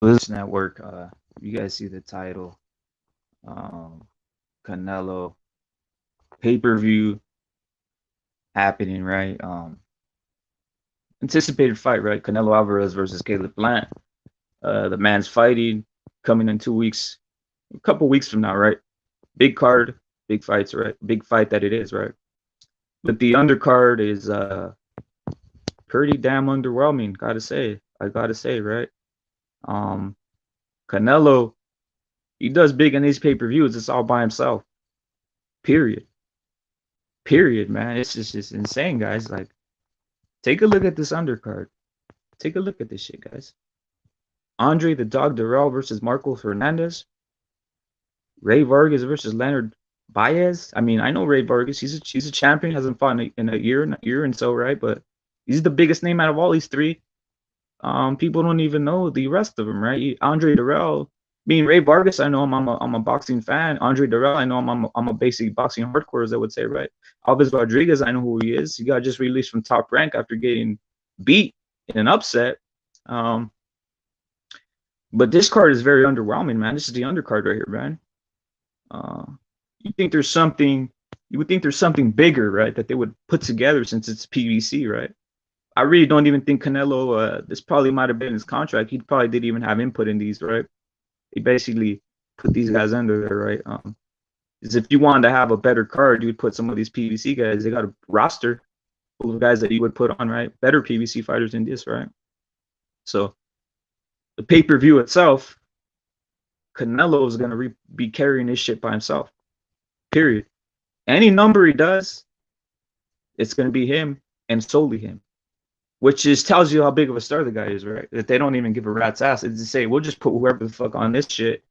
This network, you guys see the title, um, Canelo pay-per-view happening, right? Anticipated fight, right? Canelo Alvarez versus Caleb Plant. The man's fighting coming in 2 weeks, a couple weeks from now, right? Big card, big fights, right? Big fight that it is, right? But the undercard is pretty damn underwhelming, gotta say. I gotta say, right? Um, Canelo, he does big in these pay-per-views. It's all by himself. Period. Period, man. It's just insane, guys. Like, take a look at this undercard. Take a look at this shit, guys. Andre the Dog Durrell versus Marcos Hernandez. Ray Vargas versus Leonard Baez. I mean, I know Ray Vargas. He's a champion. Hasn't fought in a year and so, right? But he's the biggest name out of all these three. People don't even know the rest of them, right? Andre Durrell. Being Ray Vargas, I know him. I'm a boxing fan. Andre Durrell, I know him. I'm a basic boxing hardcore, as I would say, right? Alves Rodriguez, I know who he is. He got just released from Top Rank after getting beat in an upset. Um, but this card is very underwhelming, man. This is the undercard right here, man. Uh, you think there's something, you would think there's something bigger, right, that they would put together since it's PVC, right? I really don't even think Canelo, this probably might have been his contract. He probably didn't even have input in these, right? He basically put these guys under there, right? Is if you wanted to have a better card, you would put some of these PVC guys. They got a roster full of guys that you would put on, right? Better PVC fighters than this, right? So the pay-per-view itself, Canelo is gonna be carrying this shit by himself. Period. Any number he does, it's gonna be him and solely him. Which just tells you how big of a star the guy is, right? That they don't even give a rat's ass. It's to say, we'll just put whoever the fuck on this shit,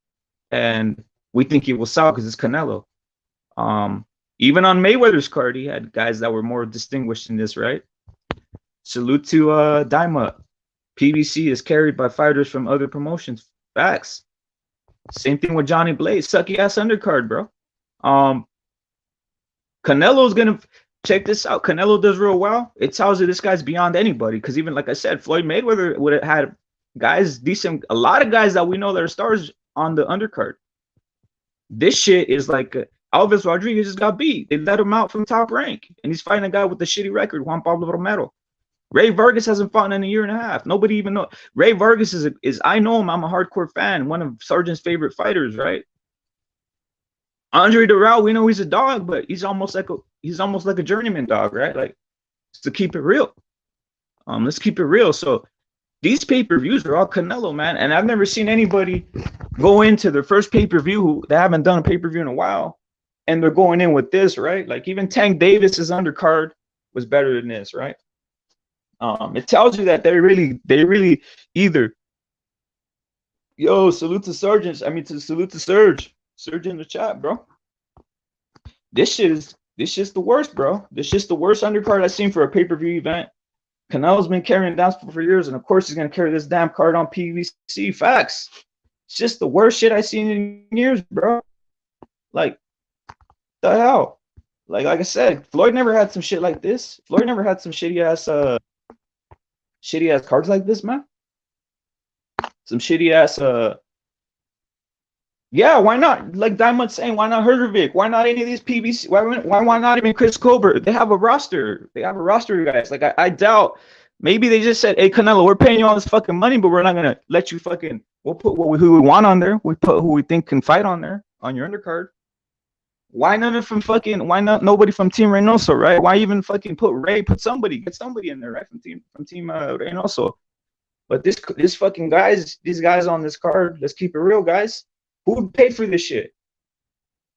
and we think he will sell because it's Canelo. Even on Mayweather's card, he had guys that were more distinguished in this, right? Salute to Daima. PBC is carried by fighters from other promotions. Facts. Same thing with Johnny Blaze. Sucky ass undercard, bro. Canelo's gonna check this out. Canelo does real well. It tells you this guy's beyond anybody. Because even like I said, Floyd Mayweather would have had guys decent, a lot of guys that we know that are stars on the undercard. This shit is like Alves Rodriguez just got beat. They let him out from Top Rank, and he's fighting a guy with a shitty record, Juan Pablo Romero. Ray Vargas hasn't fought in a year and a half. Nobody even know. Ray Vargas is I know him. I'm a hardcore fan. One of Sargent's favorite fighters, right? Andre Durrell, we know he's a dog, but he's almost like a journeyman dog, right? Like, to keep it real. Let's keep it real. So these pay-per-views are all Canelo, man. And I've never seen anybody go into their first pay-per-view who they haven't done a pay-per-view in a while, and they're going in with this, right? Like even Tank Davis's undercard was better than this, right? It tells you that they really either, salute to Sergeants. I mean, to salute to Surge in the chat, bro. This shit's the worst, bro. This shit's the worst undercard I've seen for a pay-per-view event. Canelo's been carrying down for years, and of course he's gonna carry this damn card on PVC. Facts. It's just the worst shit I've seen in years, bro. Like, the hell? Like I said, Floyd never had some shit like this. Floyd never had some shitty ass cards like this, man. Some shitty ass yeah, why not? Like Diamond's saying, why not Herdovic? Why not any of these PBC? Why not even Chris Colbert? They have a roster. They have a roster of guys. Like I doubt. Maybe they just said, "Hey Canelo, we're paying you all this fucking money, but we're not gonna let you fucking. We'll put who we want on there. We put who we think can fight on there on your undercard. Why none from fucking? Why not nobody from Team Reynoso, right? Why even fucking put Ray? Put somebody. Get somebody in there, right? From Team Reynoso. But this fucking guys, these guys on this card. Let's keep it real, guys. Who would pay for this shit?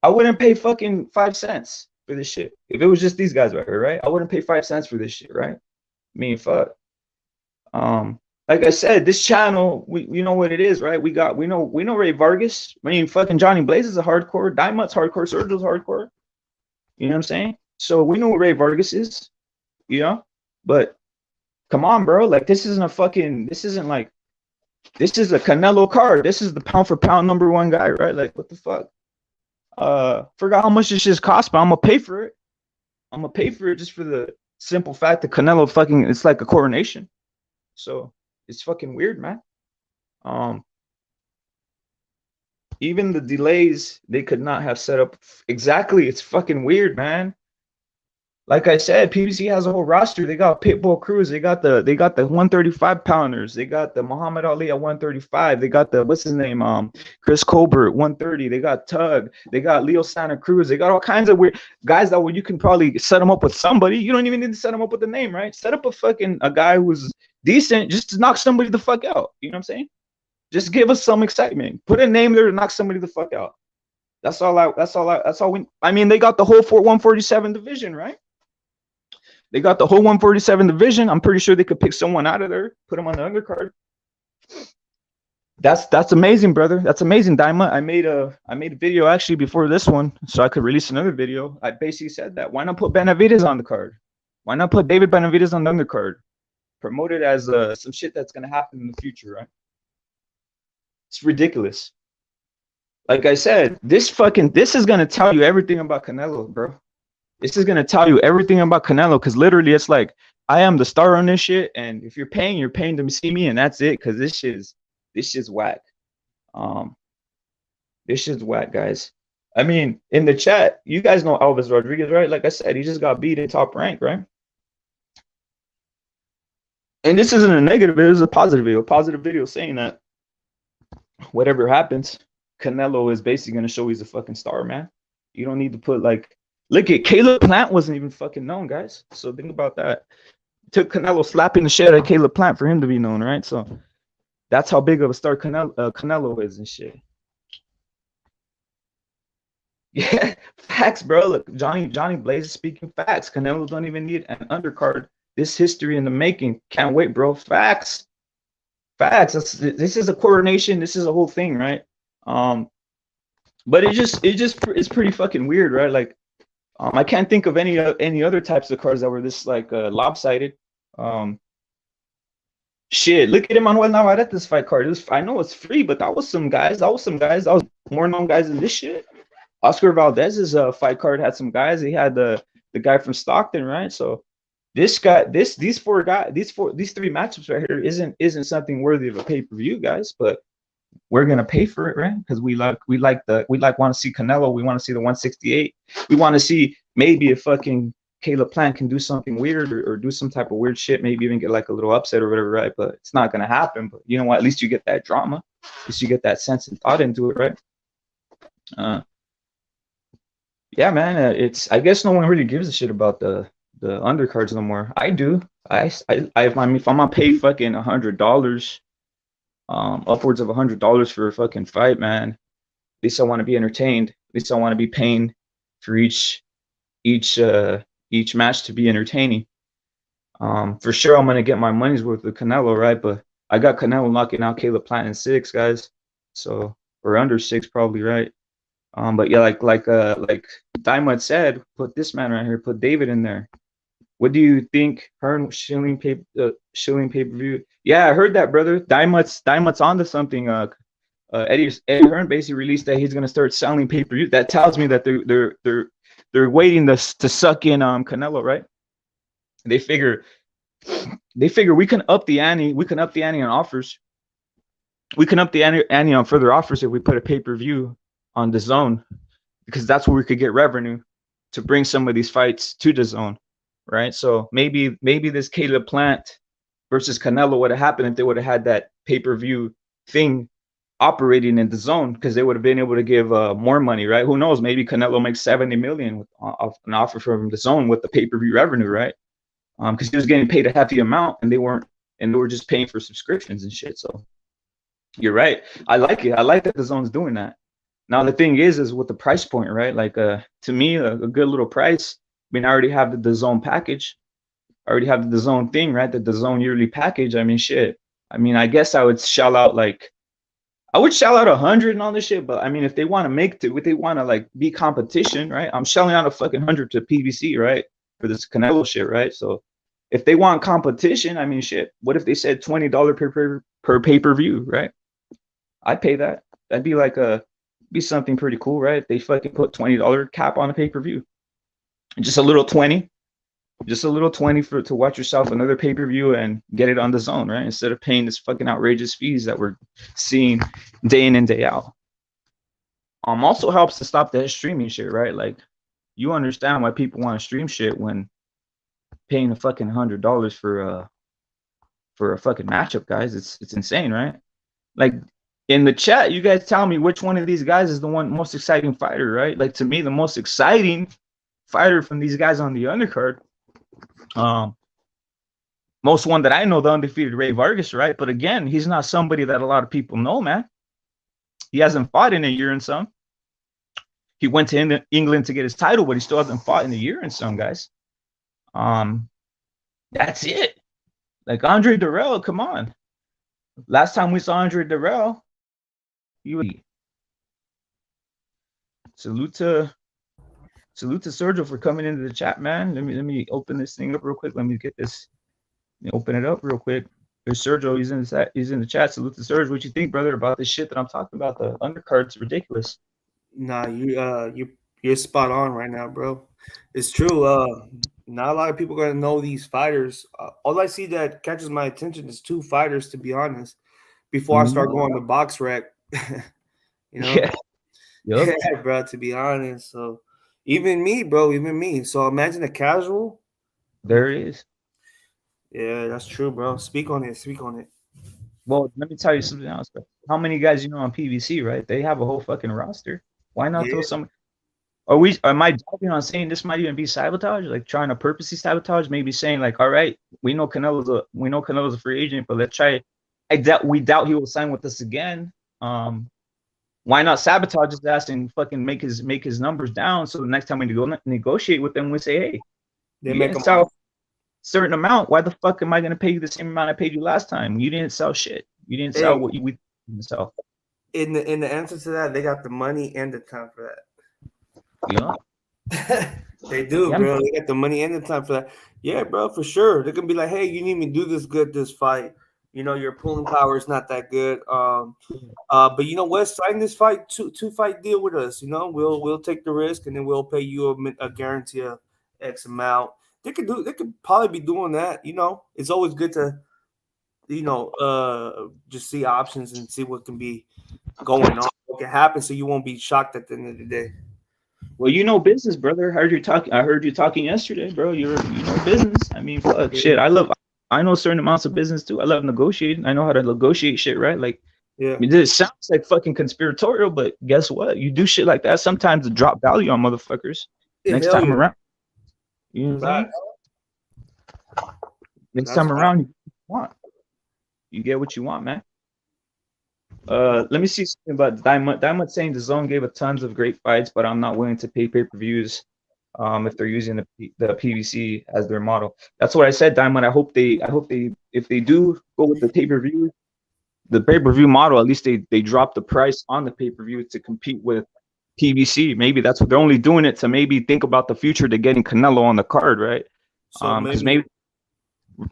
I wouldn't pay fucking 5 cents for this shit. If it was just these guys right here, right? I wouldn't pay 5 cents for this shit, right? I mean, fuck. Like I said, this channel, we know what it is, right? We know Ray Vargas. I mean, fucking Johnny Blaze is a hardcore, Diamond's hardcore, Sergio's hardcore. You know what I'm saying? So we know what Ray Vargas is, you know? But come on, bro. Like this isn't a Canelo card. This is the pound for pound #1 guy, right? Like, what the fuck? Forgot how much this shit cost, but I'm gonna pay for it. I'm gonna pay for it just for the simple fact that Canelo fucking, it's like a coronation. So it's fucking weird, man. even the delays they could not have set up exactly. It's fucking weird, man. Like I said, PBC has a whole roster. They got Pitbull Cruz. They got the 135 pounders. They got the Muhammad Ali at 135. They got the what's his name? Chris Colbert 130. They got Tug. They got Leo Santa Cruz. They got all kinds of weird guys that you can probably set them up with somebody. You don't even need to set them up with the name, right? Set up a guy who's decent just to knock somebody the fuck out. You know what I'm saying? Just give us some excitement. Put a name there to knock somebody the fuck out. That's all we. I mean, they got the whole 147 division, right? They got the whole 147 division. I'm pretty sure they could pick someone out of there, put them on the undercard. That's amazing, brother. That's amazing, Daima. I made a video actually before this one, so I could release another video. I basically said that. Why not put Benavidez on the card? Why not put David Benavidez on the undercard? Promote it as some shit that's gonna happen in the future, right? It's ridiculous. Like I said, this is gonna tell you everything about Canelo, bro. This is gonna tell you everything about Canelo, because literally it's like I am the star on this shit, and if you're paying to see me, and that's it, because this shit's whack. This shit's whack, guys. I mean, in the chat, you guys know Alves Rodriguez, right? Like I said, he just got beat in Top Rank, right? And this isn't a negative, it is a positive video saying that whatever happens, Canelo is basically gonna show he's a fucking star, man. You don't need to put like, look at Caleb Plant wasn't even fucking known, guys. So think about that. It took Canelo slapping the shit out of Caleb Plant for him to be known, right? So that's how big of a star Canelo is and shit. Yeah, facts, bro. Look, Johnny Blaze is speaking facts. Canelo don't even need an undercard. This history in the making. Can't wait, bro. Facts. This is a coronation. This is a whole thing, right? But it's pretty fucking weird, right? Like, I can't think of any other types of cards that were this like lopsided. Shit, look at Emmanuel Navarrete's fight card. I know it's free, but that was some guys. That was more known guys than this shit. Oscar Valdez's fight card had some guys. He had the guy from Stockton, right? So these three matchups right here isn't something worthy of a pay-per-view, guys. But we're gonna pay for it, right? Because we want to see Canelo. We want to see the 168. We want to see maybe if fucking Caleb Plant can do something weird or do some type of weird shit. Maybe even get like a little upset or whatever, right? But it's not gonna happen. But you know what? At least you get that drama. At least you get that sense and thought into it, right? Yeah, man. I guess no one really gives a shit about the undercards no more. I do. I mean, if I'm gonna pay fucking $100, upwards of $100 for a fucking fight, man, at least I want to be entertained. At least I want to be paying for each match to be entertaining. For sure, I'm gonna get my money's worth with Canelo, right? But I got Canelo knocking out Caleb Plant in 6, guys. So, or under 6 probably, right? But yeah, like Diamond said, put this man right here, put David in there. What do you think? Hearn Schilling pay-per-view. Yeah, I heard that, brother. Diamond's onto something. Eddie Hearn basically released that he's gonna start selling pay-per-view. That tells me that they're waiting to suck in Canelo, right? They figure we can up the ante. We can up the ante on offers. We can up the ante on further offers if we put a pay-per-view on the zone, because that's where we could get revenue to bring some of these fights to the zone, right? So maybe this Caleb Plant versus Canelo would have happened if they would have had that pay-per-view thing operating in the zone, because they would have been able to give more money, right? Who knows? Maybe Canelo makes 70 million off an offer from the zone with the pay-per-view revenue, right? Because he was getting paid a hefty amount, and they were just paying for subscriptions and shit. So you're right. I like it. I like that the zone's doing that. Now the thing is with the price point, right? Like to me, a good little price. I mean, I already have the DAZN package. I already have the DAZN thing, right? The DAZN yearly package. I mean, shit. I mean, I guess I would shell out like, I would shell out 100 on this shit. But I mean, if they want to if they want to like be competition, right? I'm shelling out a fucking 100 to PBC, right? For this Canelo shit, right? So if they want competition, I mean, shit. What if they said $20 per pay-per-view, right? I'd pay that. That'd be like be something pretty cool, right? If they fucking put $20 cap on a pay-per-view, just a little 20 to watch yourself another pay-per-view and get it on the zone, right? Instead of paying this fucking outrageous fees that we're seeing day in and day out. Also helps to stop that streaming shit, right? Like, you understand why people want to stream shit when paying a fucking $100 for a fucking matchup, guys. It's insane, right? Like, in the chat, you guys tell me which one of these guys is the one most exciting fighter, right? Like, to me, the most exciting fighter from these guys on the undercard, most one that I know, the undefeated Ray Vargas, right? But again, he's not somebody that a lot of people know, man. He hasn't fought in a year and some. He went to England to get his title, but he still hasn't fought in a year and some, guys. That's it. Like, Andre Dirrell, come on. Last time we saw Andre Dirrell, he was salute to Sergio for coming into the chat, man. Let me open this thing up real quick. Let me open it up real quick. There's Sergio. He's in the chat. Salute to Sergio. What you think, brother, about this shit that I'm talking about? The undercard's ridiculous. Nah, you're spot on right now, bro. It's true. Not a lot of people gonna know these fighters. All I see that catches my attention is two fighters, to be honest. Before I start going to box rec, you know, Yeah. Yep. yeah, bro. To be honest, so even me, bro, even me. So imagine a casual. There it is. Yeah, that's true, bro. Speak on it. Speak on it. Well, let me tell you something else, bro. How many guys you know on PVC, right? They have a whole fucking roster. Why not throw Yeah, some? Am I joking on saying this might even be sabotage? Like, trying to purposely sabotage? Maybe saying like, all right, we know Canelo's a free agent, but let's try. We doubt he will sign with us again. Why not sabotage his ass and fucking make his numbers down, so the next time we go negotiate with them, we say, hey, they you make didn't them. sell a certain amount. Why the fuck am I gonna pay you the same amount I paid you last time? You didn't sell shit. You didn't sell Hey, what we didn't sell. in the answer to that, they got the money and the time for that. You know? They do, Yeah. bro. They got the money and the time for that. Yeah, bro, for sure. They're gonna be like, hey, you need me to do this fight. You know, your pulling power is not that good. But you know what? Sign this fight two fight deal with us. You know, we'll take the risk and then we'll pay you a guarantee of X amount. They could probably be doing that. You know, it's always good to just see options and see what can be going on, what can happen, so you won't be shocked at the end of the day. Well, you know business, brother. I heard you talking yesterday, bro. You know business. I mean, fuck, Yeah, shit. I know certain amounts of business too. I love negotiating. I know how to negotiate shit, right? Like, yeah. I mean, this sounds like fucking conspiratorial, but guess what? You do shit like that sometimes to drop value on motherfuckers. Yeah, Next hell time yeah. around, you know what I mean? Facts. Next That's time fact. around, you get what you want, man. Let me see something about Diamond. Diamond saying the zone gave a tons of great fights, but I'm not willing to pay-per-views. If they're using the PVC as their model, that's what I said, Diamond. I hope they, if they do go with the pay-per-view model, at least they drop the price on the pay-per-view to compete with PVC. Maybe that's what they're only doing it to maybe think about the future to getting Canelo on the card, right? So Because maybe, maybe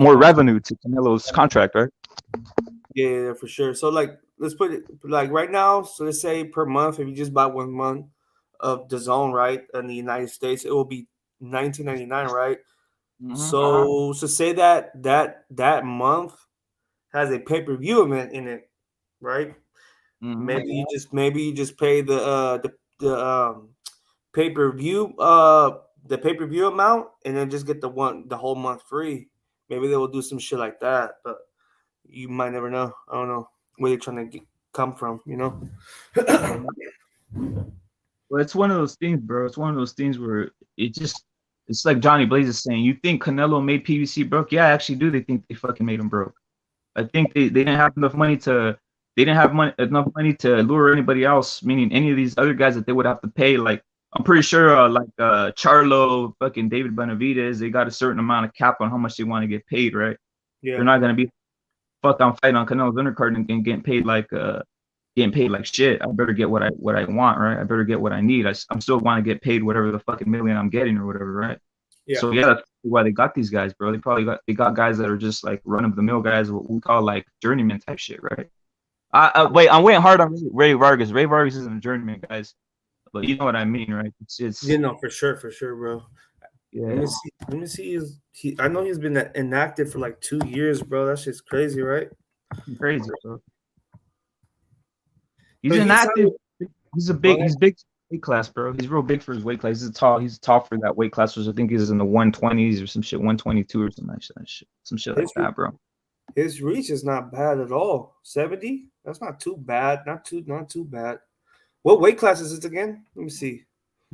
more revenue to Canelo's contract, right? yeah, for sure. So like, let's put it like right now. So let's say per month, if you just buy 1 month of the zone, right, in the United States, it will be 19.99, right? Mm-hmm. So say that month has a pay per view event in it, right? Mm-hmm. Maybe you just pay the pay per view the pay per view amount, and then just get the whole month free. Maybe they will do some shit like that, but you might never know. I don't know where they're trying to come from. You know? Yeah. Well, it's one of those things, bro. It's one of those things where it's like Johnny Blaze is saying. You think Canelo made PVC broke? Yeah, I actually do. They think they fucking made him broke. I think they didn't have enough money to enough money to lure anybody else, meaning any of these other guys that they would have to pay. Like, I'm pretty sure Charlo, fucking David Benavidez, they got a certain amount of cap on how much they want to get paid, right? Yeah, They're not gonna be I'm fighting on Canelo's undercard and getting paid like shit. I better get what I want, right? I better get what I need. I'm still want to get paid whatever the fucking million I'm getting or whatever, right? yeah. So yeah, that's why they got these guys, bro. They got guys that are just like run of the mill guys, what we call like journeyman type shit, right? Wait, I'm waiting hard on Ray Vargas. Ray Vargas isn't a journeyman, guys, but you know what I mean, right? You It's know, for sure, bro. Let yeah, me see. Let me see. I know he's been inactive for like 2 years, bro. That shit's crazy, right? crazy, bro. He's But he inactive. signed. Go ahead. he's big weight class, bro. He's real big for his weight class. He's tall for that weight class, which I think is in the 120s or some shit, 122 or some shit like His that, bro. his reach is not bad at all. 70? That's not too bad. Not too bad. What weight class is it again? Let me see.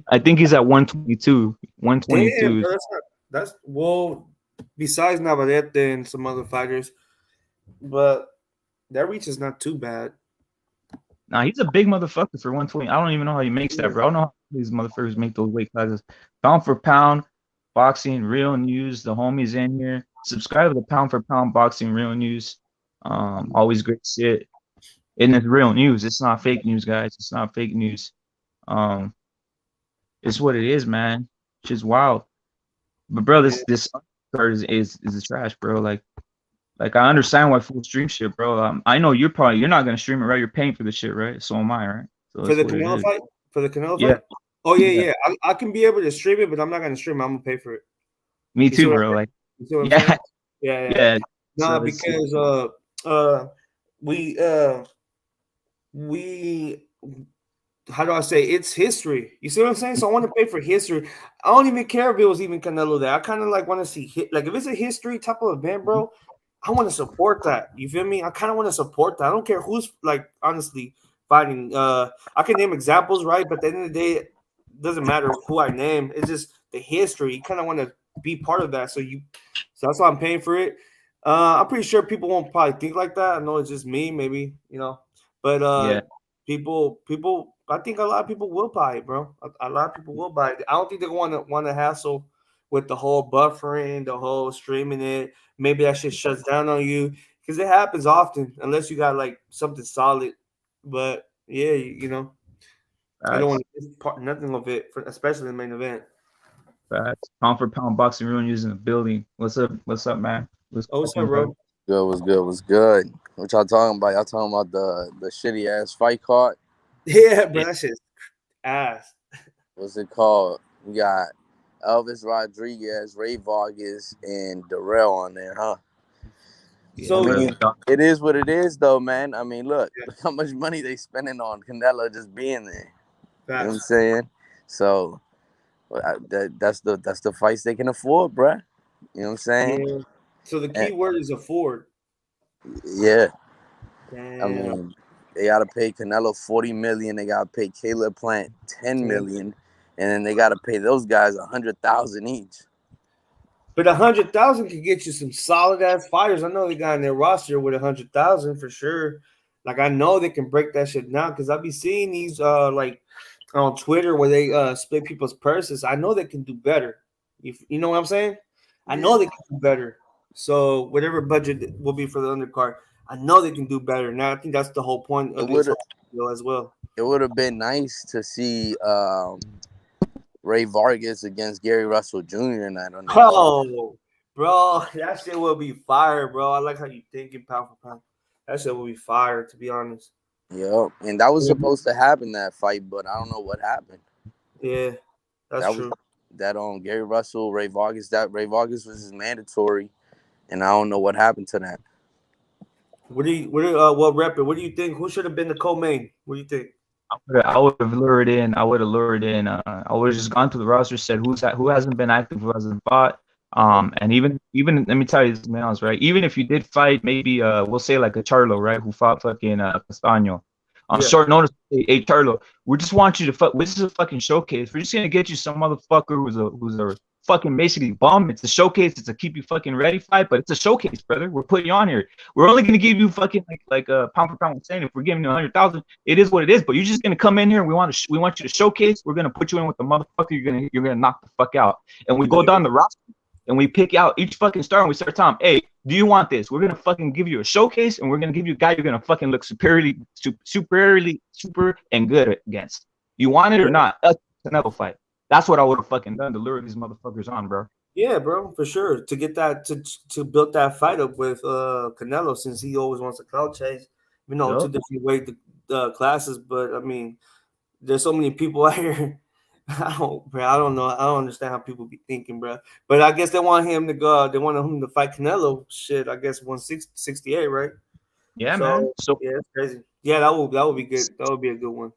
I think he's at 122. Damn, 122. bro, that's well. Besides Navarrete and some other fighters, but that reach is not too bad. Nah, he's a big motherfucker for 120. I don't even know how he makes that, Yeah. bro. I don't know how these motherfuckers make those weight classes. Pound for pound, boxing, real news. The homies in here. Subscribe to the pound for pound boxing real news. Always great shit. And it's real news. It's not fake news, guys. It's not fake news. Um, it's what it is, man. Shit's wild. But bro, Yeah. this card is the trash, bro. Like I understand why full stream shit, bro. I know you're not gonna stream it, right? You're paying for the shit, right? So am I, right? So For that's the what it Canelo is. fight? For the Canelo Yeah, fight? Oh yeah, yeah. yeah. I can be able to stream it, but I'm not gonna stream it. I'm gonna pay for it. Me You see too, what bro. Like, you see what I'm saying? yeah, Yeah, yeah. yeah. Nah, So it's because we uh we how do I say it's history. You see what I'm saying? So I want to pay for history. I don't even care if it was even Canelo there. I kind of like want to see like if it's a history type of event, bro. I want to support that. You feel me? I kind of want to support that. I don't care who's like honestly fighting. I can name examples, right? But at the end of the day, it doesn't matter who I name. It's just the history. You kind of want to be part of that. So that's why I'm paying for it. I'm pretty sure people won't probably think like that. I know it's just me, maybe but yeah, people. I think a lot of people will buy it, bro. A lot of people will buy it. I don't think they want to hassle with the whole buffering, the whole streaming it. Maybe that shit shuts down on you because it happens often, unless you got like something solid. But yeah, I don't facts, want to miss nothing of it, especially the main event. facts. Pound for pound boxing real news in the building. What's up? What's up, man? What's Oh, what's up, cracking, bro? bro? Good, was good, was good. What y'all talking about? Y'all talking about the shitty ass fight card? Yeah, bro, Yeah, that shit's ass. What's it called? We got Elvis Rodriguez, Ray Vargas, and Darrell on there, huh? I yeah, So brother. mean, it is what it is, though, man. I mean, look how much money they spending on Canelo just being there. You know what I'm fast. saying? So that's the fights they can afford, bruh. You know what I'm saying? Yeah. So the And, key word is afford. yeah, I Damn. mean, they gotta pay Canelo 40 million. They gotta pay Caleb Plant 10 million, and then they gotta pay those guys 100,000 each. But 100,000 could get you some solid ass fighters. I know they got in their roster with 100,000 for sure. Like I know they can break that shit down because I be seeing these like on Twitter where they split people's purses. I know they can do better. You know what I'm saying? I Yeah, know they can do better. So whatever budget will be for the undercard, I know they can do better. Now I think that's the whole point it of this would whole deal as well. it would have been nice to see Ray Vargas against Gary Russell Jr. in that undercard. Oh, bro, that shit will be fire, bro. I like how you thinking pound for pound. That shit will be fire, to be honest. Yep, and that was Mhm. supposed to happen that fight, but I don't know what happened. Yeah, that's That was true. that on Gary Russell, Ray Vargas. That Ray Vargas was his mandatory, and I don't know what happened to that. What rapper? What do you think? Who should have been the co-main? What do you think? I would have lured in. I would have lured in. I would have just gone through the roster, said who hasn't been active, who hasn't fought. And even let me tell you something else, right? Even if you did fight, maybe we'll say like a Charlo, right, who fought fucking Castaño on Yeah, short notice. Hey, Charlo, we just want you to fuck. This is a fucking showcase. We're just gonna get you some motherfucker who's a fucking basically bum. It's a showcase. It's a keep you fucking ready fight, but it's a showcase, brother. We're putting you on here. We're only gonna give you fucking like a pound for pound. Saying if we're giving you 100,000, it is what it is. But you're just gonna come in here and we want you to showcase. We're gonna put you in with the motherfucker. You're gonna knock the fuck out. And we go down the roster and we pick out each fucking star and we start telling them, hey, do you want this? We're gonna fucking give you a showcase and we're gonna give you a guy you're gonna fucking look super and good against. You want it or yeah, not? That's another fight. That's what I would have fucking done to lure these motherfuckers on, bro. yeah, bro, for sure. To get that to build that fight up with Canelo, since he always wants a cloud chase. Two Yup. different weight classes, but I mean, there's so many people out here. I don't know. I don't understand how people be thinking, bro. But I guess they want him to go. They want him to fight Canelo. Shit, I guess 168, right? Yeah, man. So So yeah, that's crazy. Yeah, that would be good. That would be a good one.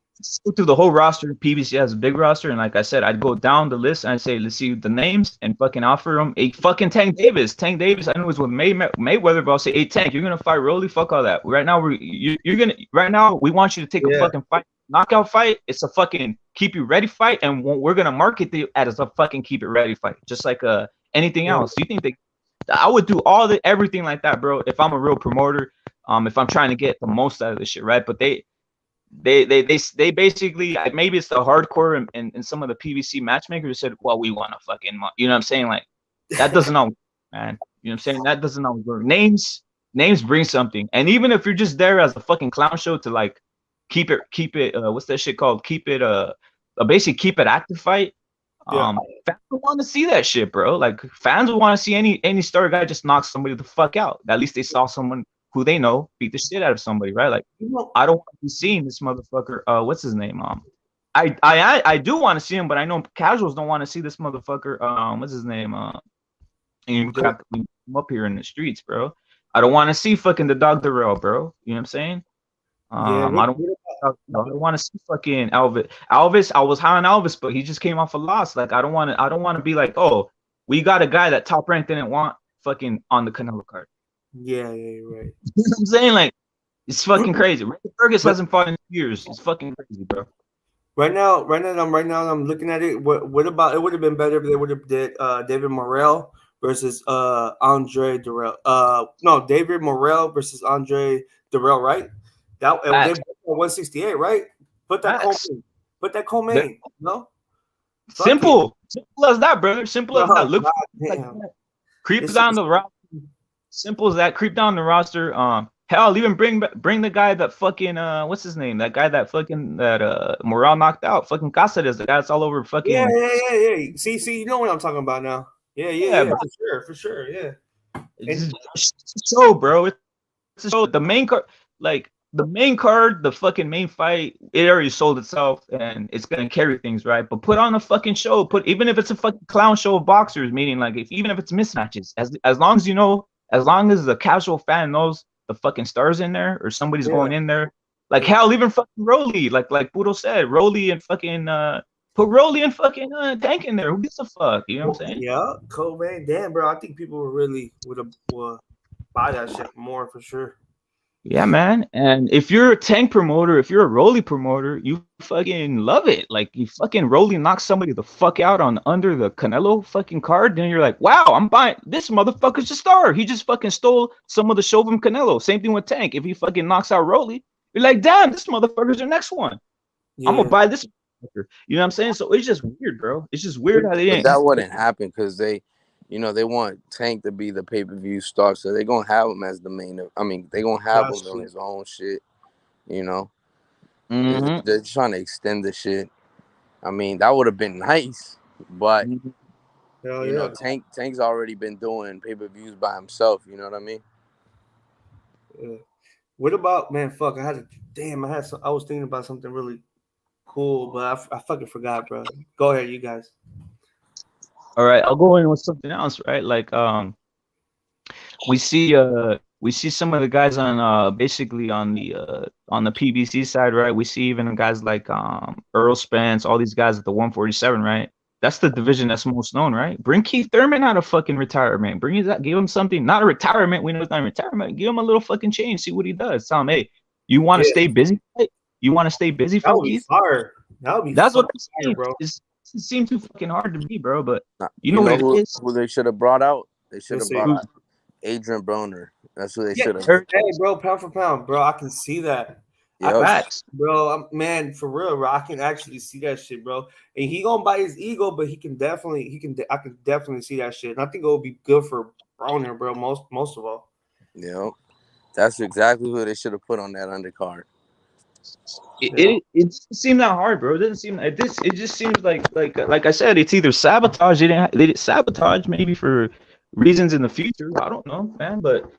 go through the whole roster. PBC has a big roster, and like I said, I'd go down the list and I'd say, let's see the names and fucking offer him a fucking Tank Davis. Tank Davis, I know it was with Mayweather, but I'll say, hey Tank, you're gonna fight Rolly. Fuck all that. Right now, you're gonna right now. We want you to take a fucking fight, knockout fight. It's a fucking keep you ready fight, and we're gonna market it as a fucking keep it ready fight, just like anything else. Do you think I would do everything like that, bro? If I'm a real promoter, if I'm trying to get the most out of this shit, right? But they basically, maybe it's the hardcore and some of the PVC matchmakers said, well, we want to fucking, you know what I'm saying? Like, that doesn't always work, man. You know what I'm saying? That doesn't always work. Names bring something. And even if you're just there as a fucking clown show to like keep it, what's that shit called? Keep it, basically keep it active fight. Fans want to see that shit, bro. Like, fans would want to see any star guy just knock somebody the fuck out. At least they saw someone who they know beat the shit out of somebody, right? Like, I don't want to be seeing this motherfucker. What's his name? I do want to see him, but I know casuals don't want to see this motherfucker. What's his name? You crack him up here in the streets, bro. I don't want to see fucking the Dog Darrell, bro. You know what I'm saying? I don't want to see fucking Elvis. Elvis, I was high on Elvis, but he just came off a loss. Like, I don't want to be like, oh, we got a guy that Top Rank didn't want fucking on the Canelo card. Yeah, you're right. You know what I'm saying? Like, it's fucking crazy. Fergus hasn't fought in years. It's fucking crazy, bro. Right now, I'm looking at it. What about it? Would have been better if they would have did David Morrell versus Andre Durrell. No, David Morrell versus Andre Durrell, right? That they 168, right? Put that co-main. No. Simple as that, brother. Simple as that. Look, creep down the roster. Simple as that. Creep down the roster. Hell, even bring the guy that fucking what's his name? That guy that Morale knocked out. Fucking Caceres, the guy that's all over fucking. Yeah. See, you know what I'm talking about now. Yeah, for sure. Yeah. It's a show, bro. It's a show. The main card, the fucking main fight, it already sold itself, and it's gonna carry things, right? But put on a fucking show. Even if it's a fucking clown show of boxers, meaning like even if it's mismatches, as long as you know. As long as the casual fan knows the fucking stars in there or somebody's going in there, like hell, even fucking Rolly, like Pudo said, Rolly and fucking put Rolly and fucking Tank in there. Who gives a fuck? You know what I'm saying? Yeah, cool, man. Damn, bro. I think people would have buy that shit more for sure. Yeah, man. And if you're a Tank promoter, if you're a Rolly promoter, you fucking love it. Like, you fucking Rolly knocks somebody the fuck out under the Canelo fucking card, then you're like, wow, I'm buying this motherfucker's a star. He just fucking stole some of the show from Canelo. Same thing with Tank. If he fucking knocks out Rolly, you're like, damn, this motherfucker's the next one. I'm gonna buy this motherfucker. You know what I'm saying? So it's just weird, bro. It's just weird how they didn't. That wouldn't happen because they want Tank to be the pay-per-view star, so they're going to have him as the main. I mean, they're going to have him on his own shit, you know? Mm-hmm. They're trying to extend the shit. I mean, that would have been nice, but, Tank's already been doing pay-per-views by himself, you know what I mean? Yeah. What about, man, fuck, I was thinking about something really cool, but I fucking forgot, bro. Go ahead, you guys. All right, I'll go in with something else, right? Like, we see some of the guys on basically on the PBC side, right? We see even guys like Earl Spence, all these guys at the 147, right? That's the division that's most known, right? Bring Keith Thurman out of fucking retirement. Give him something, not a retirement. We know it's not a retirement. Give him a little fucking change. See what he does. Tell him, hey, you want to stay busy? You want to stay busy for Keith? That's what I'm saying, bro. It seems too fucking hard to me, bro. But you know what it is? Who they should have brought out? They should have brought out Adrian Broner. That's who they should have. Hey, bro, pound for pound, bro. I can see that. Bro, man, for real, bro. I can actually see that shit, bro. And he gonna bite his ego, but I can definitely see that shit. And I think it will be good for Broner, bro. Most of all. Yeah, that's exactly who they should have put on that undercard. It doesn't seem that hard, bro. It doesn't seem like this. It just seems like I said, it's either sabotage. They did sabotage maybe for reasons in the future. I don't know, man. But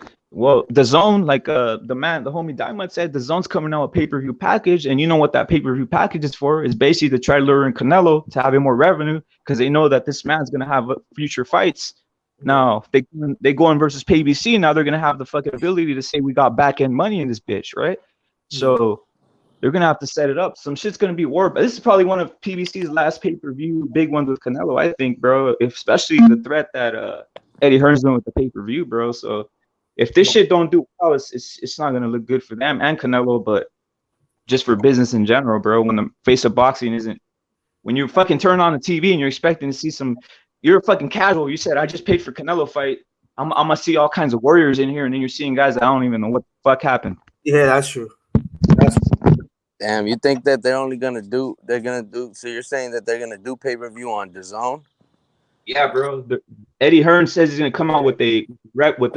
the zone, like the homie Diamond said, the zone's coming out a pay-per-view package, and you know what that pay-per-view package is for? Is basically to try luring Canelo to have more revenue because they know that this man's gonna have future fights. Now they go in versus PBC. Now they're gonna have the fucking ability to say we got back end money in this bitch, right? So They're gonna have to set it up. Some shit's gonna be warped. This is probably one of PBC's last pay-per-view big ones with Canelo, I think, bro. Especially the threat that Eddie Hearn's doing with the pay-per-view, bro. So if this shit don't do well, it's not gonna look good for them and Canelo, but just for business in general, bro. When the face of boxing isn't, when you fucking turn on the TV and you're expecting to see some, you're a fucking casual. You said I just paid for Canelo fight. I'm gonna see all kinds of warriors in here, and then you're seeing guys that I don't even know what the fuck happened. Yeah, that's true. Damn, you think that they're gonna do? So you're saying that they're gonna do pay-per-view on DAZN? Yeah, bro. Eddie Hearn says he's gonna come out with a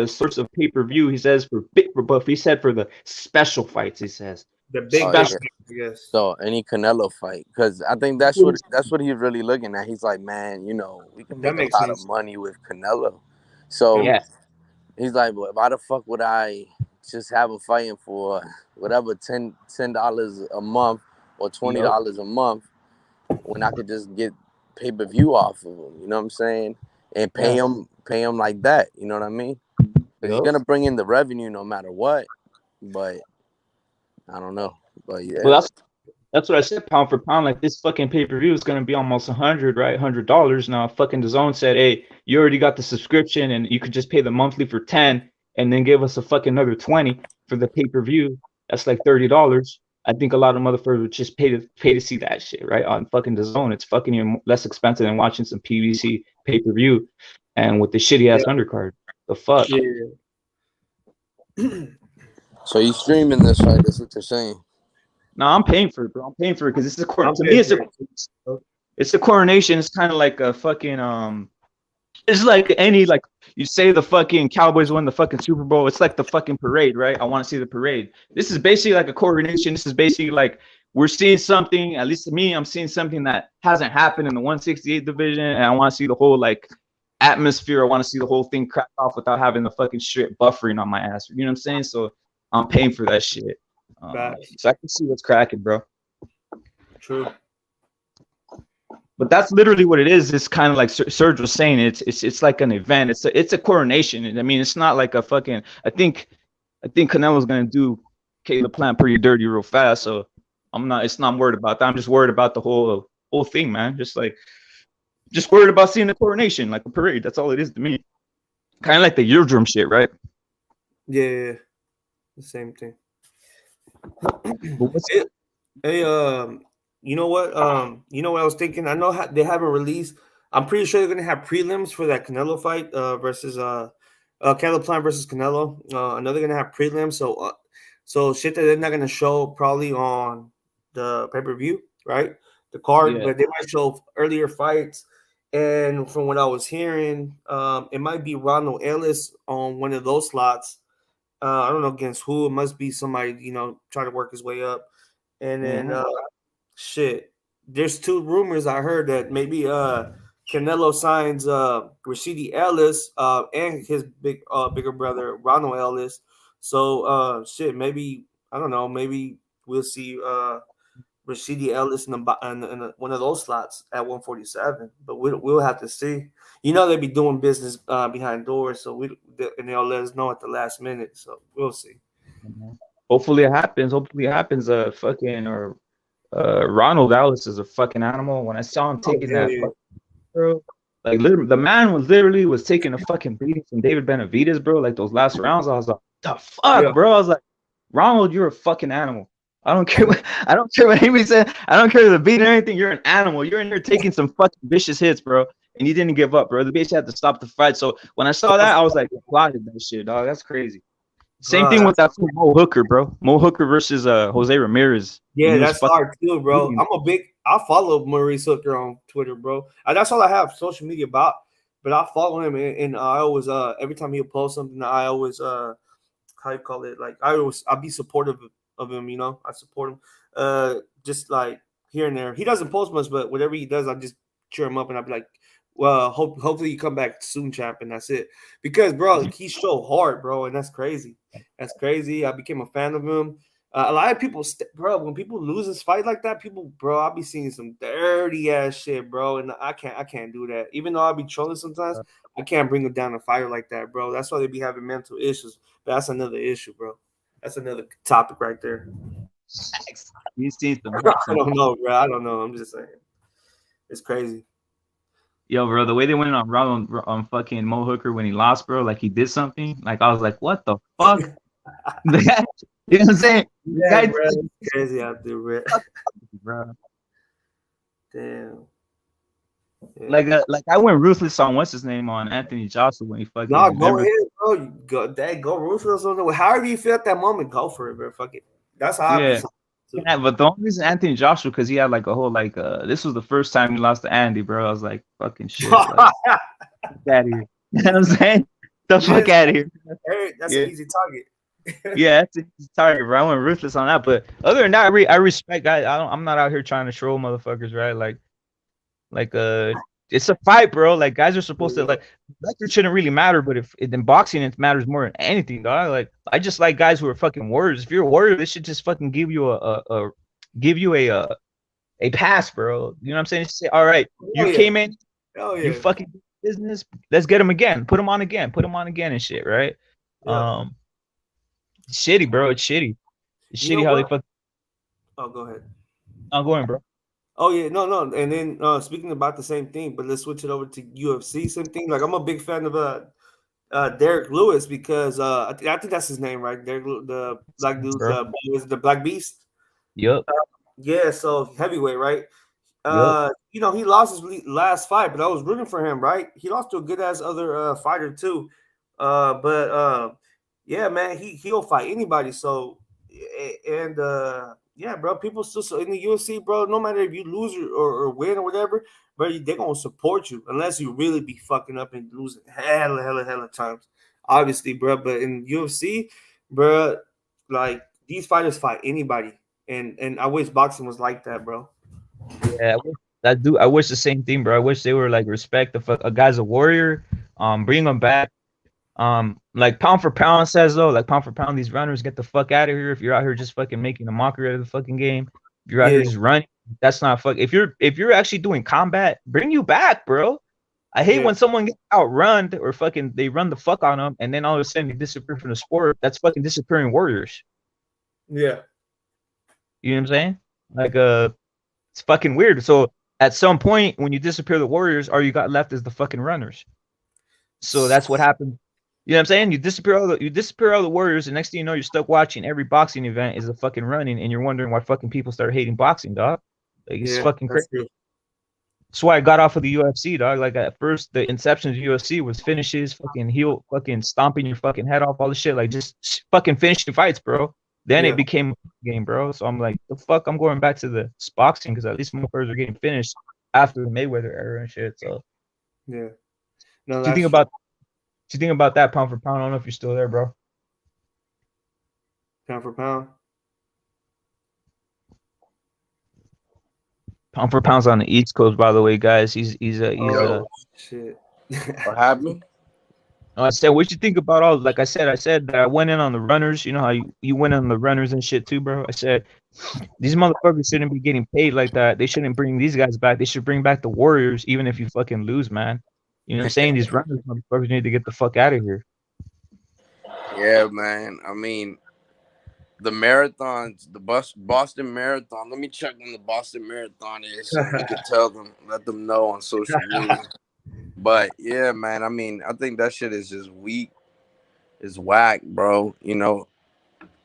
sorts of pay-per-view. He says but he said for the special fights. He says the big special. Yes. So any Canelo fight, because I think that's what he's really looking at. He's like, man, we can make a lot of money with Canelo. So yeah. He's like, well, why the fuck would I just have a fighting for whatever $10 a month or $20 a month when I could just get pay-per-view off of him? You know what I'm saying? And pay him like that. You know what I mean? He's gonna bring in the revenue no matter what. But I don't know. But yeah. Well, that's what I said, pound for pound. Like, this fucking pay-per-view is gonna be almost $100, right? $100. Now fucking DAZN said, hey, you already got the subscription and you could just pay the monthly for 10 and then give us a fucking another 20 for the pay-per-view. That's like $30. I think a lot of motherfuckers would just pay to see that shit, right? On fucking DAZN. It's fucking even less expensive than watching some PBC pay-per-view and with the shitty ass undercard. The fuck. Yeah. So you streaming this fight? That's what you're saying. No, I'm paying for it, bro. I'm paying for it because it's a coronation. To me, it's a coronation. It's kind of like a fucking It's like any, like, you say the fucking Cowboys won the fucking Super Bowl. It's like the fucking parade, right? I want to see the parade. This is basically like a coronation. This is basically like we're seeing something. At least to me, I'm seeing something that hasn't happened in the 168 division, and I want to see the whole like atmosphere. I want to see the whole thing crack off without having the fucking shit buffering on my ass. You know what I'm saying? So I'm paying for that shit. So I can see what's cracking, bro. True. But that's literally what it is. It's kind of like Serge was saying. It's like an event. It's a coronation. I mean, it's not like a fucking. I think Canelo's gonna do Caleb Plant pretty dirty real fast. So I'm not worried about that. I'm just worried about the whole thing, man. Just worried about seeing the coronation, like a parade. That's all it is to me. Kind of like the eardrum shit, right? Yeah, the same thing. Hey, you know what? You know what I was thinking? I know they haven't released. I'm pretty sure they're gonna have prelims for that Canelo fight versus Caleb Plant versus Canelo. I know they're gonna have prelims, so shit that they're not gonna show probably on the pay-per-view, right? The card, but they might show earlier fights. And from what I was hearing, it might be Ronald Ellis on one of those slots. I don't know against who. It must be somebody, trying to work his way up. And then shit. There's two rumors I heard that maybe Canelo signs Rashidi Ellis and his bigger brother Ronald Ellis. So shit, maybe I don't know, maybe we'll see Rashidi Ellis in one of those slots at 147. But we'll have to see. They be doing business behind doors, so and they'll let us know at the last minute. So we'll see. Hopefully it happens. Ronald Ellis is a fucking animal. When I saw him taking that, bro, like literally, the man was taking a fucking beating from David Benavidez, bro. Like those last rounds, I was like, the fuck, bro. I was like, Ronald, you're a fucking animal. I don't care what anybody said. I don't care the beat or anything. You're an animal. You're in there taking some fucking vicious hits, bro. And you didn't give up, bro. The bitch had to stop the fight. So when I saw that, I was like, plotted that shit, dog. That's crazy. Same thing with that Mo Hooker, bro. Mo Hooker versus Jose Ramirez. Yeah, that's hard too, bro. I follow Maurice Hooker on Twitter, bro. That's all I have social media about. But I follow him, and I always every time he'll post something, I always how you call it? Like I'll be supportive of him. I support him. Just like here and there. He doesn't post much, but whatever he does, I just cheer him up, and I'll be like, well, hopefully you come back soon, champ, and that's it. Because, bro, he's so hard, bro, and that's crazy. That's crazy. I became a fan of him. A lot of people, bro, when people lose this fight like that, I'll be seeing some dirty ass shit, bro, and I can't do that. Even though I'll be trolling sometimes, I can't bring them down to fire like that, bro. That's why they be having mental issues. But that's another issue, bro. That's another topic right there. You seen some. I don't know, bro. I don't know. I'm just saying. It's crazy. Yo, bro, the way they went on fucking Mo Hooker when he lost, bro, like he did something. Like I was like, what the fuck? You know what I'm saying? The Yeah, guy, bro. It's crazy out there, bro. bro. Damn. Yeah. Like I went ruthless on what's his name on Anthony Joshua when he fucking No, go remember. ahead, bro. You go, dang, go ruthless on the way. However you feel at that moment, go for it, bro. Fuck it. That's how I be. Yeah. Yeah, but the only reason Anthony Joshua because he had like a whole like this was the first time he lost to Andy, bro. I was like, fucking shit, like get out of here. You know what I'm saying? The fuck out of here. Hey, that's Yeah. an easy target. Yeah, that's a target, bro. I went ruthless on that. But other than that, I respect guys. I'm not out here trying to troll motherfuckers, right? Like it's a fight, bro. Like guys are supposed to like record shouldn't really matter, but if in boxing it matters more than anything, dog. Like I just like guys who are fucking warriors. If you're a warrior, they should just fucking give you a pass, bro. You know what I'm saying? Just say, all right, you came in, you fucking business. Let's get him again. Put him on again. Put him on again and shit, right? Yeah. It's shitty, bro. It's shitty. It's shitty how they fucking. Oh, go ahead. I'm going, bro. Oh yeah, no. And then speaking about the same thing, but let's switch it over to UFC. Same thing. Like I'm a big fan of Derek Lewis because I think that's his name, right? Derek, the black dude, the Black Beast. Yep. Yeah. So heavyweight, right? Yep. You know, he lost his last fight, but I was rooting for him, right? He lost to a good ass other fighter too. But yeah, man, he'll fight anybody. So and yeah, bro, people still so in the UFC, bro. No matter if you lose or win or whatever, bro, they're gonna support you unless you really be fucking up and losing hella times, obviously, bro. But in UFC, bro, like these fighters fight anybody, and I wish boxing was like that, bro. Yeah, I wish the same thing, bro. I wish they were like respect the fuck a guy's a warrior. Bring him back. Like pound for pound says though, like pound for pound, these runners get the fuck out of here. If you're out here just fucking making a mockery of the fucking game, if you're out here just running, that's not fuck. If you're actually doing combat, bring you back, bro. I hate when someone gets outrun or fucking they run the fuck on them and then all of a sudden they disappear from the sport. That's fucking disappearing warriors. Yeah. You know what I'm saying? Like it's fucking weird. So at some point when you disappear the warriors, all you got left is the fucking runners. So that's what happened. You know what I'm saying? You disappear all the warriors, and next thing you know, you're stuck watching every boxing event is a fucking running, and you're wondering why fucking people start hating boxing, dog. Like it's fucking crazy. That's why I got off of the UFC, dog. Like at first, the inception of the UFC was finishes, fucking heel, fucking stomping your fucking head off, all the shit, like just fucking finishing fights, bro. Then it became a game, bro. So I'm like, the fuck, I'm going back to the boxing because at least motherfuckers are getting finished after the Mayweather era and shit. So yeah, no, do you think about? Do you think about that pound for pound? I don't know if you're still there, bro. Pound for pound. Pound for pound's on the East Coast, by the way, guys. He's shit. What happened? I said, what you think about all? Like I said that I went in on the runners. You know how you went on the runners and shit too, bro. I said these motherfuckers shouldn't be getting paid like that. They shouldn't bring these guys back. They should bring back the Warriors, even if you fucking lose, man. You know what I'm saying? These runners motherfuckers need to get the fuck out of here. Yeah, man. I mean, the marathons, the Boston Marathon. Let me check when the Boston Marathon is so we can tell them, let them know on social media. But yeah, man. I mean, I think that shit is just weak. It's whack, bro. You know,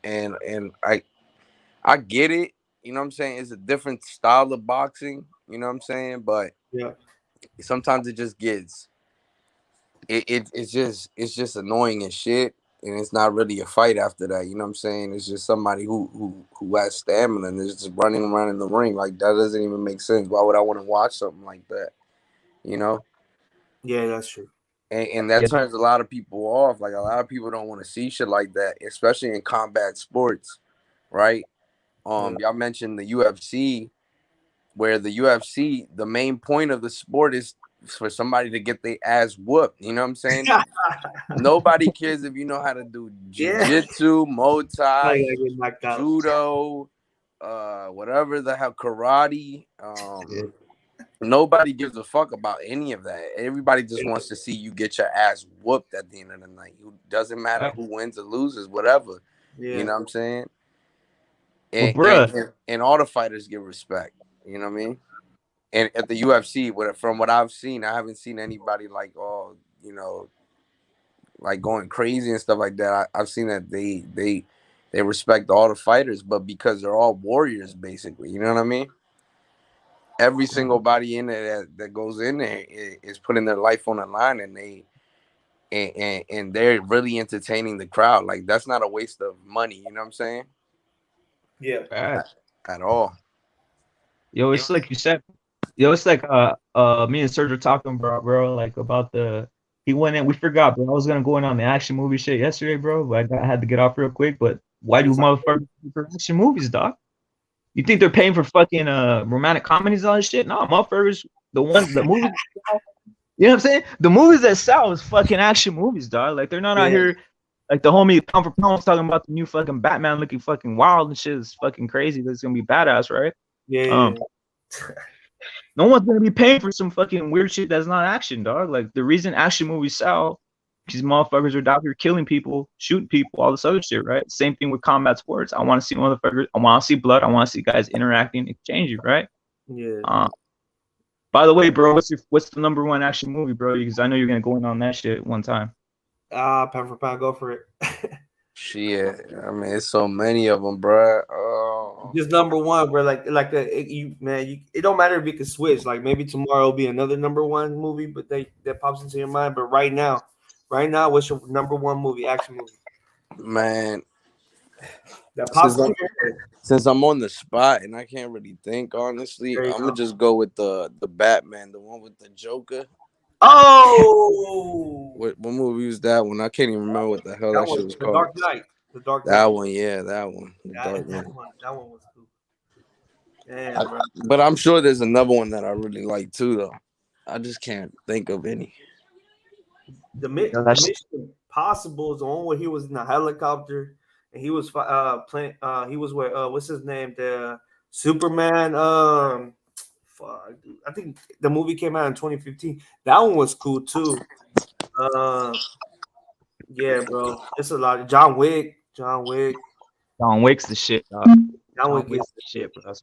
and I get it. You know what I'm saying? It's a different style of boxing. You know what I'm saying? But sometimes it just gets it's just annoying as shit, and it's not really a fight after that. You know what I'm saying? It's just somebody who has stamina and is just running around in the ring. Like that doesn't even make sense. Why would I want to watch something like that? You know? Yeah, that's true. And that turns a lot of people off. Like a lot of people don't want to see shit like that, especially in combat sports, right? Y'all mentioned the UFC, where the UFC, the main point of the sport is for somebody to get their ass whooped. You know what I'm saying? Nobody cares if you know how to do jiu-jitsu, Muay Thai, judo, whatever the hell, karate. Nobody gives a fuck about any of that. Everybody just wants to see you get your ass whooped at the end of the night. It doesn't matter who wins or loses, whatever. You know what I'm saying? Well, and, bruh. and all the fighters get respect. You know what I mean? And at the UFC, from what I've seen, I haven't seen anybody like, oh, you know, like going crazy and stuff like that. I've seen that they respect all the fighters, but because they're all warriors, basically. You know what I mean? Every single body in there that goes in there is putting their life on the line, and they're really entertaining the crowd. Like, that's not a waste of money. You know what I'm saying? Yeah. At all. Yo, it's like you said. Yo, it's like me and Serge were talking, bro, like about the he went in. We forgot, bro. I was gonna go in on the action movie shit yesterday, bro, but I had to get off real quick. But why do motherfuckers pay for action movies, dog? You think they're paying for fucking romantic comedies and all this shit? No, motherfuckers. The movies. You know what I'm saying? The movies that sell is fucking action movies, dog. Like they're not out here. Like the homie Pound for Pound was talking about the new fucking Batman looking fucking wild and shit is fucking crazy. That's gonna be badass, right? Yeah. No one's gonna be paying for some fucking weird shit that's not action, dog. Like the reason action movies sell, these motherfuckers are out here killing people, shooting people, all this other shit, right? Same thing with combat sports. I want to see motherfuckers. I want to see blood. I want to see guys interacting, exchanging, right? Yeah. By the way, bro, what's the number one action movie, bro? Because I know you're gonna go in on that shit one time. Pound for pound, go for it. Shit, I mean, it's so many of them, bro. Oh. Just number one, bro. It don't matter if you can switch. Like maybe tomorrow will be another number one movie, but that pops into your mind. But right now, what's your number one movie, action movie? Man, that pops into your head. Since I'm on the spot and I can't really think, honestly, I'm gonna just go with the Batman, the one with the Joker. Oh, what movie was that one? I can't even remember what the hell that shit was called. Dark Knight. The Dark Knight. That one, yeah, that one. That one was cool. Damn, but I'm sure there's another one that I really like too, though. I just can't think of any. The Mission Impossible is the one where he was in a helicopter and he was playing. He was where what's his name? The Superman. Fuck, dude. I think the movie came out in 2015. That one was cool too. Yeah, bro. It's a lot. John Wick. John Wick's the shit, dog. John Wick is the shit, bro. That's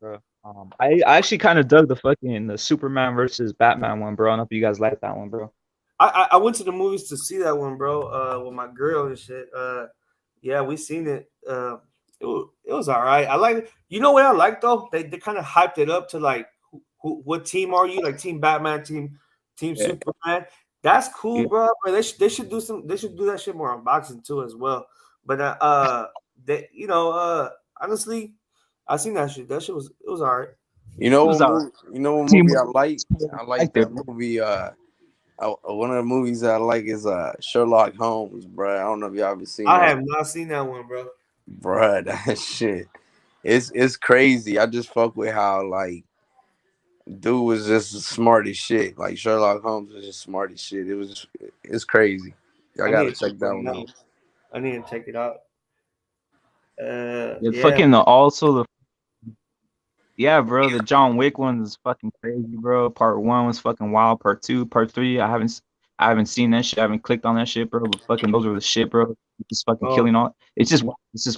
bro. I actually kind of dug the Superman versus Batman one, bro. I don't know if you guys like that one, bro. I went to the movies to see that one, bro. With my girl and shit. Yeah, we seen it. It was all right. I like it. You know what I like though? They kind of hyped it up to like, what team are you? Like Team Batman, Team Superman. That's cool, bro. They should do that shit more on boxing too as well. But honestly, I seen that shit. That shit was all right. You know what movie I like? I like that movie. One of the movies that I like is Sherlock Holmes, bro. I don't know if y'all ever seen that. I have not seen that one, bro. Bro, that shit. It's crazy. I just fuck with how like dude was just smart as shit. Like Sherlock Holmes was just smart as shit. It's crazy. I gotta check that one out. I need to check it out. Bro, the John Wick one is fucking crazy, bro. Part 1 was fucking wild. Part 2, part 3, I haven't seen that shit. I haven't clicked on that shit, bro. But fucking those are the shit, bro. Just fucking killing all. It's just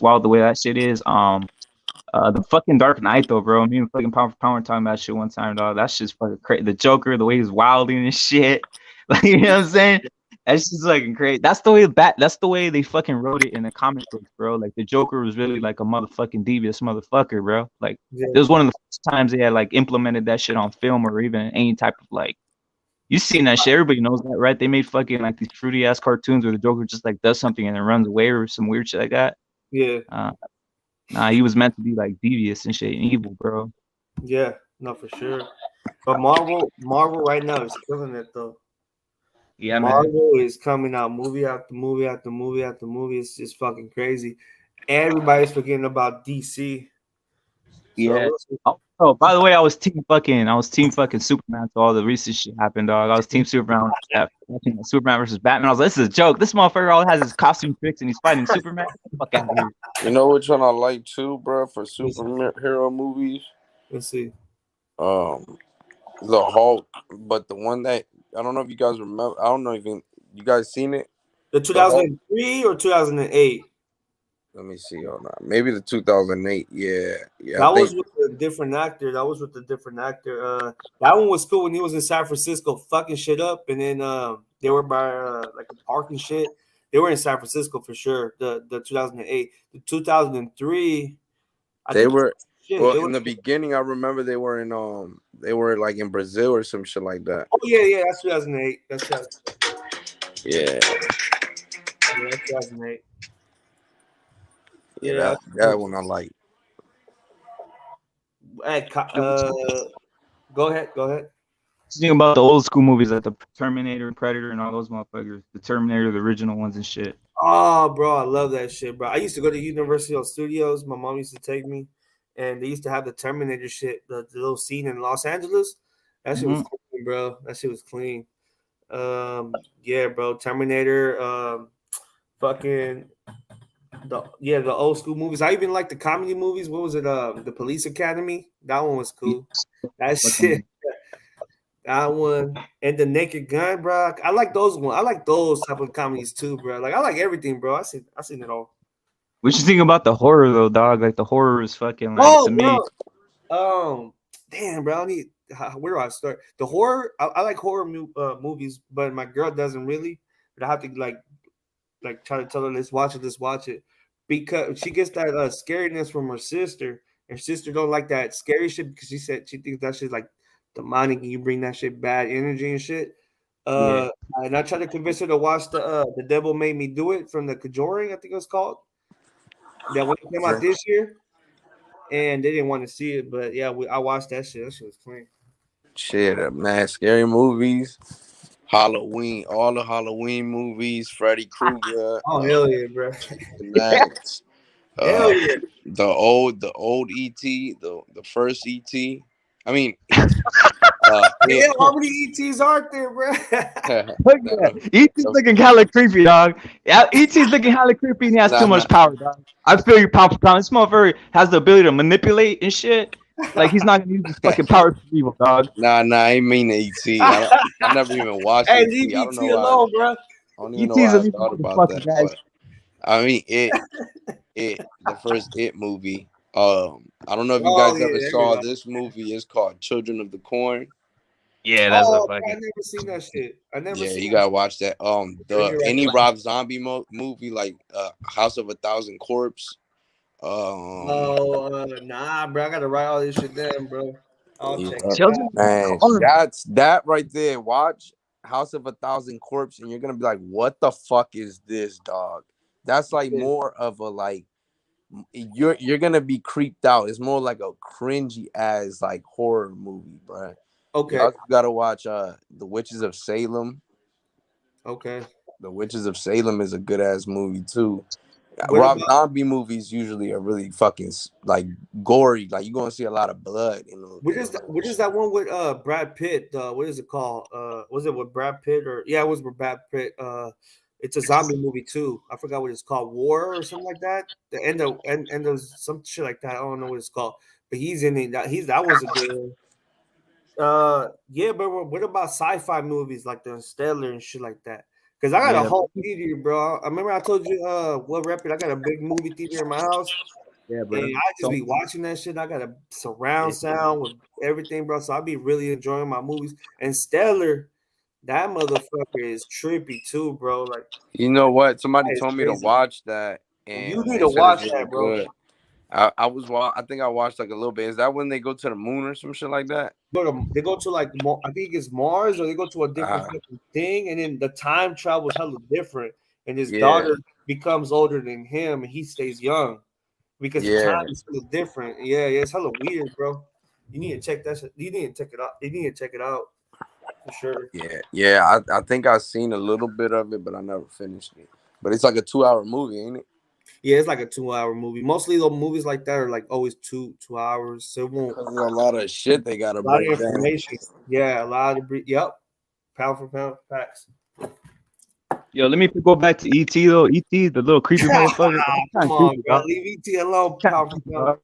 wild the way that shit is. The fucking Dark Knight though, bro. Me and fucking Pound for Pound were talking about shit one time, dog. That's just fucking crazy. The Joker, the way he's wilding and shit. Like, you know what I'm saying? That's just fucking crazy. That's the way they fucking wrote it in the comic books, bro. Like the Joker was really like a motherfucking devious motherfucker, bro. Like it was one of the first times they had like implemented that shit on film or even any type of like. You seen that shit? Everybody knows that, right? They made fucking like these fruity ass cartoons where the Joker just like does something and then runs away or some weird shit like that. Yeah. Nah, he was meant to be like devious and shit and evil, bro. Yeah, no, for sure. But Marvel right now is killing it though. Yeah, Marvel is coming out movie after movie after movie after movie. It's just fucking crazy. Everybody's forgetting about DC. Yeah. Oh, by the way, I was team fucking Superman. So all the recent shit happened, dog. I was team Superman. Superman versus Batman. I was like, this is a joke. This motherfucker all has his costume tricks and he's fighting Superman. Fuck out of here. You know which one I like too, bro, for superhero movies? Let's see. The Hulk, but the one that I don't know if you guys remember. I don't know if you guys seen it. The 2003 or 2008. Let me see. Hold on. Maybe the 2008. Yeah. I That think was with a different actor. That one was cool when he was in San Francisco fucking shit up, and then they were by like a park and shit. They were in San Francisco for sure. The 2008, the 2003. I they think were. shit. Well, It in was. the beginning, I remember they were like in Brazil or some shit like that. Oh yeah. That's 2008. Yeah. Yeah, that's 2008. Yeah. Yeah. That one I like. Hey, go ahead. Go ahead. Think about the old school movies like the Terminator and Predator and all those motherfuckers. The Terminator, the original ones and shit. Oh, bro, I love that shit, bro. I used to go to Universal Studios. My mom used to take me, and they used to have the Terminator shit, the little scene in Los Angeles. That shit was clean, bro. That shit was clean. Yeah, bro. Terminator. Fucking the old school movies. I even like the comedy movies. What was it? The Police Academy. That one was cool. That shit. That one and the Naked Gun, bro. I like those ones. I like those type of comedies too, bro. Like I like everything, bro. I seen it all. What you think about the horror though, dog? Like the horror is fucking like Oh, to me. bro. Damn, bro. Where do I start? The horror. I like horror movies, but my girl doesn't really. But I have to like try to tell her let's watch it, because she gets that scariness from her sister. Her sister don't like that scary shit because she said she thinks that shit's like demonic and you bring that shit bad energy and shit. Yeah. And I tried to convince her to watch the Devil Made Me Do It from the Conjuring, I think it was called. That one came out this year, and they didn't want to see it, but yeah, I watched that shit. That shit was clean. Shit, man. Scary movies. Halloween, all the Halloween movies, Freddy Krueger, Oh hell yeah, bro! Max, Hell uh, yeah! the old ET, the first ET. I mean, ET. Damn, how many ETs are there, bro? Look at that. E.T.'s looking hella creepy, dog. Yeah, E.T.'s looking hella creepy and he has too much power, dog. I feel you pound for pound. This motherfucker has the ability to manipulate and shit. Like he's not gonna use his fucking power for evil, dog. Nah, I ain't mean ET. I never even watched Hey, ET. leave I don't know ET why. alone, bro. I don't even know E.T.'s why a I evil thought about motherfucker, that. guys. But I mean, the first It movie. I don't know if you Oh guys yeah, ever there we saw go. this movie. It's called Children of the Corn. Yeah, that's a Oh, I fucking. never seen that shit. I never Yeah, seen you that gotta shit. watch that. Let The me write any that. Rob Zombie movie like House of a Thousand Corpse. Oh, nah, bro. I gotta write all this shit down, bro. I'll check it Children out. of the Man, Corn. that's that right there. Watch House of a Thousand Corpse, and you're gonna be like, "What the fuck is this, dog?" That's like Yeah. more of a like you're gonna be creeped out. It's more like a cringy ass like horror movie, bro. You Okay. also gotta watch The Witches of Salem. Okay. The Witches of Salem is a good ass movie too. What Rob about Zombie movies usually are really fucking like gory. Like you're gonna see a lot of blood in those. what is that one with Brad Pitt? What is it called? Was it with Brad Pitt or yeah, it was with Brad Pitt. It's a zombie movie too. I forgot what it's called, War or something like that. The end of some shit like that. I don't know what it's called, but he's in it. That was a good one. Yeah, but what about sci-fi movies like the Stellar and shit like that? Because I got a Yeah, whole theater, bro. I remember I told you, what rep it? I got a big movie theater in my house, yeah, and bro. I just So be watching that shit. I got a surround yeah. sound with everything, bro. So I be really enjoying my movies. And Stellar, that motherfucker is trippy too, bro. Like You know what? Somebody that is told me to crazy. watch that, You and need they to said it's watch really that, bro. good. I think I watched like a little bit. Is that when they go to the moon or some shit like that? They go to like I think it's Mars, or they go to a different Uh, fucking thing, and then the time travels hella different, and his yeah, daughter becomes older than him, and he stays young because the time yeah, is hella different. Yeah, it's hella weird, bro. You need to check that shit. You need to check it out. You need to check it out for sure. yeah. I think I've seen a little bit of it, but I never finished it. But it's like a 2 hour movie, ain't it? Yeah, it's like a 2 hour movie. Mostly those movies like that are like always 2 hours. So it won't Because there's a lot of shit they gotta a lot of break down. information. Yeah, a lot of yep. Pound for pound facts. Yo, let me go back to E.T. though. E.T. the little creepy motherfucker. That's kind Come of on, creepy, bro. dog. Leave ET alone, Kind of pound for creepy, pound. dog.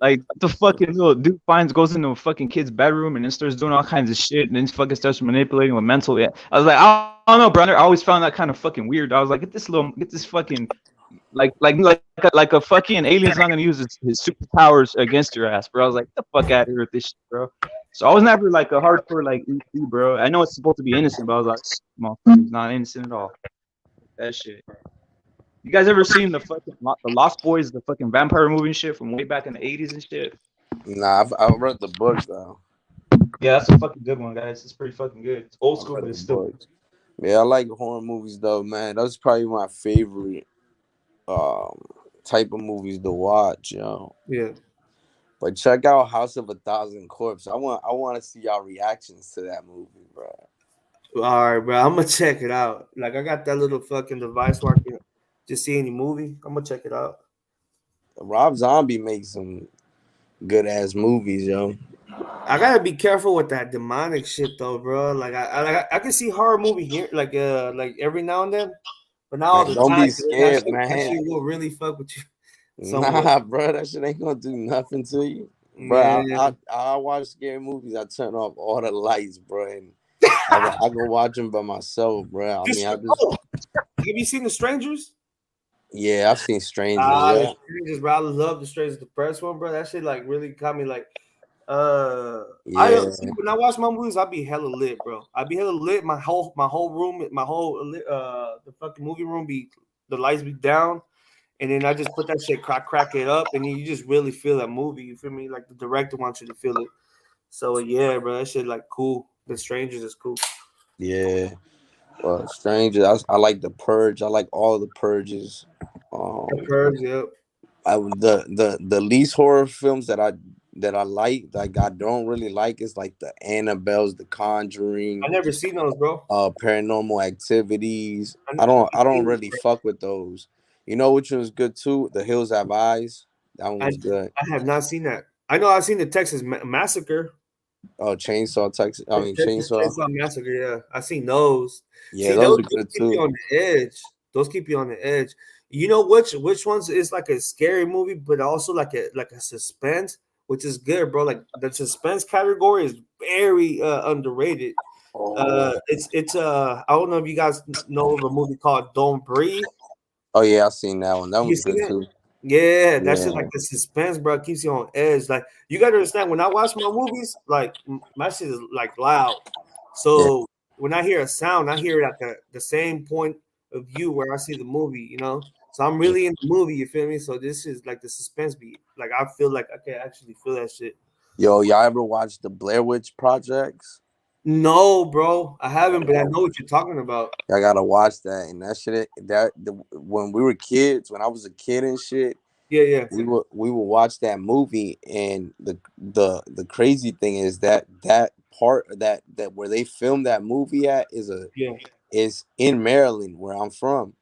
Like the fucking little dude goes into a fucking kid's bedroom and then starts doing all kinds of shit and then fucking starts manipulating with mental. Yeah, I was like, I don't know, brother. I always found that kind of fucking weird. I was like, get this fucking like a fucking alien's not gonna use his superpowers against your ass, bro. I was like, get the fuck out of here with this shit, bro. So I was never like a hardcore like ET, bro. I know it's supposed to be innocent, but I was like, motherfucker's not innocent at all. That shit. You guys ever seen the fucking the Lost Boys, the fucking vampire movie and shit from way back in the 80s and shit? Nah, I've read the book though. Yeah, that's a fucking good one, guys. It's pretty fucking good. It's old I've school, read but the it's still book. Yeah, I like horror movies though, man. That's probably my favorite um type of movies to watch, yo. Yeah. But check out House of a Thousand Corpses. I want to see y'all reactions to that movie, bro. All right, bro. I'm gonna check it out. Like I got that little fucking device where I can just see any movie. I'm gonna check it out. Rob Zombie makes some good ass movies, yo. I gotta be careful with that demonic shit though, bro. Like I can see horror movie here, like every now and then, but not all Man, the don't time. be 'Cause That scared, shit, that man. shit will really fuck with you somewhat. Nah, bro, that shit ain't gonna do nothing to you, bro. Yeah. I watch scary movies. I turn off all the lights, bro, and I go watch them by myself, bro. I mean, I just Oh, have you seen The Strangers? yeah, I've seen Strangers, Ah, The yeah, Strangers, bro. I love The Strangers, the first one, bro. That shit like really got me like. I yeah, see when I watch my movies, I be hella lit, bro. I be hella lit. My whole room, the fucking movie room be the lights be down, and then I just put that shit crack it up, and you just really feel that movie. You feel me? Like the director wants you to feel it. So yeah, bro, that shit like cool. The Strangers is cool. yeah. Strangers. I like the Purge. I like all the Purges. The Um, Purge, yep. the least horror films that I like I don't really like is like the Annabelles, the I Conjuring, never seen those, bro. Paranormal Activities. I I never don't seen those, really bro. fuck with those. You know which one's good too? The Hills Have Eyes. That one I was good. I have not seen that. I know I've seen the Texas Massacre. Oh, Chainsaw Texas. I mean Chainsaw. Chainsaw Massacre, yeah. I seen those. Yeah, See, those those, are those good keep you too. on the edge. Those keep you on the edge. You know which ones is like a scary movie, but also like a suspense, which is good, bro. Like the suspense category is very underrated. It's I don't know if you guys know of a movie called Don't Breathe. Oh yeah, I seen that one. That You was seen good it? too. Yeah, that's just Yeah, like the suspense, bro. Keeps you on edge. Like you gotta understand when I watch my movies, like my shit is like loud. yeah, So when I hear a sound, I hear it at the same point of view where I see the movie, you know. So I'm yeah. really in the movie, you feel me? So this is like the suspense beat. Like I feel like I can actually feel that shit. Yo, y'all ever watch the Blair Witch Projects? No, bro, I haven't, but I know what you're talking about. I gotta watch that and that shit. When we were kids, when I was a kid and shit, Yeah, yeah, we would watch that movie. And the crazy thing is that part that where they filmed that movie at yeah. is in Maryland, where I'm from.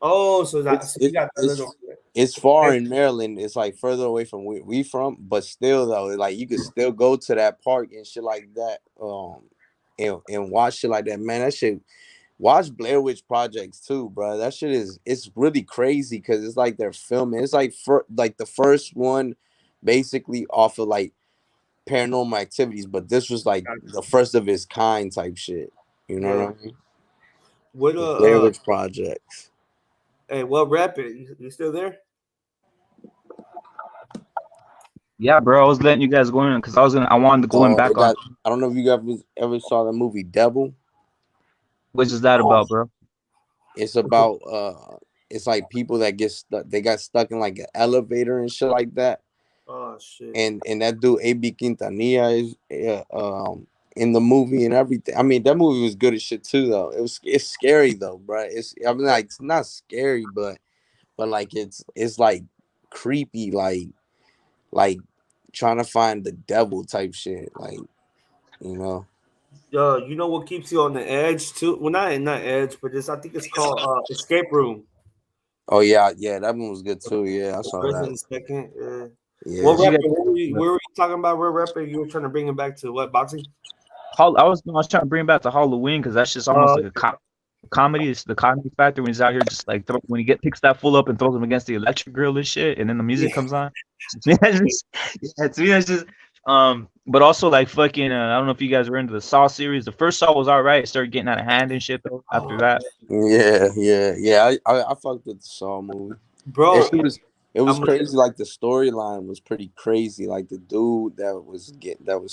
Oh, so that It's so you it, got that little. it's far in Maryland. It's like further away from where we from, but still though, like you could still go to that park and shit like that. And watch shit like that, man. That shit. Watch Blair Witch Projects too, bro. That shit it's really crazy because it's like they're filming. It's like like the first one, basically off of like Paranormal Activities, but this was like the first of its kind type shit. You know Yeah. what I mean? What The Blair Witch Projects. hey, what rap it? You still there? yeah, bro. I was letting you guys go in because I wanted to go in Oh, they back on got. I don't know if you ever saw the movie Devil. which is that Oh, about, bro? It's about it's like people that get stuck. They got stuck in like an elevator and shit like that. oh shit. And that dude AB Quintanilla is in the movie and everything. I mean, that movie was good as shit too, though. It's scary though, bro. I mean, like it's not scary, but like it's like creepy, like trying to find the devil type shit, like you know. You know what keeps you on the edge too? Well, not edge, but I think it's called Escape Room. Oh yeah, yeah, that one was good too. Yeah, I The saw first and that. the second. What Yeah, Did you rapper? guys? Where were you talking about? What rapper? You were trying to bring him back to what boxing? I was trying to bring it back to Halloween because that's just almost Uh, like a comedy. It's the comedy factor when he's out here just like when he picks that fool up and throws him against the electric grill and shit, and then the music yeah, comes on. To me, to me, that's just but also like fucking. I don't know if you guys were into the Saw series. The first Saw was all right. It started getting out of hand and shit though. After oh, that, yeah. I fucked with the Saw movie. bro. It was I'm crazy. Like the storyline was pretty crazy. Like the dude that was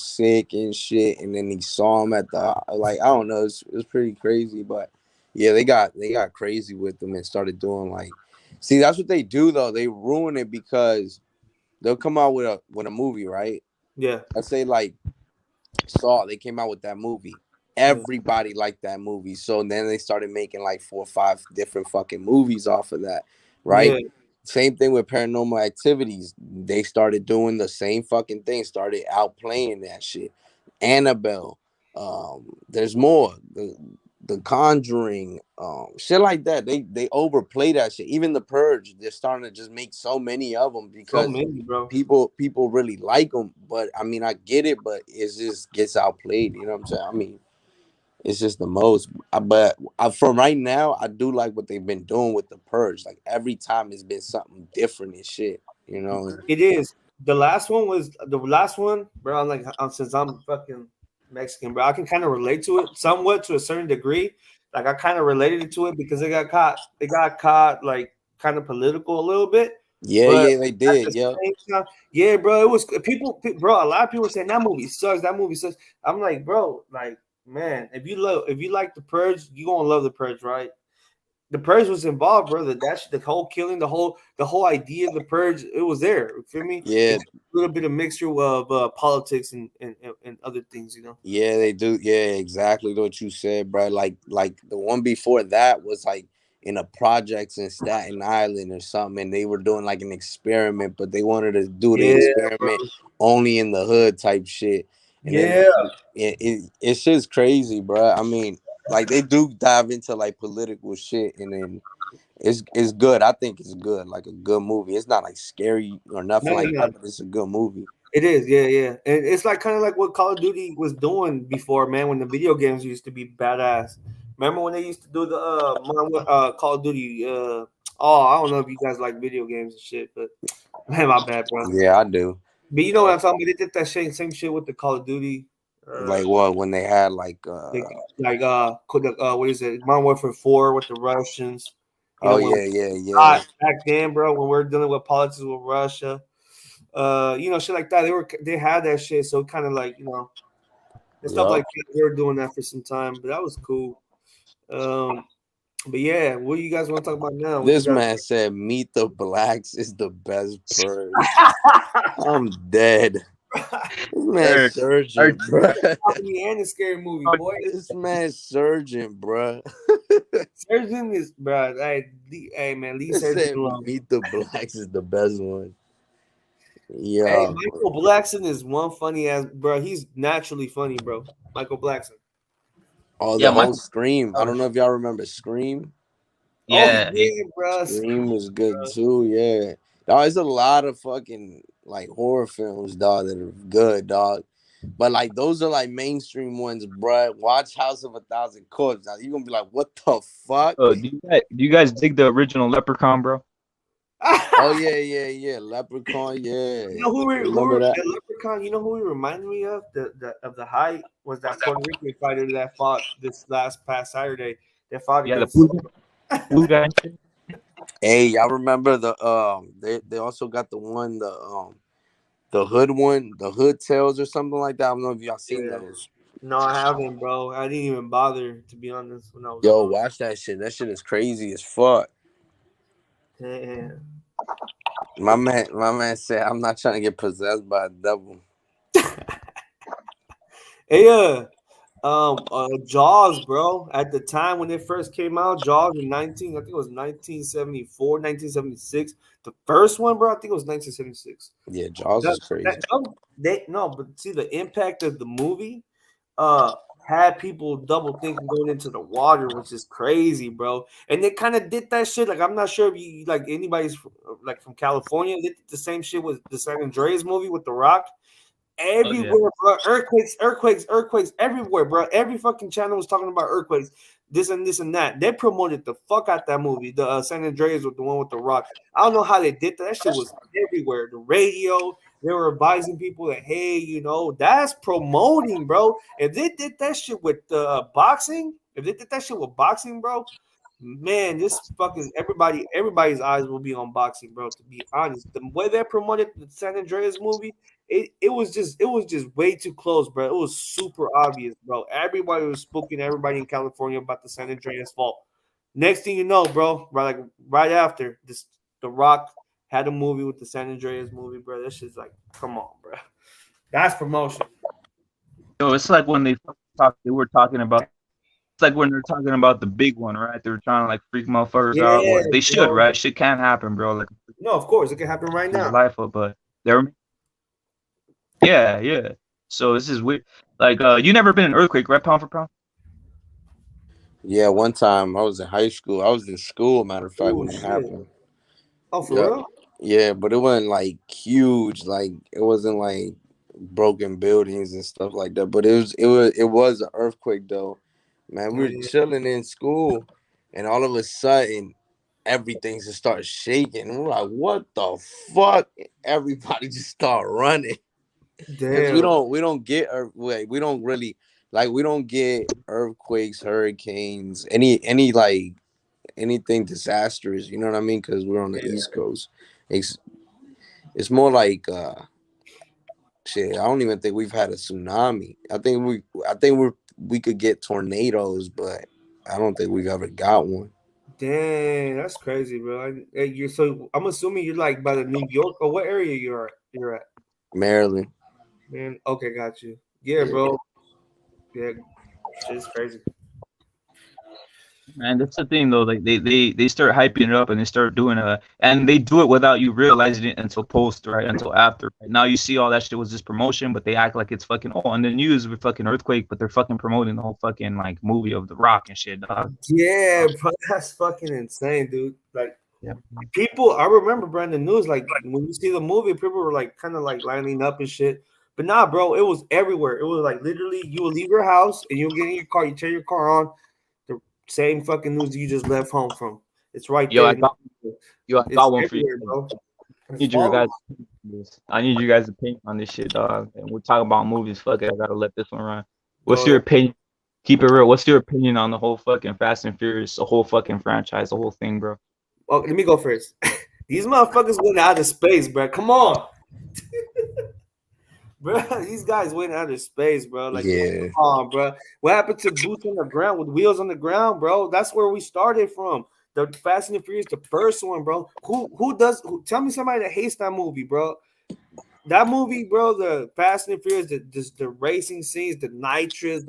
sick and shit, and then he saw him at the like I don't know. It was pretty crazy, but yeah, they got crazy with them and started doing like, see, that's what they do though. They ruin it because they'll come out with a movie, right? yeah, Let's say like Saw, they came out with that movie. yeah, Everybody liked that movie. So then they started making like 4 or 5 different fucking movies off of that, right? yeah. Same thing with Paranormal Activities. They started doing the same fucking thing, started outplaying that shit. Annabelle, there's more. The Conjuring, shit like that. They overplay that shit. Even The Purge, they're starting to just make so many of them So because many, bro. people really like them. But I mean, I get it, but it just gets outplayed. You know what I'm saying? I mean, it's just the most. But from right now, I do like what they've been doing with The Purge. Like every time, it's been something different and shit. You know? It is. The last one was the last one, bro. I'm like, since I'm fucking Mexican, bro, I can kind of relate to it somewhat to a certain degree. Like I kind of related to it because they got caught. They got caught like kind of political a little bit, Yeah, but yeah, they at did. the Yeah, same time, yeah, bro. It was bro. A lot of people were saying that movie sucks. That movie sucks. I'm like, bro, like, man, if you like the Purge, you gonna love the Purge, right? The purge was involved, brother. That's the whole killing, the whole idea of the purge. It was there. You feel me? yeah, It's a little bit of mixture of politics and other things, you know. yeah. They do. Yeah, exactly what you said, bro. Like the one before that was like in a projects in Staten Island or something, and they were doing like an experiment, but they wanted to do the Yeah, experiment bro. only in the hood type shit. And then Yeah. it's just crazy, bro. I mean, like they do dive into like political shit, and then it's good. I think it's good, like a good movie. It's not like scary or No, nothing no, like no. that, but it's a good movie. It is, yeah, yeah. And it's like kind of like what Call of Duty was doing before, man, when the video games used to be badass. Remember when they used to do the Call of Duty I don't know if you guys like video games and shit, but man, my bad, bro. Yeah, I do. But you know what I'm talking about? They did that same shit with the Call of Duty. Uh, Like what when they had like what is it? Modern Warfare 4 with the Russians. You know oh when yeah, yeah, yeah. back then, bro, when we are dealing with politics with Russia, shit like that. They had that shit, so kind of like and stuff Yup. like that. They were doing that for some time, but that was cool. Um, but yeah, what do you guys want to talk about now? What you This got? man said Meet the Blacks is the best purge. I'm dead. This man Hey, I, surgeon, bruh. Comedy and a scary movie, boy. This man surgeon, bruh. Surgeon is, bro. Hey, man, leave It Surgeon said alone. Meet the Blacks is the best one. Hey, Yeah. Michael Blackson is one funny ass, bro. He's naturally funny, bro. Michael Blackson. Oh, yeah, the whole Michael. Scream. I don't know if y'all remember Scream. Oh Yeah, yeah, bro. Scream was good too, yeah. Dog, there's a lot of fucking like horror films, dog, that are good, dog. But like those are like mainstream ones, bruh. Watch House of a Thousand Corpses. Now you're gonna be like, what the fuck? do you guys dig the original Leprechaun, bro? Oh yeah, yeah, yeah. Leprechaun, yeah. You know Remember that? the Leprechaun? You know who he reminded me of? The height was that Puerto Rican fighter that fought this last past Saturday. That fought Yeah, the against. blue guy and shit. Hey, y'all remember they also got the hood one, the hood tales or something like that. I don't know if y'all seen Yeah. those. No, I haven't, bro. I didn't even bother to be honest when I was Yo, alone. watch that shit. That shit is crazy as fuck. Damn. My man said, I'm not trying to get possessed by a devil. Hey, Jaws, bro. At the time when it first came out, Jaws in 19, I think it was 1974, 1976. The first one, bro, I think it was 1976. Yeah, Jaws That, is crazy. they no, but see the impact of the movie, uh, had people double thinking going into the water, which is crazy, bro. And they kind of did that shit. Like I'm not sure if you like anybody's like from California. They did the same shit with the San Andreas movie with The Rock. Oh yeah. Everywhere, bro. Earthquakes everywhere, bro. Every fucking channel was talking about earthquakes, this and that. They promoted the fuck out that movie. The San Andreas with the one with the rock. I don't know how they did that. That shit was everywhere. The radio, they were advising people that, hey, that's promoting, bro. If they did that shit with boxing, if they did that shit with boxing, bro, Man, this fucking everybody's eyes will be on boxing, bro. To be honest, the way they promoted the San Andreas movie, it was just way too close, bro. It was super obvious, bro. Everybody was spooking everybody in California about the San Andreas fault. Next thing you know, bro, right after this, The Rock had a movie with the San Andreas movie, bro. This shit's like, come on, bro. That's promotion. Yo, it's like when they were talking about. It's like when they're talking about the big one, right? They were trying to like freak motherfuckers out, Yeah, or they should, bro. right? Shit can happen, bro. Like No, of course it can happen right his now. life up, but they're yeah, yeah. So this is weird. Like, you never been in an earthquake, right? Pound for pound. Yeah, one time I was in high school. I was in school, matter of fact, Oh when it shit. happened. Oh, Yeah, for real? yeah, but it wasn't like huge. Like it wasn't like broken buildings and stuff like that. But it was an earthquake though. Man, we were Yeah. chilling in school, and all of a sudden, everything just started shaking. And we're like, "What the fuck?" Everybody just start running because we Damn. don't we don't get earthquake. We don't really like we don't get earthquakes, hurricanes, any like anything disastrous. You know what I mean? Because we're on the Yeah. East Coast. It's it's more like shit. I don't even think we've had a tsunami. I think we could get tornadoes, but I don't think we've ever got one. Dang, that's crazy, bro. So I'm assuming you're like by the New York or what area you're at, Maryland. man. Okay, got you. Yeah, Yeah. bro. Yeah, shit's crazy. Man, that's the thing though. Like they start hyping it up and they start doing and they do it without you realizing it until post, right? Until after. Right? Now you see all that shit was just promotion, but they act like it's fucking on the news with fucking earthquake, but they're fucking promoting the whole fucking like movie of The Rock and shit, dog. Yeah, bro, that's fucking insane, dude. Like Yeah. people, I remember, bro, in the news, like when you see the movie, people were like kind of like lining up and shit. But nah, bro, it was everywhere. It was like literally, you will leave your house and you'll get in your car, you turn your car on, the same fucking news you just left home from. It's right Yo, there. I It's got one for you. everywhere, bro. I It's need your falling. guys. I need you guys' opinion on this shit, dog. And we're talking about movies. Fuck it, I gotta let this one run. What's Go your ahead. opinion? Keep it real. What's your opinion on the whole fucking Fast and Furious, the whole fucking franchise, the whole thing, bro? Oh, let me go first. These motherfuckers went out of space, bro. Come on, bro. These guys went out of space, bro. Like, come Yeah. on, bro. What happened to boots on the ground with wheels on the ground, bro? That's where we started from. The Fast and the Furious, the first one, bro. Tell me somebody that hates that movie, bro. That movie, bro, the Fast and the Furious, the racing scenes, the nitrous,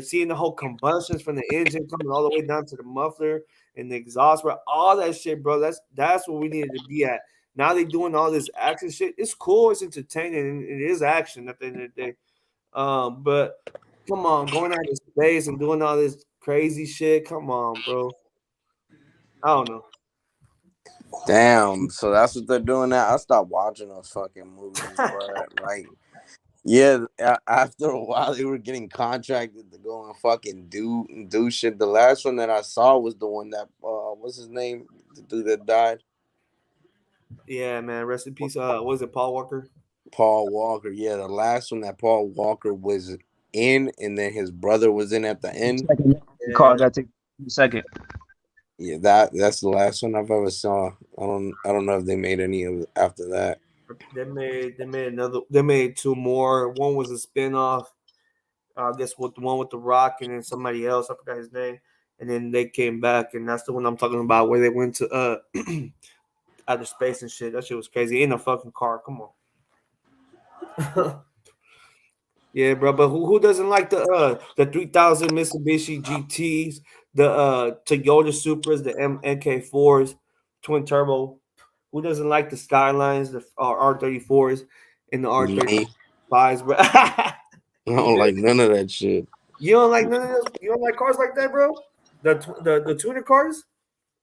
seeing the whole combustions from the engine coming all the way down to the muffler and the exhaust, bro, all that shit, bro. That's what we needed to be at. Now they doing all this action shit. It's cool, it's entertaining, and it is action at the end of the day. But come on, going out of space and doing all this crazy shit. Come on, bro. I don't know. Damn. So that's what they're doing now. I stopped watching those fucking movies, bro. Like, yeah. After a while, they were getting contracted to go and fucking do shit. The last one that I saw was the one that what's his name? The dude that died. Yeah, man. Rest in peace. Was it Paul Walker? Paul Walker. Yeah, the last one that Paul Walker was in, and then his brother was in at the end. Second call, I Yeah. gotta take a second. Yeah, that's the last one I've ever saw. I don't know if they made any of after that. They made two more. One was a spinoff. I guess with the one with the Rock and then somebody else. I forgot his name. And then they came back, and that's the one I'm talking about where they went to outer space and shit. That shit was crazy. In a fucking car. Come on. Yeah, bro. But who doesn't like the 3000 Mitsubishi GTs, the Toyota Supras, the MK4s, twin turbo? Who doesn't like the Skylines, the R34s, and the Me, R35s, bro? I You don't do? like none of that shit. You don't like none of those? You don't like cars like that, bro? The tuner cars?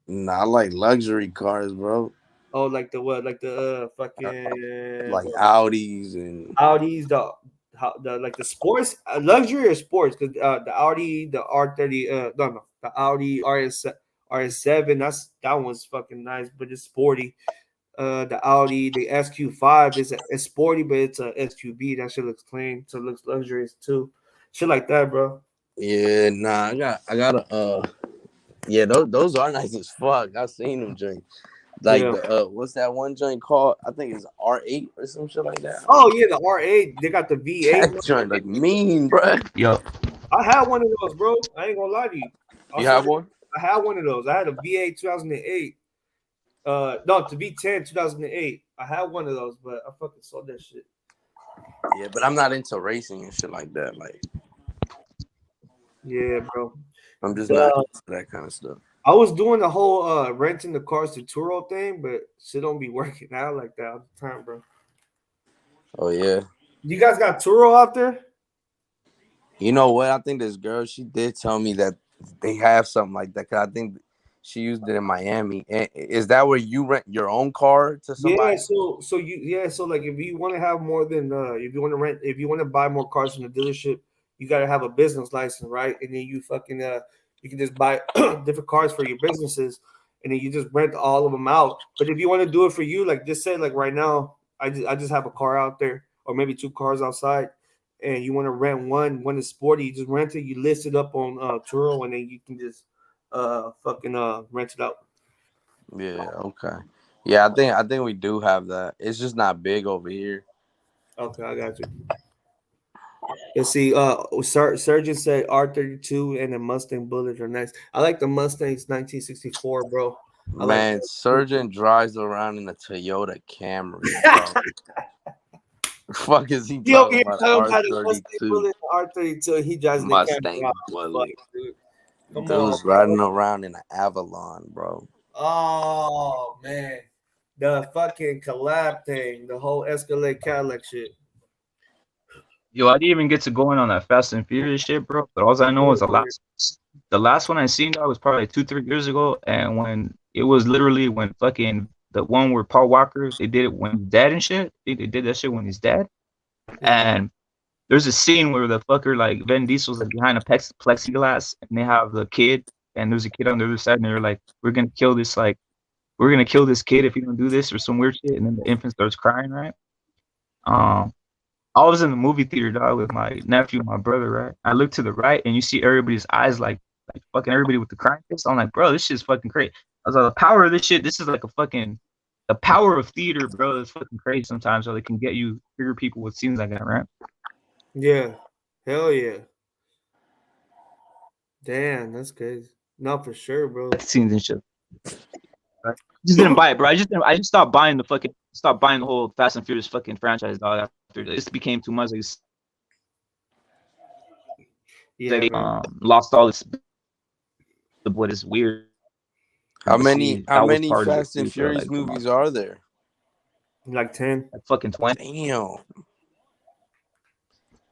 Nah, I like luxury cars, bro. Oh, like the what? Like the Like fucking Audis and Audis, the like the sports, luxury or sports? Because the Audi, the R30, no, the Audi RS7, that one's fucking nice, but it's sporty. The Audi, the SQ5 is sporty, but it's a SQB. That shit looks clean, so it looks luxurious too. Shit like that, bro. yeah, nah, I got a Yeah, those are nice as fuck. I've seen them drink. Like Yeah. the what's that one joint called? I think it's R8 or some shit like that. Oh yeah, the R8. They got the V8. That joint look mean, bro. Yo, I had one of those, bro. I ain't gonna lie to you. You have one? I had one of those. I had a V8 2008. No, to V10 2008. I had one of those, but I fucking sold that shit. Yeah, but I'm not into racing and shit like that. Like, Yeah, bro. I'm just not into that kind of stuff. I was doing the whole renting the cars to Turo thing, but shit don't be working out like that all the time, bro. Oh yeah. You guys got Turo out there? You know what? I think this girl, she did tell me that they have something like that. Cause I think she used it in Miami. And is that where you rent your own car to Yeah, somebody? so like if you want to have more than if you want to rent, if you want to buy more cars from the dealership, you got to have a business license, right? And then you fucking you can just buy different cars for your businesses, and then you just rent all of them out. But if you want to do it for you, like just say like right now, I just have a car out there, or maybe two cars outside, and you want to rent one is sporty, you just rent it, you list it up on Turo, and then you can just fucking rent it out. Yeah, okay. Yeah, I think we do have that. It's just not big over here. Okay, I got you. Let's see. Surgeon said R32 and the Mustang Bullet are nice. I like the Mustangs 1964, bro. I like. Man, Surgeon drives around in a Toyota Camry, bro. Fuck is he He over talking here about? talking about the Mustang R32 Bullet, R32. He drives the Camry. Mustang Fuck, Bullet. dude. Come on, Dude's bro. riding around in an Avalon, bro. Oh man, the fucking collab thing, the whole Escalade Cadillac shit. yo, I didn't even get to go in on that Fast and Furious shit, bro. But all I know is the last one I seen that was probably 2-3 years ago, and when it was literally when fucking the one where Paul Walker they did it when his dad and shit. They did that shit when he's dead, Mhm. and there's a scene where the fucker like Vin Diesel's like behind a plexiglass, and they have the kid, and there's a kid on the other side, and they're like, we're gonna kill this kid if you don't do this or some weird shit, and then the infant starts crying, right? Um, I was in the movie theater, dog, with my nephew and my brother, right? I look to the right and you see everybody's eyes like fucking everybody with the crying face. I'm like, bro, this shit's fucking crazy. I was like, the power of this shit, this is like a fucking the power of theater, bro, is fucking crazy sometimes, so they can get you trigger people with scenes like that, right? Yeah, hell yeah. Damn, that's crazy. Not for sure, bro. Like scenes and shit. Right? Just didn't buy it, bro. I just stopped buying the whole Fast and Furious fucking franchise, dog. After this became too much. Like, Yeah, man. lost all this what is weird. How But many see, how that was many part of it Fast and too, bro. Furious movies are there? Like 10. Like fucking 20. Damn.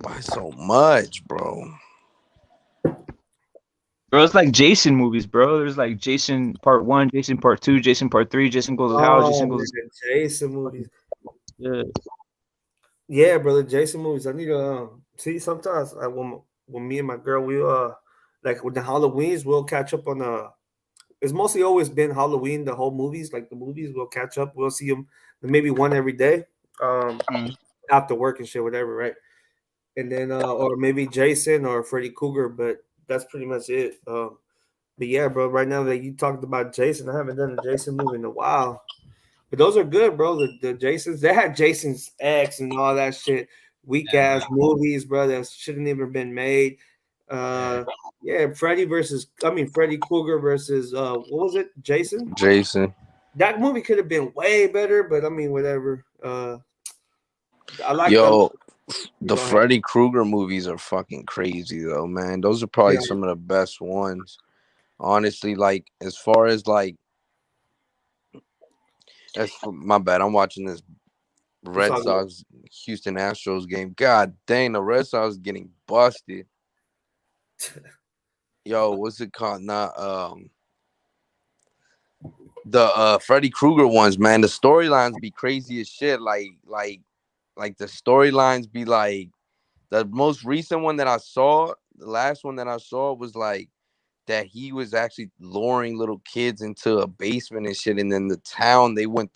Why so much, bro? Bro, it's like Jason movies, bro. There's like Jason Part 1, Jason Part 2, Jason Part 3, Jason Goes to Hell, Oh Jason man, Goes the Jason movies. yeah. Yeah, brother, Jason movies. I need to see sometimes when me and my girl we like with the Halloweens we'll catch up on it's mostly always been Halloween, the whole movies, like the movies we'll catch up. We'll see them maybe one every day. Mm. After work and shit, whatever, right? And then or maybe Jason or Freddy Cougar, but that's pretty much it. But yeah, bro, right now that you talked about Jason, I haven't done a Jason movie in a while. But those are good, bro. The Jasons, they had Jason's X and all that shit. Weak ass movies, bro, that shouldn't even been made. Uh yeah, Freddy Krueger versus what was it? Jason? Jason. That movie could have been way better, but I mean whatever. I like the Yo, the go ahead. Freddy Krueger movies are fucking crazy though, man. Those are probably Yeah, some of the best ones. Honestly, like as far as like my bad, I'm watching this it's Red all good. Sox Houston Astros game. God dang, the Red Sox getting busted. Yo, what's it called? Not the Freddy Krueger ones, man. The storylines be crazy as shit. Like the storylines be like the most recent one that I saw. The last one that I saw was like that he was actually luring little kids into a basement and shit, and then the town they went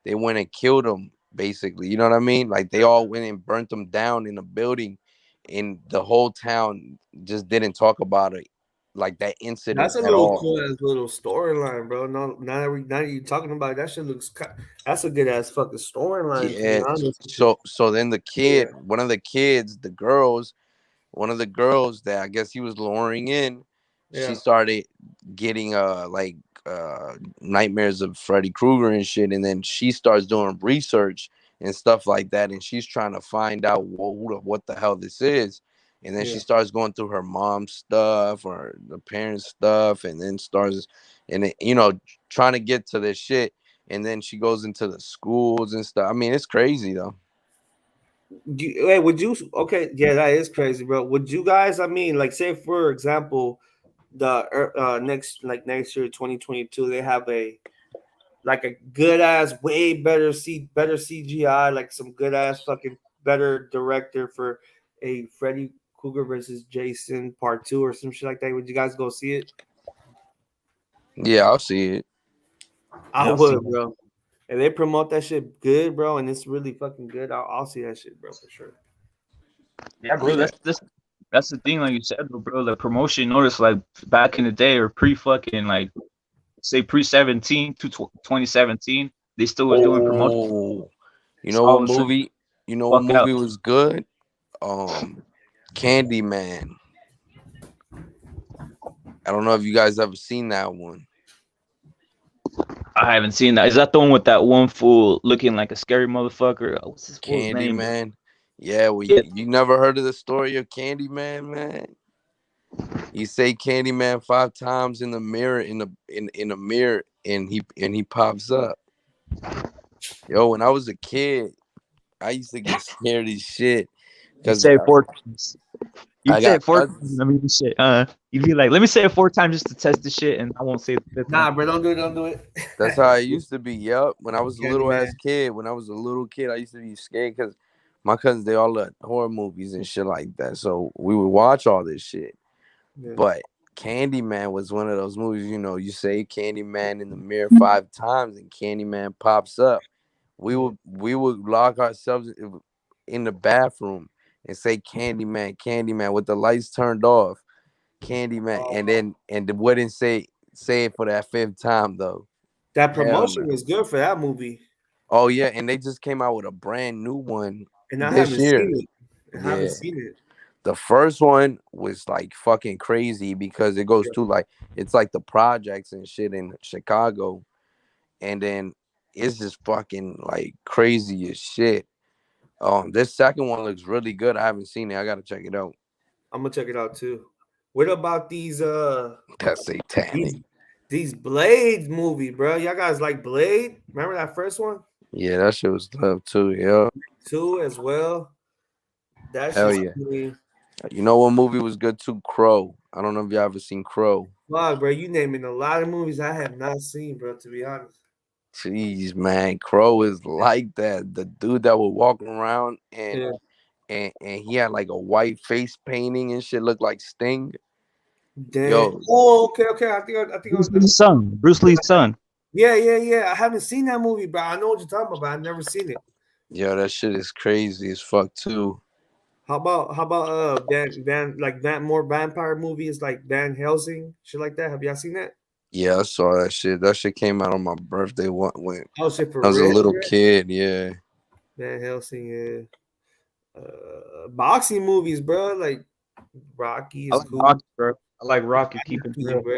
and killed them basically. You know what I mean? Like they all went and burnt them down in a building, and the whole town just didn't talk about it like that incident That's a at little all. cool ass little storyline, bro. No, now that you talking about it, that shit looks. That's a good ass fucking storyline, to be Yeah. honest with you. So then the Yeah, kid, one of the kids, the girls, one of the girls that I guess he was luring in, she yeah, started getting like nightmares of Freddy Krueger and shit, and then she starts doing research and stuff like that, and she's trying to find out what the hell this is, and then she yeah. starts going through her mom's stuff or the parents' stuff, and then starts and trying to get to this shit, and then she goes into the schools and stuff. I mean, it's crazy though. Hey, would you? Okay, yeah, that is crazy, bro. Would you guys? I mean, like, say for example, the next year, 2022, they have a like a good ass, way better CGI, like some good ass fucking better director for a Freddy Krueger versus Jason Part 2 or some shit like that. Would you guys go see it? Yeah, I'll see it. I I'll see would, that. bro. If they promote that shit good, bro, and it's really fucking good, I'll see that shit, bro, for sure. Yeah, bro. Yeah. That's the thing, like you said, bro. The promotion notice, like back in the day, or pre fucking like say pre 17 to 2017, they still was doing promotion. Oh, you So know all what of a sudden, movie? You know what fuck out. movie was good? Candyman. I don't know if you guys ever seen that one. I haven't seen that. Is that the one with that one fool looking like a scary motherfucker? What's this fool's name, bro? Candyman. Yeah, well, Yeah, you never heard of the story of Candyman, man? You say Candyman 5 times in the mirror, in the mirror, and he pops up. Yo, when I was a kid, I used to get scared as shit you because say it 4 times. You I say got it 4 times. cousins. Let me do shit. You be like, let me say it 4 times just to test the shit, and I won't say the fifth one. Nah, bro, don't do it, don't do it. That's how I used to be. Yup. When I was a little Candyman. ass kid, when I was a little kid, I used to be scared because my cousins they all loved horror movies and shit like that. So we would watch all this shit. Yeah. But Candyman was one of those movies. You say Candyman in the mirror 5 times, and Candyman pops up. We would lock ourselves in the bathroom and say Candyman, Candyman with the lights turned off, Candyman, Oh, and wouldn't say it for that fifth time though. that Hell promotion no. was good for that movie, Oh yeah, and they just came out with a brand new one and I this haven't year. seen it. I haven't Yeah. seen it. The first one was like fucking crazy because it goes Yeah. to like it's like the projects and shit in Chicago, and then it's just fucking like crazy as shit. This second one looks really good. I haven't seen it. I gotta check it out. I'm gonna check it out too. What about That's satanic. these these Blade movie, bro? Y'all guys like Blade? Remember that first one? Yeah, that shit was love too. Yeah, Two as well. That hell shit's yeah. clean. You know what movie was good too? Crow. I don't know if you ever seen Crow. Wow, bro, you naming a lot of movies I have not seen, bro. To be honest. Jeez, man, Crow is like that. The dude that would walk around Yeah. and he had like a white face painting and shit, looked like Sting. Damn. Yo, Oh, okay, okay. Bruce Lee's son. Bruce Lee's son. Yeah, yeah, yeah. I haven't seen that movie, bro. I know what you're talking about, but I've never seen it. yo, that shit is crazy as fuck too. How about Van more vampire movies like Van Helsing, shit like that? Have y'all seen that? Yeah, I saw that shit. That shit came out on my birthday when Oh shit, for I was a real? little kid. Yeah. Van Helsing, yeah. Boxing movies, bro. Like Rocky I is like cool. Rocky, bro. I like Rocky. Keep it real. Bro.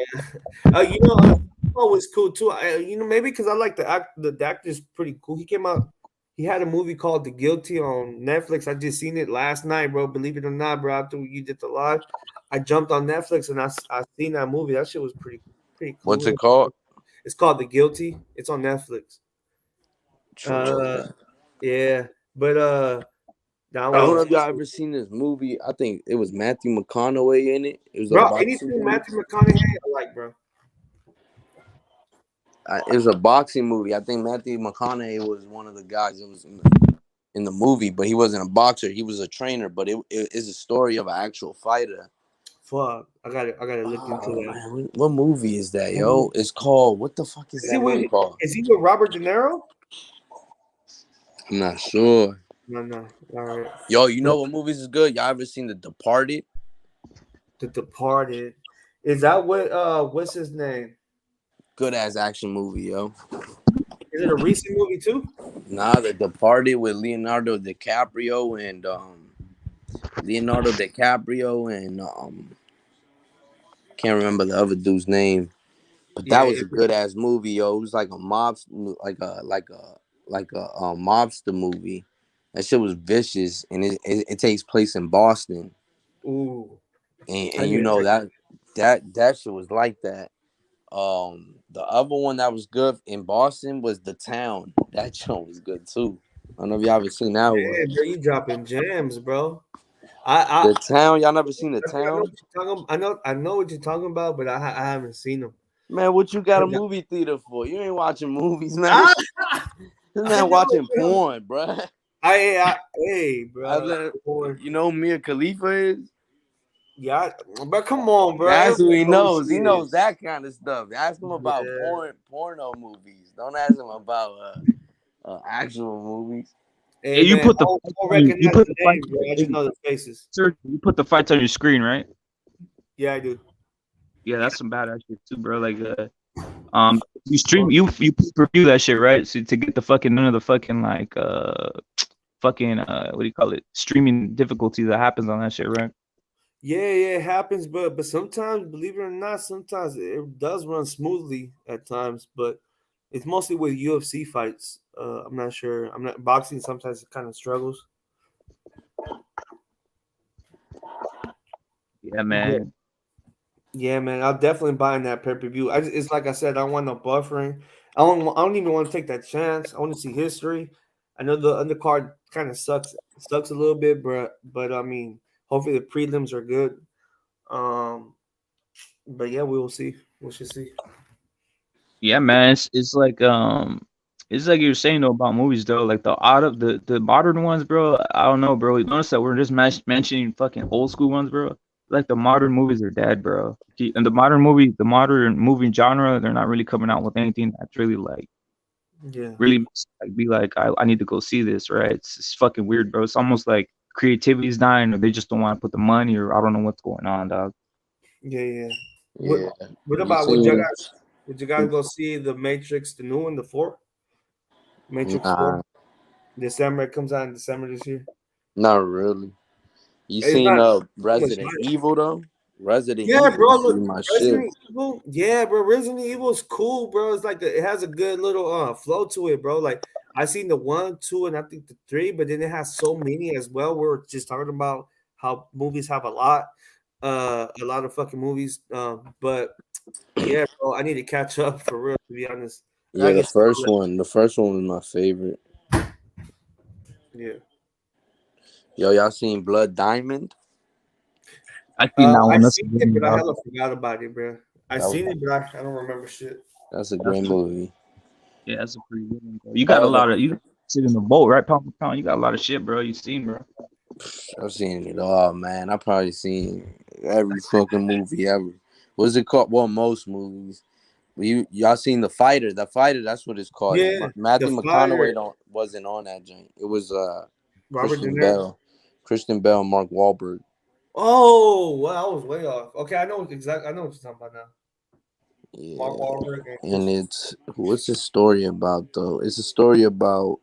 Was cool too. Maybe because I like the actor's pretty cool. He came out. He had a movie called The Guilty on Netflix. I just seen it last night, bro. Believe it or not, bro. After you did the live, I jumped on Netflix and I seen that movie. That shit was pretty What's it cool. called? It's called The Guilty. It's on Netflix. Uh, yeah, but that I don't know was, if y'all ever seen this movie. I think it was Matthew McConaughey in it. It was a bro. boxing Anything movie. Matthew McConaughey, I like, bro. It was a boxing movie. I think Matthew McConaughey was one of the guys that was in the movie, but he wasn't a boxer. He was a trainer. But it is a story of an actual fighter. Fuck, I gotta look into Oh that. man, what movie is that, yo? It's called what the fuck is Is he that with movie called? is he with Robert De Niro? I'm not sure. No. All right. Yo, you know what movies is good? Y'all ever seen The Departed? The Departed. Is that what's his name? Good ass action movie, yo. Is it a recent movie too? Nah, The Departed with Leonardo DiCaprio and can't remember the other dude's name. But that Yeah, was a good ass movie, yo. It was like a like a mobster movie. That shit was vicious, and it takes place in Boston, ooh, I and need you to know check. that shit was like that. The other one that was good in Boston was The Town. That joint was good too. I don't know if y'all ever seen that one. Yeah, bro, you dropping gems, bro. I The Town, y'all never seen The I know what Town? you're talking. I know what you're talking about, but I haven't seen them. Man, what you got a movie theater for? You ain't watching movies, man. Ah, This I man know, watching bro. porn, bruh. Hey, bro. You know who Mia Khalifa is? Yeah, but come on, bro. That's who Everybody he knows knows. she He knows is. that kind of stuff. Ask him about Yeah. porno movies. Don't ask him about actual movies. Yeah, Hey, you man, put I the don't you recognize put the the fights names, on bro. I your just know the faces. sir, you put the fights on your screen, right? Yeah, I do. Yeah, that's some badass shit too, bro. Like you stream you review that shit, right? So to get the fucking none of the fucking like fucking what do you call it? Streaming difficulty that happens on that shit, right? Yeah, it happens, but sometimes, believe it or not, sometimes it does run smoothly at times, but it's mostly with UFC fights. I'm not sure. I'm not boxing. Sometimes it kind of struggles. Yeah, But man. yeah, man, I'll definitely buying that pay per view. It's like I said, I want no buffering. I don't even want to take that chance. I want to see history. I know the undercard kind of sucks a little bit, but I mean, hopefully the prelims are good. Um, but yeah, we will see. We should see. Yeah, man. It's like you were saying though about movies though, like the modern ones, bro. I don't know, bro. You notice that we're just mentioning fucking old school ones, bro. Like the modern movies are dead, bro. And the modern movie genre, they're not really coming out with anything that's really like Yeah, really like be like I need to go see this, right? It's fucking weird, bro. It's almost like creativity's dying, or they just don't want to put the money, or I don't know what's going on, dog. yeah. What Yeah, what you about seen? would you guys go see the Matrix, the new one, the four? Matrix 4? Nah, December, it comes out in December this year. not really. You It's seen not too much Resident hype. Evil though? Resident Yeah, Evil bro. used to be Look, my shit. Resident Evil. Yeah, bro. Resident Evil is cool, bro. It's like it has a good little flow to it, bro. Like I seen the one, two, and I think the three, but then it has so many as well. We're just talking about how movies have a lot of fucking movies. But yeah, bro, I need to catch up for real. To be honest, I Yeah, get the first one was my favorite. yeah. Yo, y'all seen Blood Diamond? I seen that I one. That's a seen good it, one, but I dog. hella forgot about it, bro. I That was, seen it, but I don't remember shit. that's a That's great movie. Yeah, that's a pretty good one, bro. You got a The, lot of you sit in the boat, right? Pound for pound. You got a lot of shit, bro. You seen, bro. I've seen it all, man. I probably seen every fucking movie ever. What's it called? Well, most movies. Y'all seen The Fighter? The Fighter, that's what it's called. Yeah, the Matthew fire, McConaughey wasn't on that joint. It was Robert De Christian Niro. Bell, Mark Wahlberg. Oh, well, I was way off. Okay, I know exactly. I know what you're talking about now. Mark Yeah, Wahlberg and and Chris. it's what's the story about though? It's a story about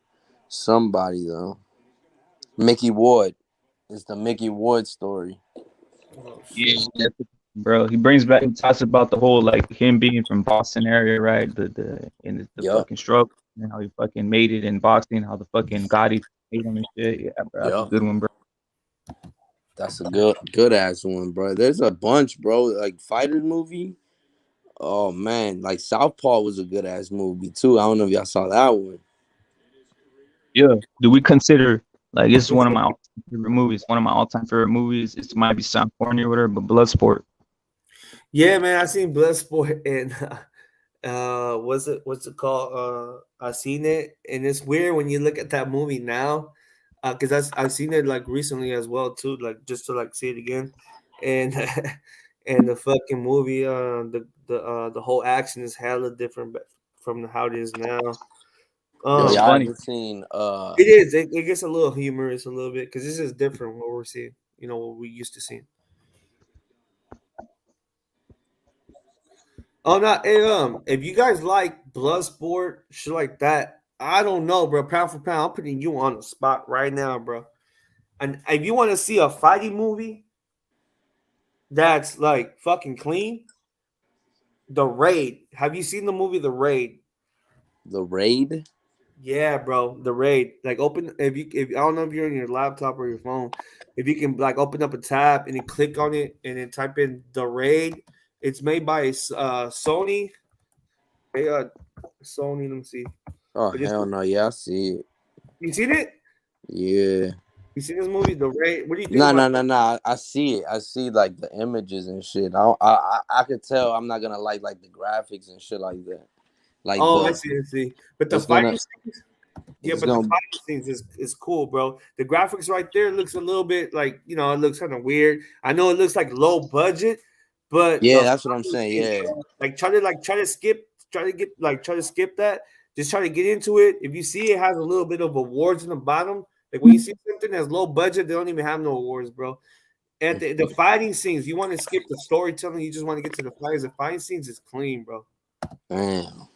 somebody though. Mickey Ward. It's the Mickey Ward story. Oh Yeah, shit. bro. He brings back. He talks about the whole like him being from Boston area, right? The Yup, fucking struggle and how he fucking made it in boxing. How the fucking Gotti made him and shit. Yeah, bro. That's a yup. good one, bro. That's a good ass one, bro. There's a bunch, bro. Like Fighters movie. Oh man, like Southpaw was a good ass movie too. I don't know if y'all saw that one. Yeah. Do we consider like it's one of my all-time favorite movies? One of my all-time favorite movies. It might be Sound corny or whatever, but Bloodsport. Yeah, man, I seen Bloodsport and what's it called? I seen it, and it's weird when you look at that movie now, because I've seen it like recently as well too, like just to like see it again, and and the fucking movie, the whole action is hella different from how it is now. Yo, It's y'all Um, funny. ever seen it is. It gets a little humorous a little bit because this is different what we're seeing. You know what we used to see. Oh no, hey, if you guys like blood sport, shit like that, I don't know, bro. Pound for pound, I'm putting you on the spot right now, bro. And if you want to see a fighting movie that's like fucking clean, The Raid. Have you seen the movie The Raid? The Raid? Yeah, bro, The Raid. Like open if I don't know if you're on your laptop or your phone, if you can like open up a tab and then click on it and then type in The Raid. It's made by Sony. Hey, Sony. Let me see. Oh But it's, hell no! Yeah, I see it. you seen it? Yeah. You seen this movie, The Raid? What do you think No, about no, no, no. I see it. I see like the images and shit. I could tell I'm not gonna like the graphics and shit like that. Like Oh, I see, I see. But the it's gonna, fighting scenes, yeah, it's but the gonna. fighting scenes is cool, bro. The graphics right there looks a little bit like it looks kind of weird. I know it looks like low budget, but Yeah, the that's what I'm fighting saying. scenes, Yeah. bro, try to skip that. Just try to get into it. If you see it has a little bit of awards in the bottom, like when you see something that's low budget, they don't even have no awards, bro. At the fighting scenes, you want to skip the storytelling. You just want to get to the fights. The fighting scenes is clean, bro. Damn.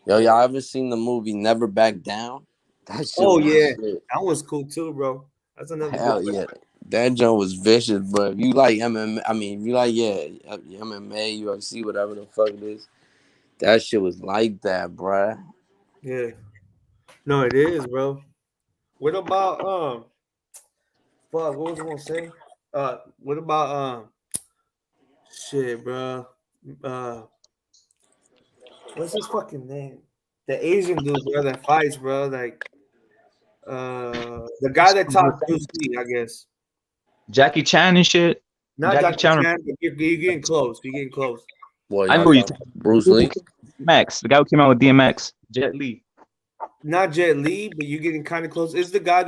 Yo, Yeah. y'all ever seen the movie Never Back Down? That shit Oh was yeah, shit. that was cool too, bro. That's another good Hell one. yeah. That joint was vicious, bro. If you like MMA, I mean, if you like, MMA, UFC, whatever the fuck it is, that shit was like that, bruh. Yeah. No, it is, bro. What about fuck, what was I gonna say? What about shit, bro? Uh what's his fucking name? The Asian dude, bro, that fights, bro. Like the guy that taught Bruce Lee, I guess. Jackie Chan and shit. Not Jackie Jackie Chan. Chan, but you're getting close. You're getting close. Boy, I know y'all who you talking talking Bruce about. Lee? Max, the guy who came out with DMX, Jet Li. Not Jet Li, but you're getting kind of close. It's the guy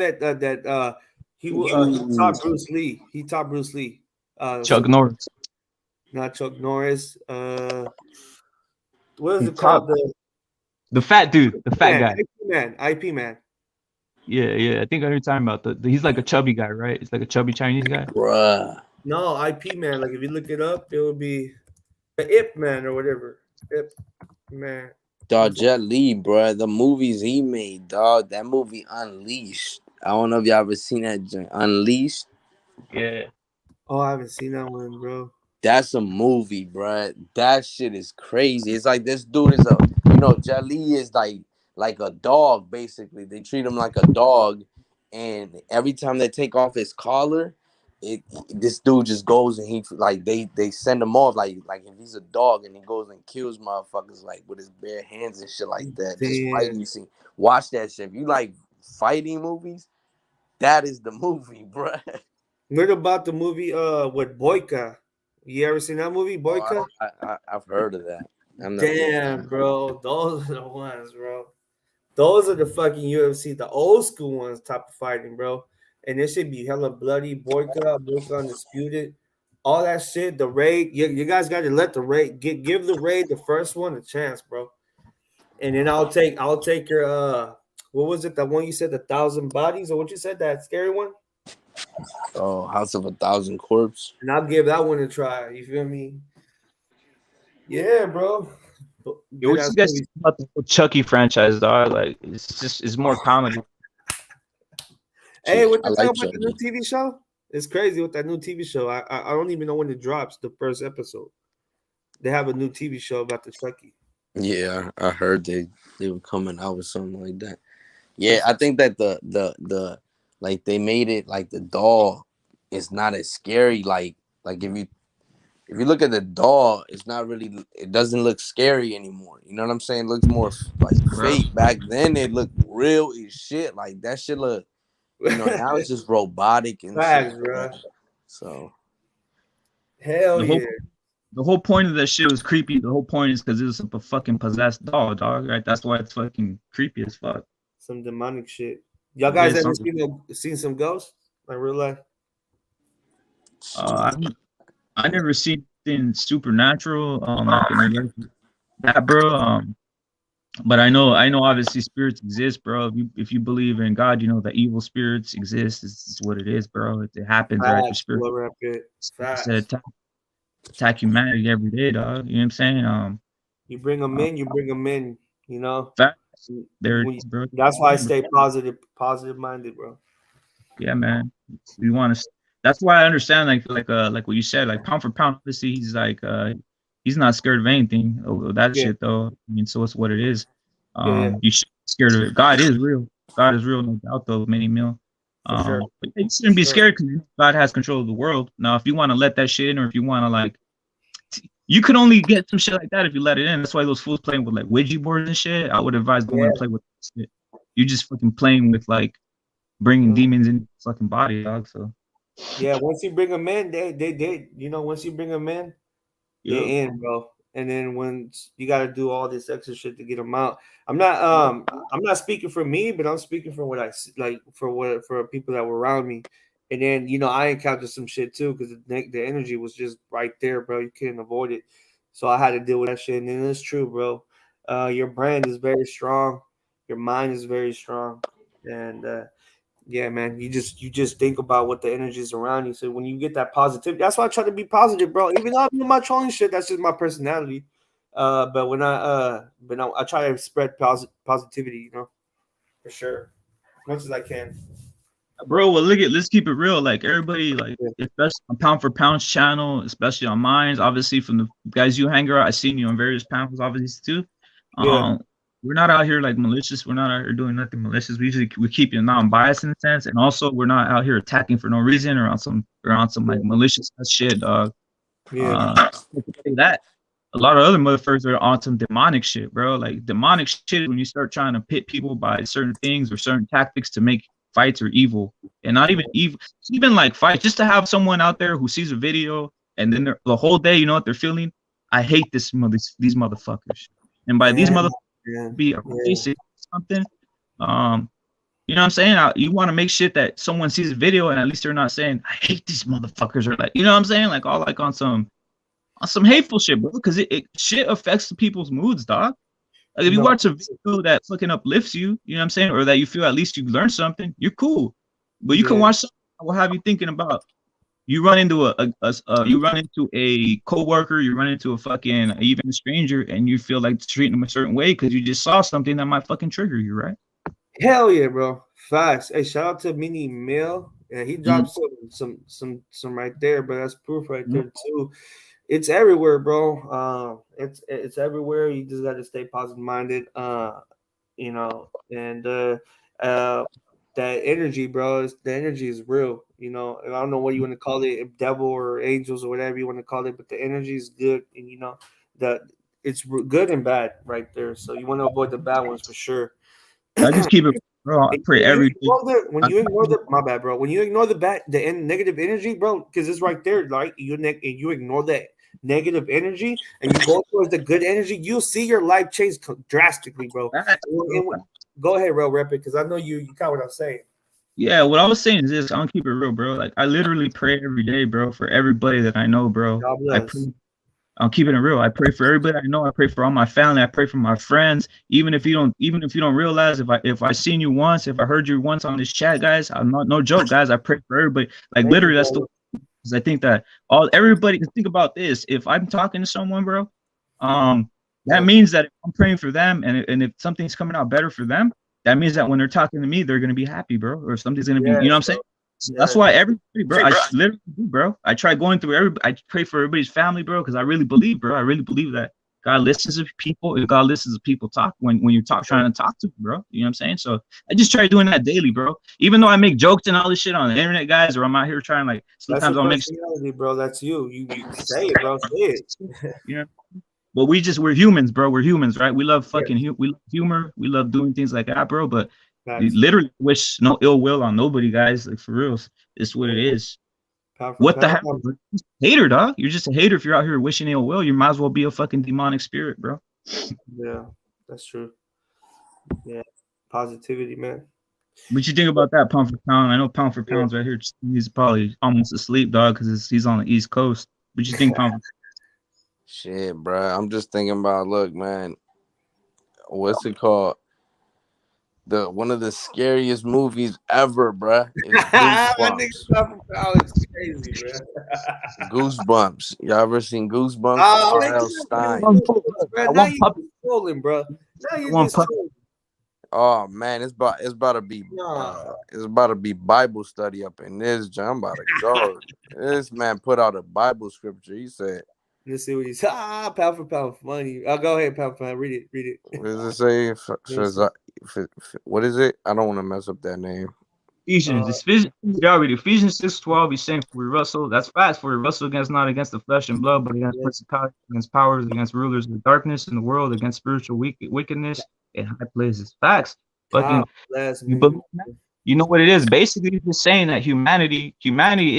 he Ooh. taught Bruce Lee. He taught Bruce Lee. Chuck Some Norris. not Chuck Norris. What is He it called? taught the fat dude, the fat Man, guy. IP Man, IP Man. Yeah, yeah. I think I know you're talking about he's like a chubby guy, right? He's like a chubby Chinese guy. Bruh. No, IP Man. Like if you look it up, it would be the Ip Man or whatever. Ip Man. Dog, Jet Li, bruh. The movies he made, dog. That movie Unleashed. I don't know if y'all ever seen that joint. Unleashed. Yeah. Oh, I haven't seen that one, bro. That's a movie, bruh. That shit is crazy. It's like this dude is Jet Li is like a dog, basically. They treat him like a dog, and every time they take off his collar, this dude just goes and he like they send him off like if he's a dog and he goes and kills motherfuckers like with his bare hands and shit like that. Just Damn. fighting scene. Watch that shit. If you like fighting movies, that is the movie, bruh. What about the movie with Boyka? You ever seen that movie, Oh, Boyka? I've heard of that. I've never watched Damn, it. bro. Those are the ones, bro. Those are the fucking UFC, the old school ones, type of fighting, bro. And this should be hella bloody. Boyka Undisputed, all that shit. The Raid, you guys got to let the Raid give the Raid the first one a chance, bro. And then I'll take your what was it? That one you said, the 1,000 Bodies, or what you said, that scary one? Oh, House of a Thousand Corpse. And I'll give that one a try. You feel me? Yeah, bro. Yo, Good what ass you guys movie. think about the whole Chucky franchise, dog? Like, it's more comedy. Hey, what I you talking like about the new Chucky. TV show? It's crazy with that new TV show. I don't even know when it drops. The first episode. They have a new TV show about the Chucky. Yeah, I heard they were coming out with something like that. Yeah, I think that the like they made it like the doll is not as scary. Like if you look at the doll, it's not really. It doesn't look scary anymore. You know what I'm saying? It looks more like Bro. fake. Back then, it looked real as shit. Like that shit look. Now it's just robotic and shit Facts, like bro. that. So Hell The whole yeah. the whole point of that shit was creepy. The whole point is because it was a fucking possessed doll, dog. Right? That's why it's fucking creepy as fuck. Some demonic shit. Y'all Yeah, guys ever seen some ghosts? Like real life? I never seen anything supernatural, like in real life. That, bro. But I know obviously spirits exist, bro. If you believe in God, you know that evil spirits exist. It's what it is, bro. It happens, right? The Facts, spirit whoever I fit. said Facts. attack humanity every day, dog. You know what I'm saying? You bring them in, you bring them in. You know. Facts. There, bro. That's why I stay positive minded, bro. Yeah, man. We want to. That's why I understand, like what you said, like pound for pound. Obviously, he's like, he's not scared of anything of that Yeah. shit, though. I mean, so it's what it is. Yeah. You should be scared of it. God is real. God is real, no doubt, though. Many mil. For sure. But you shouldn't be scared because God has control of the world. Now, if you want to let that shit in, or if you want to like, you could only get some shit like that if you let it in. That's why those fools playing with like Ouija boards and shit. I would advise going and play with that shit. You just fucking playing with like bringing demons in your fucking body, dog. So yeah, once you bring them in, they you know, once you bring them in, they're in, bro. And then when you got to do all this extra shit to get them out, I'm not speaking for me, but I'm speaking for what I like for people that were around me. And then you know I encountered some shit too because the energy was just right there, bro. You couldn't avoid it, so I had to deal with that shit. And it's true, bro. Your brand is very strong, your mind is very strong, and yeah, man, you just think about what the energy is around you. So when you get that positivity, that's why I try to be positive, bro. Even though I'm doing my trolling shit, that's just my personality. But when I try to spread positivity, you know, for sure, as much as I can. bro, well, let's keep it real. Like everybody, like especially on Pound for Pound's channel, especially on mine, obviously from the guys you hang around, I've seen you on various panels, obviously too. Yeah. We're not out here like malicious. We're not out here doing nothing malicious. We keep it non-biased in a sense, and also we're not out here attacking for no reason or on some like malicious shit, dog. Yeah. That a lot of other motherfuckers are on some demonic shit, bro. Like demonic shit when you start trying to pit people by certain things or certain tactics to make fights or evil, and not even evil, even like fights, just to have someone out there who sees a video and then the whole day, you know what they're feeling? I hate these motherfuckers, and by these motherfuckers be a racist something. You know what I'm saying? You want to make shit that someone sees a video and at least they're not saying I hate these motherfuckers or like, you know what I'm saying? Like all like on some hateful shit, bro, because it shit affects the people's moods, dog. Like if you watch a video that fucking uplifts you, you know what I'm saying, or that you feel at least you learned something, you're cool. But you can watch something that will have you thinking about. You run into a coworker, you run into a fucking even a stranger, and you feel like treating them a certain way because you just saw something that might fucking trigger you, right? Hell yeah, bro. Facts. Hey, shout out to Mini Mill. Yeah, he dropped some right there, but that's proof right there too. It's everywhere, bro. It's everywhere. You just got to stay positive minded. You know, and that energy, bro. The energy is real. You know, I don't know what you want to call it, devil or angels or whatever you want to call it, but the energy is good, and you know that it's good and bad right there. So you want to avoid the bad ones for sure. I just keep it, bro. I pray every day. When you ignore the my bad, bro. When you ignore the negative energy, bro, because it's right there, like you ignore that negative energy and you go towards the good energy, you'll see your life change drastically, bro. Go ahead, bro, rep it, because I know you got what I'm saying. Yeah, what I was saying is this: I don't keep it real, bro. Like I literally pray every day, bro, for everybody that I know, bro. I'm keeping it real. I pray for everybody I know. I pray for all my family. I pray for my friends. Even if you don't realize, if I seen you once, if I heard you once on this chat, guys, I'm not no joke, guys. I pray for everybody. Like literally, that's the because I think that everybody can think about this. If I'm talking to someone, bro, that means that if I'm praying for them, and if something's coming out better for them, that means that when they're talking to me, they're gonna be happy, bro, or something's gonna be, you know what I'm saying? So that's why everybody, bro, I literally do, bro. I try going through I pray for everybody's family, bro, because I really believe, bro. I really believe that God listens to people. If God listens to people talk when you're trying to talk to them, bro. You know what I'm saying? So I just try doing that daily, bro. Even though I make jokes and all this shit on the internet, guys, or I'm out here trying like sometimes I'll make bro. That's you. You say it, bro. Say it. You know. But we're humans, bro. We're humans, right? We love fucking we love humor. We love doing things like that, bro. But we literally wish no ill will on nobody, guys. Like for real, it's what it is. What the heck? Hater, dog. You're just a hater if you're out here wishing ill will. You might as well be a fucking demonic spirit, bro. Yeah, that's true. Yeah, positivity, man. What you think about that, Pound for Pound? I know Pound for Pound's right here. He's probably almost asleep, dog, because he's on the East Coast. What you think, Pound for Shit, bro. I'm just thinking about, look, man, what's it called? the one of the scariest movies ever, bruh. Is My nigga Goosebumps. Pound for Pound is crazy, bro. Goosebumps. Y'all ever seen Goosebumps? Oh, man, R.L. I Stein. now want you puppy. just trolling, bro. Now I you want just puppy. trolling. Oh man, Nah. it's about to be Bible study up in this. I'm about to go. This man put out a Bible scripture. He said, Let's see what he's pound for pound funny. Go ahead, pound for pound. Read it. "What does it say? Let me see. What is it? I don't want to mess up that name." Ephesians. Uh, Ephesians 6:12. He's saying for we wrestle. That's facts. For we wrestle against not against the flesh and blood, but against yeah. principalities, against powers, against rulers of darkness in the world, against spiritual wickedness in high places. Facts. God Fucking bless you me. believe that? You know what it is? Basically, it's just saying that humanity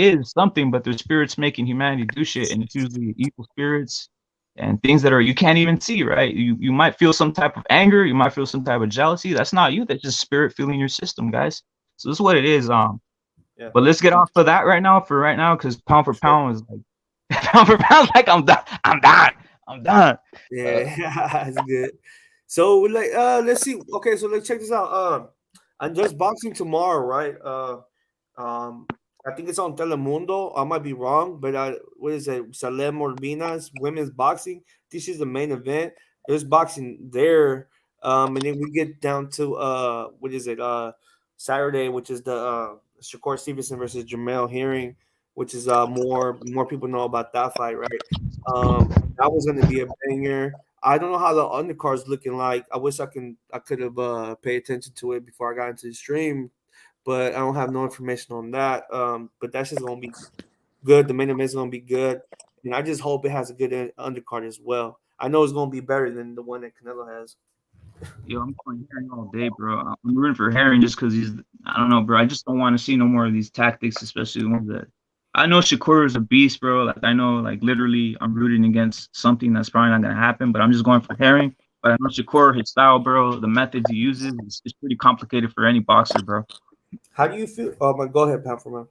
is something, but there's spirits making humanity do shit, and it's usually evil spirits and things that are you can't even see, right? You might feel some type of anger, you might feel some type of jealousy. That's not you. That's just spirit feeling your system, guys. So this is what it is. Yeah. But let's get off of that right now. For right now, because pound for Sure. pound is like pound for pound. Like I'm done. I'm done. I'm done. Yeah, that's good. So like let's see. Okay, so let's check this out. I'm just boxing tomorrow, right? Um I think it's on Telemundo. I might be wrong, but what is it? Salem Urbina's women's boxing. This is the main event. There's boxing there. And then we get down to what is it? Saturday, which is the Shakur Stevenson versus Jamel Herring, which is more people know about that fight, right? That was gonna be a banger. I don't know how the undercard's looking like. I wish I could have paid attention to it before I got into the stream, but I don't have no information on that. But that's just gonna be good. The main event's gonna be good, and I just hope it has a good undercard as well. I know it's gonna be better than the one that Canelo has. Yo, I'm going Herring all day, bro. I'm rooting for Herring just because he's. I don't know, bro. I just don't want to see no more of these tactics, especially the ones that. I know Shakur is a beast, bro. Like I know, like literally, I'm rooting against something that's probably not gonna happen. But I'm just going for Herring. But I know Shakur, his style, bro. The methods he uses is pretty complicated for any boxer, bro. How do you feel? Oh my, go ahead, Pound for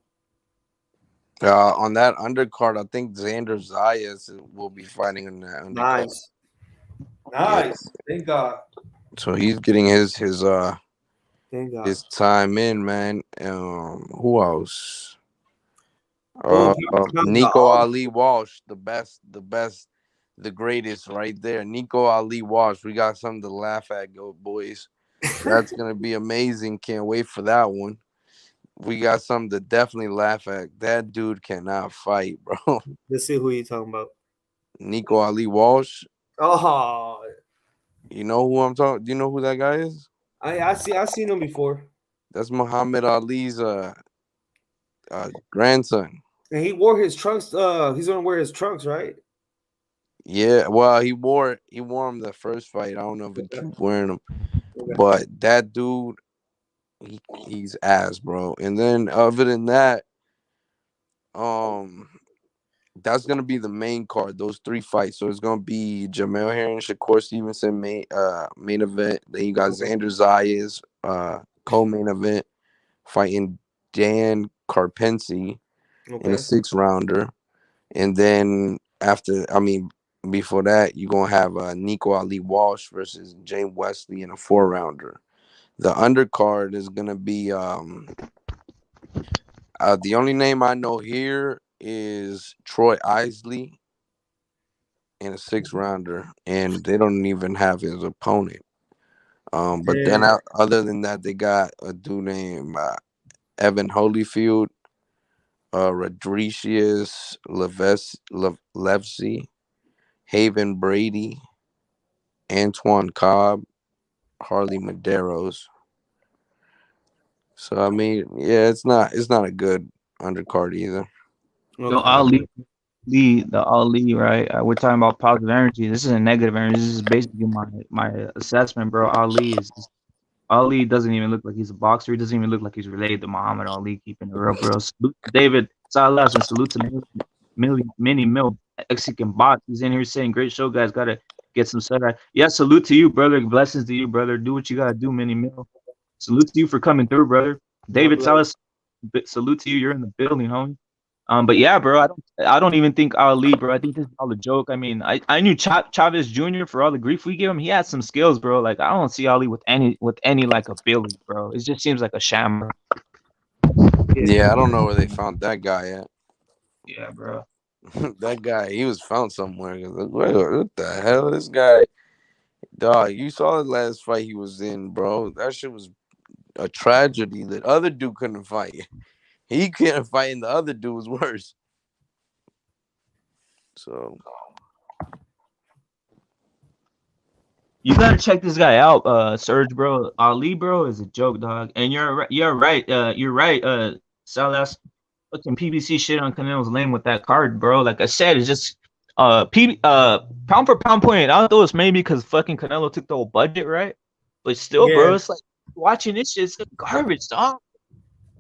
Man. On that undercard, I think Xander Zayas will be fighting on that undercard. Nice. Thank God. So he's getting Thank God. his time in, man. Who else? Boom. Nico Ali Walsh, the best, the greatest, right there. Nico Ali Walsh. We got something to laugh at, go boys. That's gonna be amazing. Can't wait for that one. We got something to definitely laugh at. That dude cannot fight, bro. Let's see who you talking about. Nico Ali Walsh. Oh, You know who I'm talking? Do you know who that guy is? I seen him before, That's Muhammad Ali's grandson. and he wore his trunks. He's gonna wear his trunks, right? Yeah, well, he wore him the first fight. I don't know if he keeps wearing them, Okay. but that dude, he's ass, bro. And then other than that, that's gonna be the main card. Those three fights. So it's gonna be Jamel Herring, Shakur Stevenson main event. Then you got Xander Zayas co-main event fighting Dan Carpence in a 6-rounder. And then before that, you're gonna have Nico Ali Walsh versus James Wesley in a 4-rounder. The undercard is gonna be the only name I know here is Troy Isley in a 6-rounder, and they don't even have his opponent. But then other than that, they got a dude named Evan Holyfield, Rodriguez Levesey, Haven Brady, Antoine Cobb, Harley Medeiros. So I mean, yeah, it's not a good undercard either. Yo, the Ali, right? We're talking about positive energy. This isn't negative energy. This is basically my assessment, bro. Ali doesn't even look like he's a boxer. He doesn't even look like he's related to Muhammad Ali. Keeping it real, bro. Salute to David Salas and salute to Mini Mill Mexican box. He's in here saying, "Great show, guys. Gotta get some set." Yeah, salute to you, brother. Blessings to you, brother. Do what you gotta do, Mini Mill. Salute to you for coming through, brother. David Salas, salute to you. You're in the building, homie. But yeah, bro, I don't even think Ali, bro. I think this is all a joke. I mean, I knew Chavez Jr. for all the grief we give him. He had some skills, bro. Like I don't see Ali with any like ability, bro. It just seems like a sham. Yeah, I don't know where they found that guy at. Yeah, bro. That guy, he was found somewhere. What the hell? This guy, dog, you saw the last fight he was in, bro. That shit was a tragedy. The other dude couldn't fight. He couldn't fight, and the other dude was worse. So You gotta check this guy out, Serge, bro. Ali, bro, is a joke, dog. And you're right. You're right. Salas, fucking PBC shit on Canelo's lane with that card, bro. Like I said, it's just pound for pound pointed out though. It's maybe because fucking Canelo took the whole budget, right? But still, bro, it's like watching this shit's garbage, dog.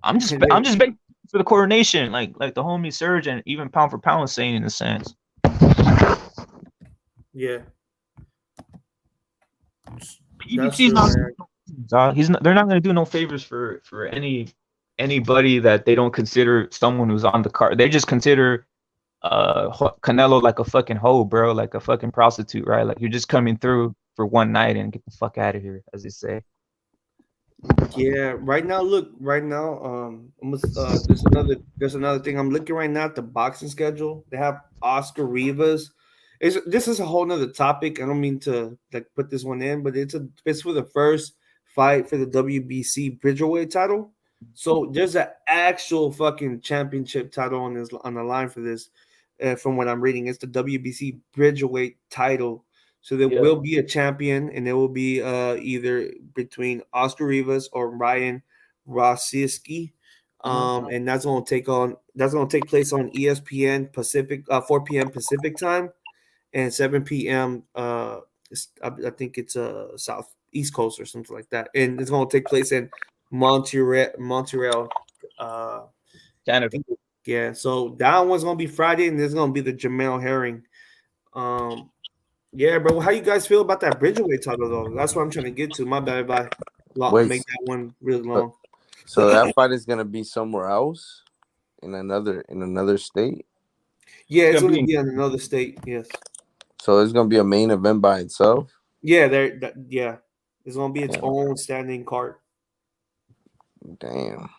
I'm just begging for the coronation, like the homie Serge and even pound for pound was saying in a sense. Yeah. PBC's not. They're not going to do no favors for anybody that they don't consider someone who's on the card. They just consider Canelo like a fucking hoe, bro, like a fucking prostitute, right? Like you're just coming through for one night and get the fuck out of here, as they say. Yeah, right now, there's another thing. I'm looking right now at the boxing schedule. They have Oscar Rivas. This is a whole nother topic. I don't mean to like put this one in, but it's for the first fight for the WBC Bridgerweight title. So there's an actual fucking championship title on the line for this. From what I'm reading, it's the WBC Bridgerweight title. So there will be a champion, and it will be either between Oscar Rivas or Ryan Rosiski. And that's gonna take place on ESPN Pacific, 4 p.m. Pacific time, and 7 p.m. I think it's South East Coast or something like that. And it's gonna take place in Montreal, Canada. Yeah, so that one's gonna be Friday, and there's gonna be the Jamel Herring. Yeah, bro. How you guys feel about that Bridgerweight title though? That's what I'm trying to get to. My bad, bye. Make that one really long. So that fight is gonna be somewhere else, in another state. Yeah, it's gonna be in another state. Yes. So it's gonna be a main event by itself. Yeah, it's gonna be its own standing card. Damn.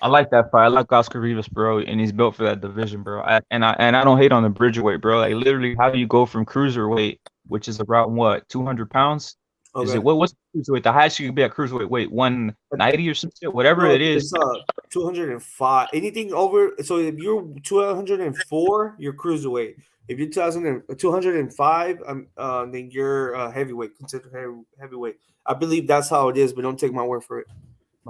I like that fight. I like Oscar Rivas, bro, and he's built for that division, bro. I don't hate on the Bridgerweight, bro. Like literally, how do you go from cruiserweight, which is around what 200 pounds? Okay. Is it what's cruiserweight? The highest you can be at cruiserweight weight 190 or some shit, whatever it is. It's 205. Anything over. So if you're 204, you're cruiserweight. If you're 205, then you're heavyweight. Considered heavyweight. I believe that's how it is, but don't take my word for it.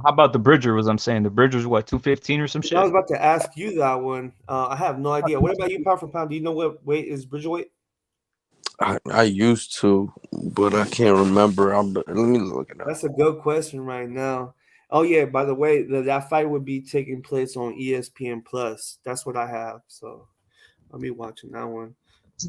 How about the Bridger? Was I'm saying the Bridger's what 215 or some shit? I was about to ask you that one. I have no idea. What about you, pound for pound? Do you know what weight is Bridgerweight? I used to, but I can't remember. Let me look it up. That's a good question right now. Oh yeah, by the way, that fight would be taking place on ESPN Plus. That's what I have. So I'll be watching that one.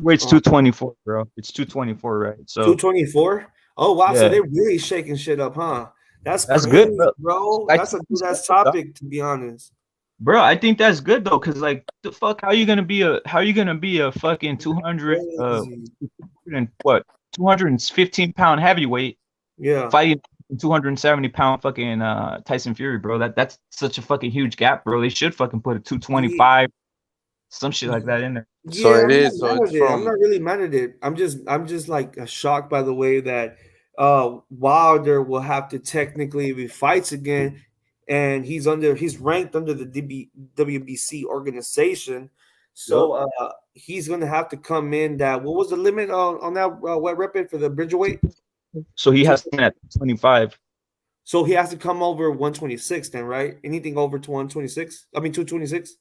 Weight's 224, bro. It's 224, right? So 224. Oh wow, so they're really shaking shit up, huh? That's crazy, good, bro. That's a good topic, to be honest. Bro, I think that's good though, cause like the fuck, how you gonna be a fucking 200 and what 215-pound heavyweight, fighting 270-pound fucking Tyson Fury, bro. That's such a fucking huge gap, bro. They should fucking put a 225, some shit like that in there. Yeah, so it is. So I'm not really mad at it. I'm just like shocked by the way that Wilder will have to technically, if he fights again, and he's ranked under the WBC organization, so he's gonna have to come in. What was the limit on that wet weapon for the Bridgerweight? So he has to at 25. So he has to come over 126 then, right? Anything over to 126? I mean 226.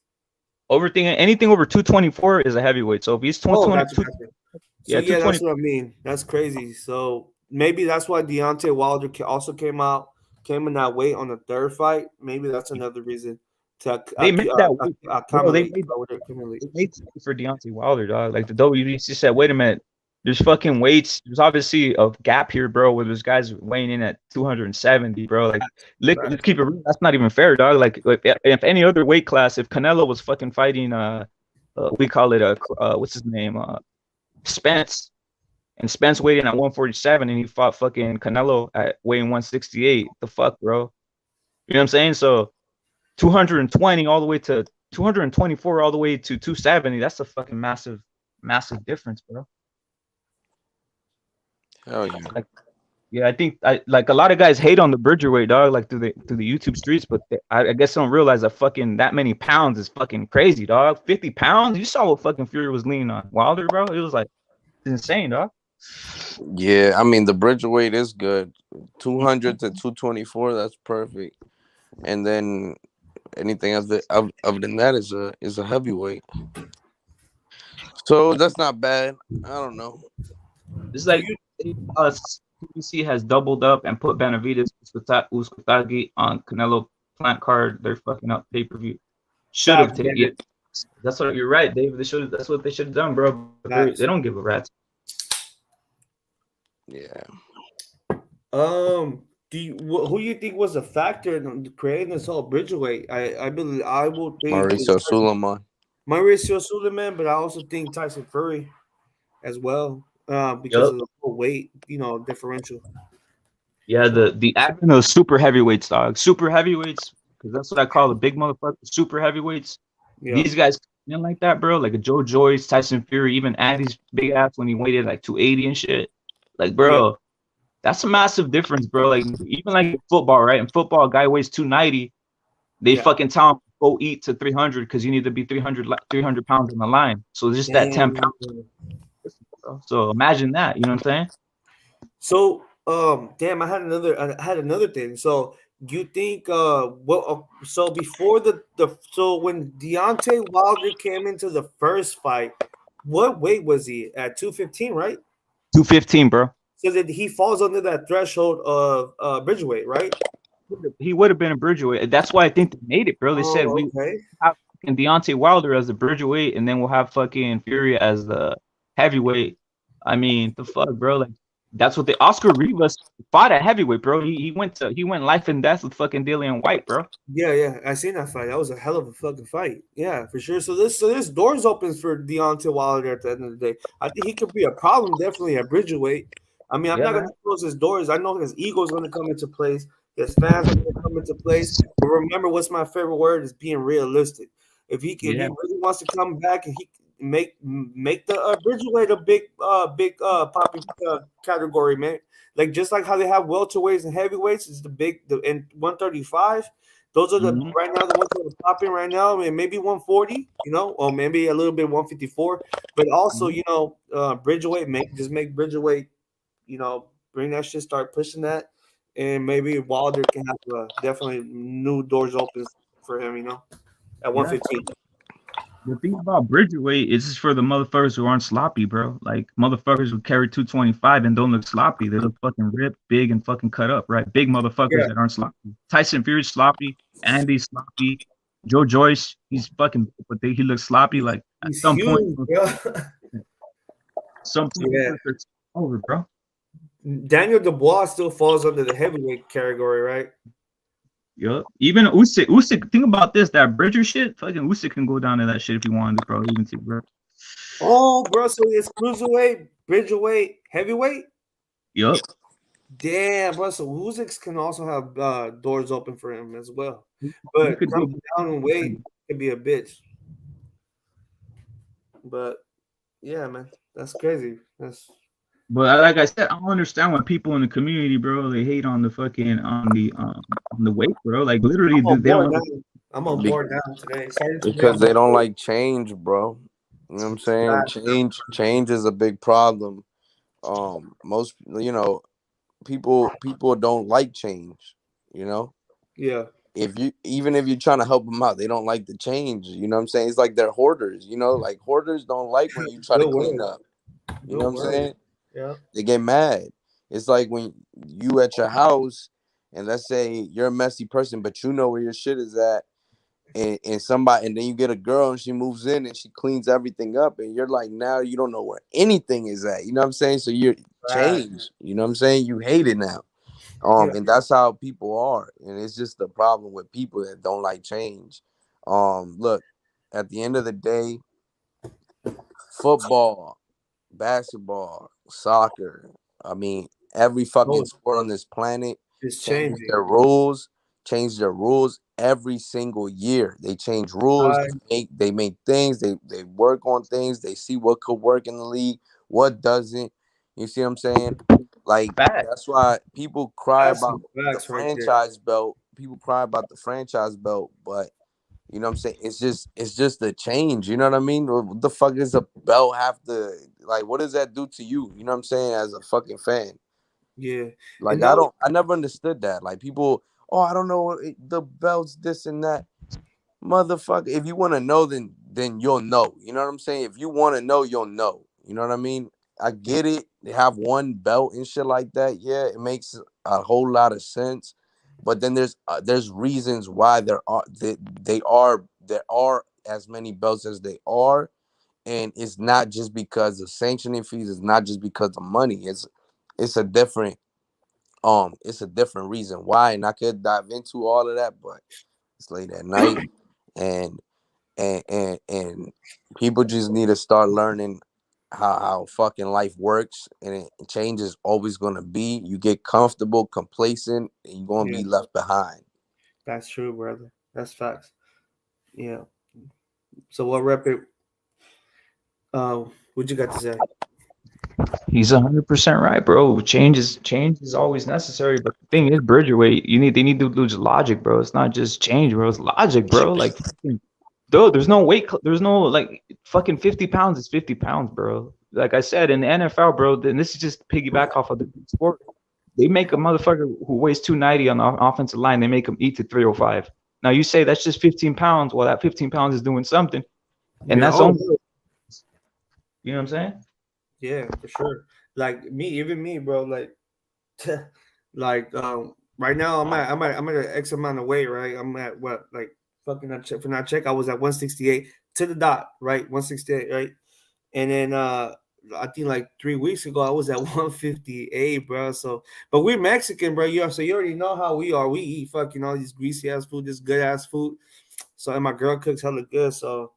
Anything over 224 is a heavyweight. So if he's 222, that's what I mean. That's crazy. So maybe that's why Deontay Wilder also came in that weight on the third fight. Maybe that's another reason to they made that weight. They made for Deontay Wilder, dog. Like the WBC said, wait a minute, there's fucking weights. There's obviously a gap here, bro, where there's guys weighing in at 270, bro. Like, let's keep it real. That's not even fair, dog. Like if any other weight class, if Canelo was fucking fighting, we call it what's his name, Spence, and Spence weighed in at 147, and he fought fucking Canelo at weighing 168. The fuck, bro. You know what I'm saying? So 220 all the way to 224 all the way to 270. That's a fucking massive difference, bro. Hell yeah. Like, yeah, I think like a lot of guys hate on the Bridgerweight, dog, like through the YouTube streets, but I guess they don't realize that fucking that many pounds is fucking crazy, dog. 50 pounds? You saw what fucking Fury was leaning on Wilder, bro. It was like insane, dog. Yeah, I mean the bridge weight is good. 200 to 224, that's perfect. And then anything other than that is a heavyweight. So that's not bad. I don't know. It's like PBC has doubled up and put Benavidez Uzquitagi on Canelo Plant card. They're fucking up pay-per-view. Should have taken it. That's what you're right, Dave. That's what they should have done, bro. They don't give a rat's. Yeah. Who do you think was a factor in creating this whole bridgeweight? I believe I will think Mauricio Suleiman, but I also think Tyson Fury as well, because of the whole weight, differential. Yeah, the advent of super heavyweights, dog. Super heavyweights, because that's what I call the big motherfuckers. Super heavyweights. Yeah. These guys like that, bro. Like a Joe Joyce, Tyson Fury, even Andy's big ass when he weighed like 280 and shit. Like, bro, that's a massive difference, bro. Like, even like football, right? In football, a guy weighs 290. They fucking tell him go eat to 300 because you need to be 300 pounds on the line. So it's just that 10 pounds. So imagine that. You know what I'm saying? So, damn, I had another thing. So, you think so before so when Deontay Wilder came into the first fight, what weight was he at? 215, right? 215, bro. So that he falls under that threshold of bridgeweight, right? He would have been a bridgeweight. That's why I think they made it, bro. They said we have fucking Deontay Wilder as the bridgeweight, and then we'll have fucking Fury as the heavyweight. I mean, the fuck, bro. Like, that's what Oscar Rivas fought at heavyweight, bro. He went life and death with fucking Dillian White, bro. Yeah, I seen that fight. That was a hell of a fucking fight. Yeah, for sure. So there's doors opens for Deontay Wilder at the end of the day. I think he could be a problem, definitely at bridgeweight. I mean, I'm not gonna close his doors. I know his ego is gonna come into place. His fans are gonna come into place. But remember, what's my favorite word is being realistic. If he really wants to come back and he make the bridgeweight a big popping category, man. Like just like how they have welterweights and heavyweights, is and 135. Those are the right now the ones that are popping right now. I mean, maybe 140, or maybe a little bit 154. But also, bridgeweight make bridgeweight, bring that shit, start pushing that, and maybe Wilder can have definitely new doors open for him, at 115. The thing about bridgeweight is just for the motherfuckers who aren't sloppy, bro. Like motherfuckers who carry 225 and don't look sloppy. They look fucking ripped, big, and fucking cut up, right? Big motherfuckers that aren't sloppy. Tyson Fury's sloppy. Andy's sloppy. Joe Joyce, he's fucking, but he looks sloppy. Like at some point, it's over, bro. Daniel Dubois still falls under the heavyweight category, right? Yup. Even Usyk. Think about this. That Bridger shit. Fucking Usyk can go down to that shit if he wanted to, bro. Even to, bro. Oh, bro. So it's cruiserweight, bridgerweight, heavyweight. Yup. Damn, bro. So Usyk can also have doors open for him as well. But coming down in weight can be a bitch. But yeah, man, that's crazy. But like I said, I don't understand why people in the community, bro, they hate on the fucking on the weight, bro. Like literally, I'm on board now today. Because they don't like change, bro. You know what I'm saying? Change is a big problem. Most people don't like change. Yeah. If you're trying to help them out, they don't like the change. You know what I'm saying? It's like they're hoarders. Like hoarders don't like when you try to clean up. You know what I'm saying? Yeah. They get mad. It's like when you at your house and let's say you're a messy person, but you know where your shit is at, and somebody, and then you get a girl and she moves in and she cleans everything up, and you're like, now you don't know where anything is at. You know what I'm saying? So you're changed. You know what I'm saying? You hate it now. And that's how people are, and it's just the problem with people that don't like change. Look, at the end of the day, football, basketball, soccer. I mean, every fucking sport on this planet It's changes changing. their rules every single year. They change rules, they make things, they work on things, they see what could work in the league, what doesn't. You see what I'm saying? Like, that's why people cry about the franchise belt. People cry about the franchise belt, but you know what I'm saying? It's just a change. You know what I mean? What the fuck does a belt have to, like, what does that do to you? You know what I'm saying? As a fucking fan. Yeah. Like, I never understood that. Like, people, oh, I don't know the belts, this and that. Motherfucker, if you want to know, then you'll know. You know what I'm saying? If you want to know, you'll know. You know what I mean? I get it. They have one belt and shit like that. Yeah, it makes a whole lot of sense. But then there's reasons why there are as many belts as they are, and it's not just because of sanctioning fees. It's not just because of money. It's a different reason why, and I could dive into all of that, but it's late at night, and and people just need to start learning how fucking life works, and change is always gonna be. You get comfortable, complacent, and you're gonna be left behind. That's true, brother. That's facts. Yeah. So what rep it? What you got to say? He's 100% right, bro. Change is always necessary, but the thing is, Bridgerweight, they need to lose logic, bro. It's not just change, bro. It's logic, bro. Like, dude, there's no there's no like fucking 50 pounds is 50 pounds, bro. Like I said, in the NFL, bro, then this is just piggyback off of the sport. They make a motherfucker who weighs 290 on the offensive line, they make him eat to 305. Now you say that's just 15 pounds. Well, that 15 pounds is doing something, and Yeah. that's only, you know what I'm saying? Yeah, for sure. Like me, even me, bro. Like, like right now I'm at an X amount of weight, right? I'm at what, like, fucking I check, I was at 168 to the dot, right? 168, right? And then I think like 3 weeks ago I was at 158, bro. So, but we're Mexican, bro. So you already know how we are. We eat fucking all these greasy ass food, this good ass food. So, and my girl cooks hella good. So,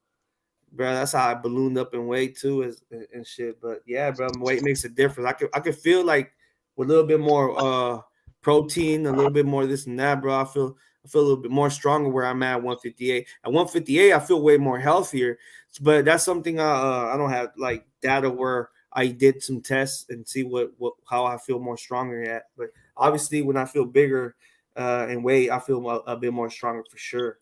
bro, that's how I ballooned up in weight too, and shit. But yeah, bro, weight makes a difference. I could feel like with a little bit more protein, a little bit more this and that, bro. I feel a little bit more stronger where I'm at 158. At 158, I feel way more healthier. But that's something I don't have like data where I did some tests and see what how I feel more stronger at. But obviously, when I feel bigger in weight, I feel a bit more stronger for sure.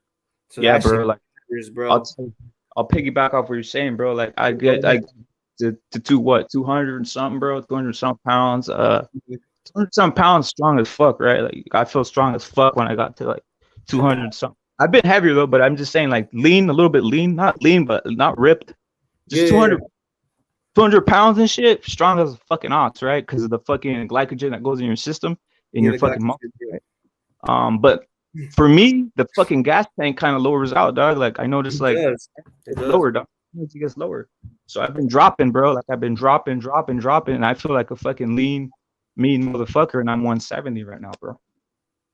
So Yeah, that shit bro. Like, matters, I'll bro. tell I'll piggyback off what you're saying, bro. Like I to do what, 200 and something, bro, 200 some pounds, 200 some pounds, strong as fuck, right? Like I feel strong as fuck when I got to like 200 something. I've been heavier though, but I'm just saying, like, lean, a little bit lean, not lean, but not ripped. Just Yeah. 200 pounds and shit, strong as a fucking ox, right? Because of the fucking glycogen that goes in your system, in Yeah, your the guy. fucking muscle, right? But for me, the fucking gas tank kind of lowers out, dog. Like I noticed, It like, does. It it's does. lower, dog. It gets lower. So I've been dropping, bro. Like I've been dropping, and I feel like a fucking lean, mean motherfucker, and I'm 170 right now, bro.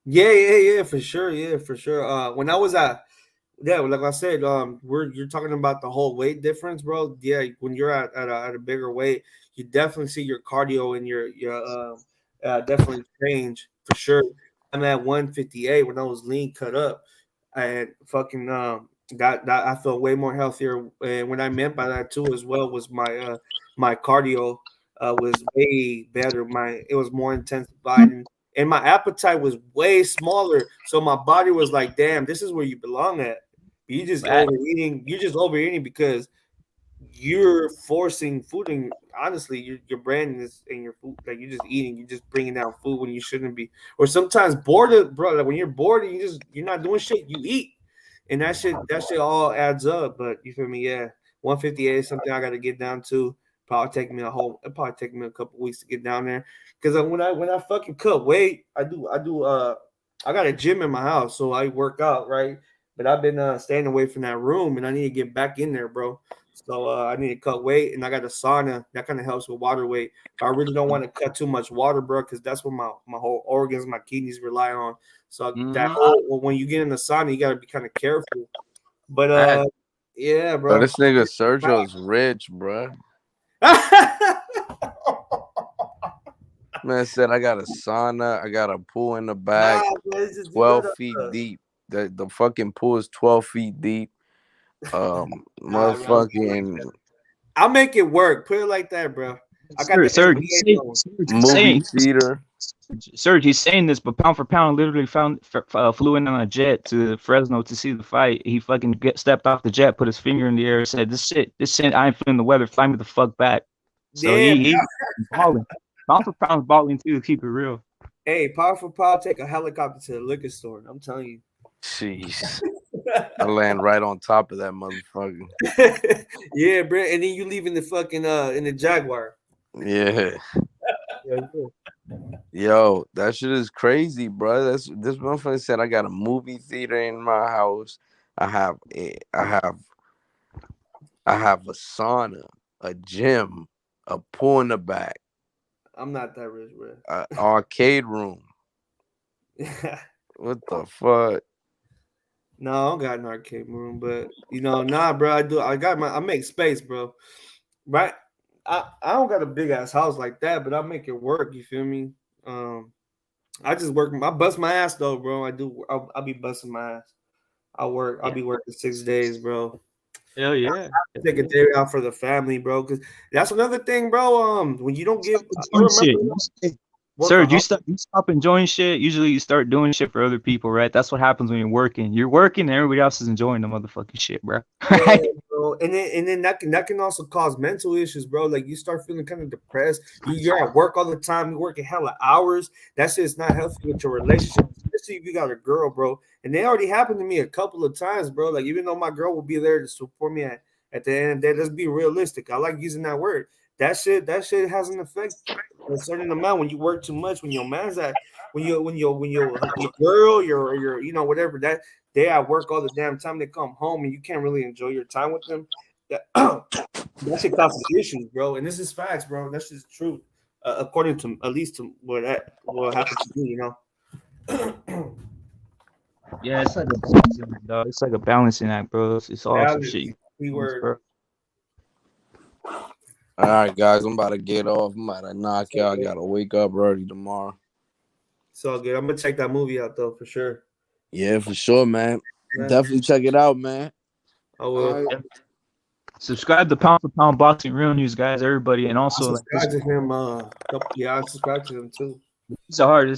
Yeah, for sure. Yeah, for sure. When I was at, yeah, like I said, you're talking about the whole weight difference, bro. Yeah, when you're at a bigger weight, you definitely see your cardio and your definitely change for sure. I'm at 158 when I was lean cut up, and fucking that I felt way more healthier. And what I meant by that too as well was my cardio was way better. It was more intensified, and my appetite was way smaller. So my body was like, "Damn, this is where you belong at." You just Back. overeating. You're just overeating because you're forcing food, and honestly, your brain is in your food. Like you're just eating. You're just bringing down food when you shouldn't be. Or sometimes bored, bro. Like when you're bored and you're not doing shit, you eat, and that shit all adds up. But you feel me? Yeah, 158 is something I got to get down to. It'll probably take me a couple weeks to get down there. Because when I fucking cut weight, I got a gym in my house, so I work out, right? but I've been staying away from that room, and I need to get back in there, bro. So I need to cut weight, and I got a sauna that kind of helps with water weight. But I really don't want to cut too much water, bro, because that's what my whole organs, my kidneys rely on. So that whole when you get in the sauna, you got to be kind of careful. But yeah, But bro. this nigga Sergio's rich, bro. Man said I got a sauna, I got a pool in the back, 12 feet deep. The fucking pool is 12 feet deep. Motherfucking I'll make it work. Put it like that, bro. I got Serge, movie theater. Serge, he's saying this, but pound for pound, literally flew in on a jet to Fresno to see the fight. He fucking stepped off the jet, put his finger in the air, and said, "This shit, I ain't feeling the weather. Fly me the fuck back." So he balling. Pound for pound balling too, to keep it real. Hey, pound for pound, take a helicopter to the liquor store. I'm telling you. Jeez. I land right on top of that motherfucker. Yeah, bro. And then you leave in the fucking in the Jaguar. Yeah. Yo, that shit is crazy, bro. This motherfucker said I got a movie theater in my house. I have a sauna, a gym, a pool in the back. I'm not that rich, bro. Arcade room. What the fuck? No, I don't got an arcade room, but nah, bro. I make space, bro. Right? I don't got a big ass house like that, but I make it work. You feel me? I just work. I bust my ass though, bro. I do. I'll be busting my ass. I'll be working 6 days, bro. Hell yeah. Take a day out for the family, bro. Because that's another thing, bro. When you don't give, Serge, you stop enjoying shit. Usually, you start doing shit for other people, right? That's what happens when you're working. You're working, and everybody else is enjoying the motherfucking shit, bro. Yeah, bro. And then that can also cause mental issues, bro. Like you start feeling kind of depressed. You're at work all the time. You're working hella hours. That shit's not healthy with your relationship, especially if you got a girl, bro. And they already happened to me a couple of times, bro. Like even though my girl will be there to support me at the end of the day, let's be realistic. I like using that word. That shit has an effect a certain amount when you work too much. When your man's at when your girl, your whatever that they at work all the damn time. They come home and you can't really enjoy your time with them. That shit causes issues, bro. And this is facts, bro. That's just true, according to at least to what happened to me, Yeah, it's like a balancing act, dog. It's like a balancing act, bro. It's all some shit. Bro. All right, guys, I'm about to get off. I'm about to knock out. I gotta wake up early tomorrow. It's all good. I'm gonna check that movie out though for sure. Yeah, for sure, man. Definitely check it out, man. I will. Subscribe to Pound for Pound Boxing Real News, guys. Everybody, and also subscribe to him. I subscribe to him too. It's hard,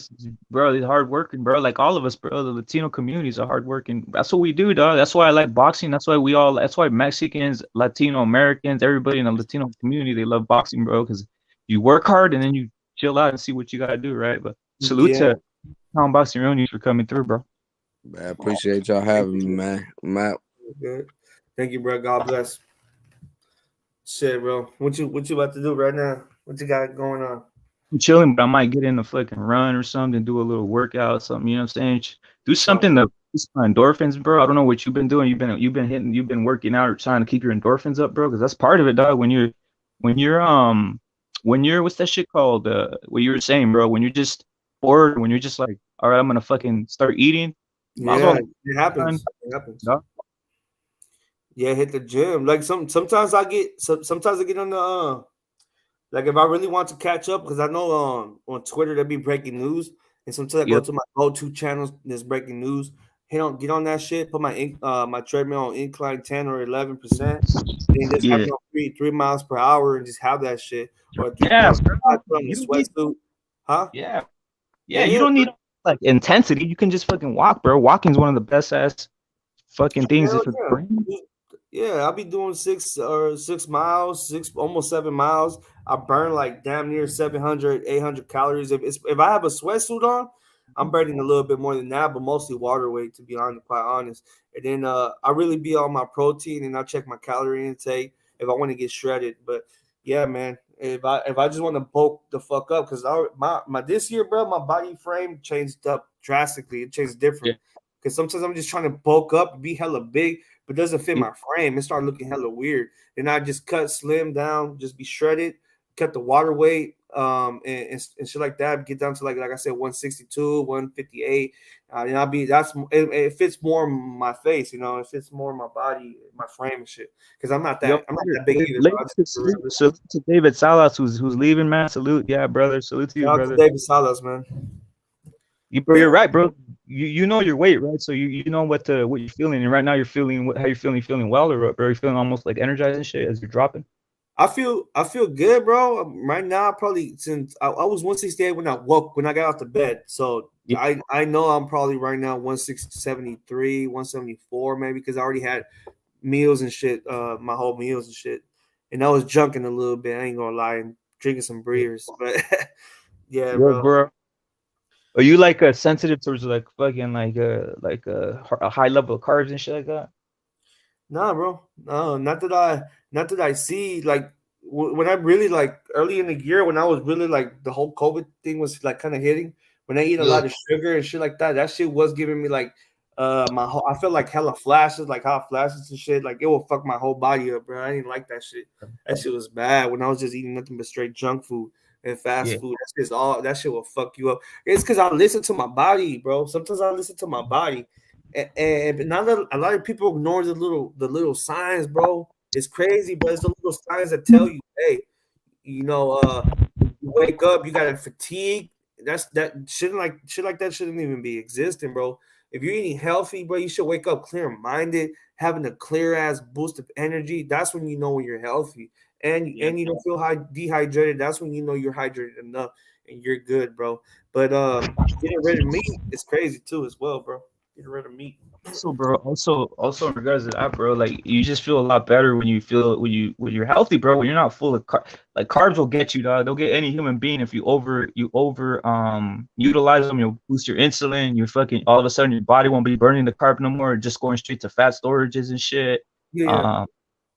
bro. He's hard working, bro. Like all of us, bro. The Latino communities are hard working. That's what we do, dog. That's why I like boxing. That's why Mexicans, Latino Americans, everybody in the Latino community, they love boxing, bro. Because you work hard and then you chill out and see what you gotta do, right? But salute to Pound Boxing Real News for coming through, bro. I appreciate y'all having me, man. I'm out. Good. Thank you, bro. God bless. Shit, bro. What you about to do right now? What you got going on? I'm chilling, but I might get in a fucking run or something, do a little workout, something. You know what I'm saying? Do something to boost my endorphins, bro. I don't know what you've been doing. You've been working out or trying to keep your endorphins up, bro. Because that's part of it, dog. When you're what's that shit called? What you were saying, bro. When you're just bored, when you're just like, all right, I'm gonna fucking start eating. It happens. It happens. No? Yeah, hit the gym. Like sometimes I get on the like if I really want to catch up, because I know on Twitter there'll be breaking news, and sometimes I go to my go-to channels. There's breaking news. Get on that shit. Put my treadmill on incline 10 or 11%, and just have it on 3 miles per hour, and just have that shit. Or 3 miles per hour on the sweatsuit, huh? Yeah. You don't need like intensity. You can just fucking walk, bro. Walking is one of the best ass fucking things for the brain. Yeah, I'll be doing 6 miles, almost 7 miles. I burn like damn near 700, 800 calories. If I have a sweatsuit on, I'm burning a little bit more than that, but mostly water weight, to be quite honest. And then I really be on my protein, and I check my calorie intake if I want to get shredded. But yeah, man, if I just want to bulk the fuck up, because my this year, bro, my body frame changed up drastically. It changed different. because sometimes I'm just trying to bulk up, be hella big, but doesn't fit my frame. It started looking hella weird. Then I just cut slim down, just be shredded, cut the water weight, and shit like that. Get down to like I said, 162, 158. And I'll be it fits more my face, it fits more my body, my frame and shit. Because I'm not that big either. Salute to David Salas who's leaving, man. Salute, yeah, brother. Salute to you, Shout out brother. to David Salas, man. You're right, bro. You know your weight, right? So you know what you're feeling, and right now you're feeling how you feeling. You feeling well, or are you feeling almost like energized and shit as you're dropping? I feel good, bro. Right now, probably since I was 168 when I got out the bed. So Yeah. I know I'm probably right now 173, 174 maybe, because I already had meals and shit, my whole meals and shit, and I was junking a little bit. I ain't gonna lie, and drinking some beers, but yeah, bro. Are you like sensitive towards like fucking like a high level of carbs and shit like that? Nah, bro. No, not that I see. Like when I really like early in the year, when I was really like the whole COVID thing was like kind of hitting. When I eat a lot of sugar and shit like that, that shit was giving me like I felt like hella flashes, like hot flashes and shit. Like it will fuck my whole body up, bro. I didn't like that shit. That shit was bad when I was just eating nothing but straight junk food and fast food. That shit will fuck you up. It's because I listen to my body, bro. Sometimes I listen to my body. And now that a lot of people ignore the little signs, bro. It's crazy, but it's the little signs that tell you, hey, you wake up, you got a fatigue. That shit like that shouldn't even be existing, bro. If you're eating healthy, bro, you should wake up clear minded, having a clear ass boost of energy. That's when you know when you're healthy, and you don't feel dehydrated. That's when you know you're hydrated enough and you're good, bro. But getting rid of meat is crazy too, as well, bro. Get rid of meat. Also, bro. Also in regards to that, bro. Like you just feel a lot better when you're healthy, bro. When you're not full of like carbs will get you, dog. They'll get any human being if you over utilize them. You'll boost your insulin. You fucking all of a sudden your body won't be burning the carb no more. Just going straight to fat storages and shit. Yeah.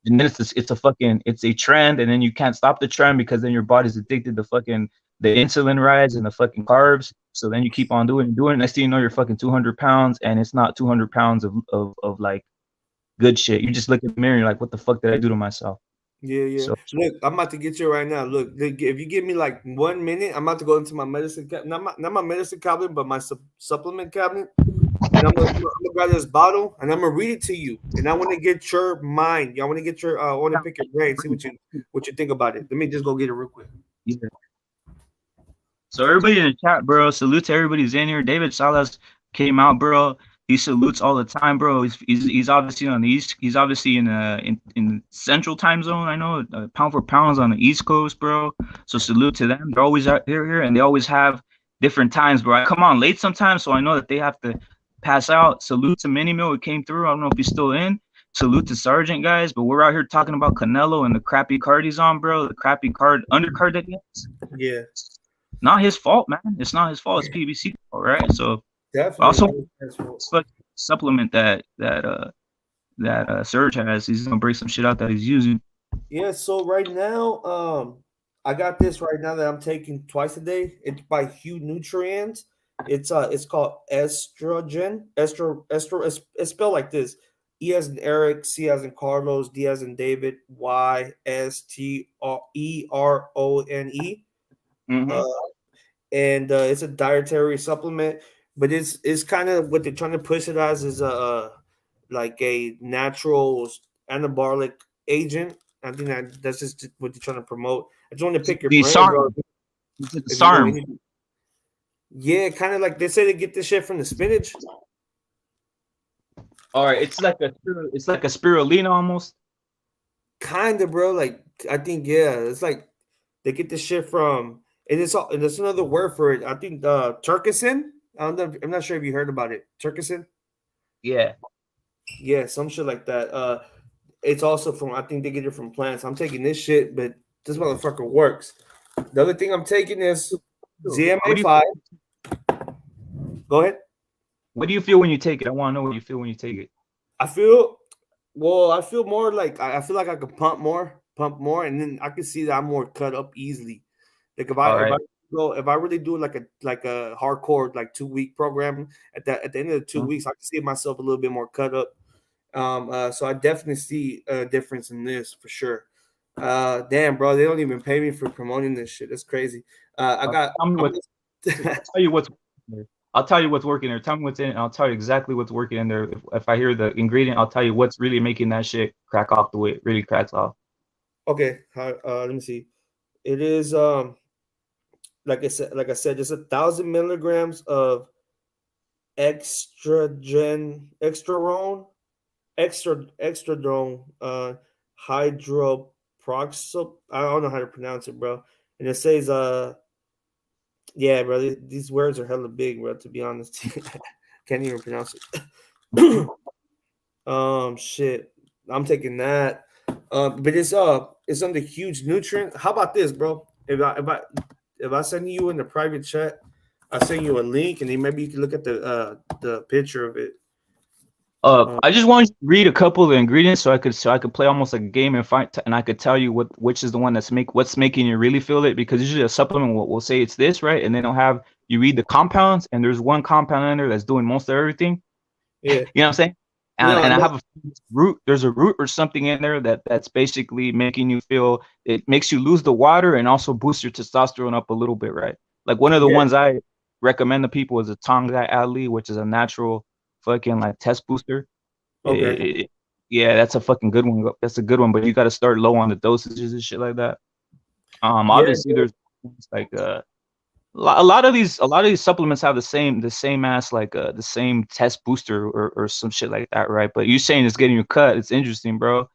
And then it's a trend, and then you can't stop the trend because then your body's addicted to fucking the insulin rise and the fucking carbs. So then you keep on doing and doing. Next thing you know, you're fucking 200 pounds, and it's not 200 pounds of like good shit. You just look in the mirror, and you're like, what the fuck did I do to myself? Yeah. So Look, I'm about to get you right now. Look, if you give me like 1 minute, I'm about to go into my medicine cabinet, not my medicine cabinet, but my supplement cabinet, and I'm gonna grab this bottle and I'm gonna read it to you. And I want to get your mind. I want to get your. I want to pick your brain. See what you think about it. Let me just go get it real quick. yeah. So everybody in the chat, bro, salute to everybody who's in here. David Salas came out, bro. He salutes all the time, bro. He's obviously on the east. He's obviously in central time zone. I know pound for pounds on the East Coast, bro. So salute to them. They're always out here, and they always have different times, bro. I come on late sometimes, so I know that they have to pass out. Salute to Mini Mill. It came through. I don't know if he's still in. Salute to Sergeant, guys. But we're out here talking about Canelo and the crappy card he's on, bro. The crappy undercard that he has. Yeah. Not his fault, man. It's not his fault. It's PBC fault, right? So definitely also supplement that Surge has. He's gonna break some shit out that he's using. Yeah. So right now, I got this right now that I'm taking twice a day. It's by Hugh Nutrients. It's called estrogen. It's spelled like this: E as in Eric, C as in Carlos, D as in David, YSTERONE. Mm-hmm. And it's a dietary supplement, but it's kind of what they're trying to push it as is like a natural anabolic agent. I think that's just what they're trying to promote. I just want to pick your brain, bro. SARM. Yeah, kind of like they say they get this shit from the spinach. All right, it's like a spirulina almost. Kind of, bro. Like I think it's like they get this shit from, and there's another word for it. I think Turkison. I'm not sure if you heard about it. Turkison. Yeah. Yeah, some shit like that. It's also from, I think they get it from plants. I'm taking this shit, but this motherfucker works. The other thing I'm taking is ZMA5. Go ahead. What do you feel when you take it? I want to know what you feel when you take it. I feel more like I feel like I could pump more, and then I can see that I'm more cut up easily. Like if I go, if I really do like a hardcore like 2 week program, at the end of the 2 weeks, I can see myself a little bit more cut up. So I definitely see a difference in this for sure. Damn, bro, they don't even pay me for promoting this shit. That's crazy. I got. Tell me what. I'll tell you what's. I'll tell you what's working there. Tell me what's in it, and I'll tell you exactly what's working in there. If I hear the ingredient, I'll tell you what's really making that shit crack off the way it really cracks off. Okay, let me see. It is like I said, just 1,000 milligrams of extradrone, extradrone, hydroproxyl. I don't know how to pronounce it, bro. And it says yeah, bro. These words are hella big, bro. To be honest, can't even pronounce it. Shit. I'm taking that. But it's under huge nutrient. How about this, bro? If I send you in the private chat, I'll send you a link, and then maybe you can look at the picture of it. I just want to read a couple of the ingredients so I could play almost like a game and find and I could tell you which is the one what's making you really feel it, because usually a supplement will say it's this, right, and then they'll have you read the compounds and there's one compound in there that's doing most of everything. Yeah, you know what I'm saying? And I have a root. There's a root or something in there that's basically making you feel. It makes you lose the water and also boost your testosterone up a little bit, right? Like one of the ones I recommend to people is a Tonga Ali, which is a natural fucking like test booster. Okay. Yeah, that's a fucking good one. That's a good one, but you got to start low on the dosages and shit like that. Obviously there's like a lot of these supplements have the same ass like the same test booster or some shit like that, right? But you saying it's getting you cut. It's interesting, bro.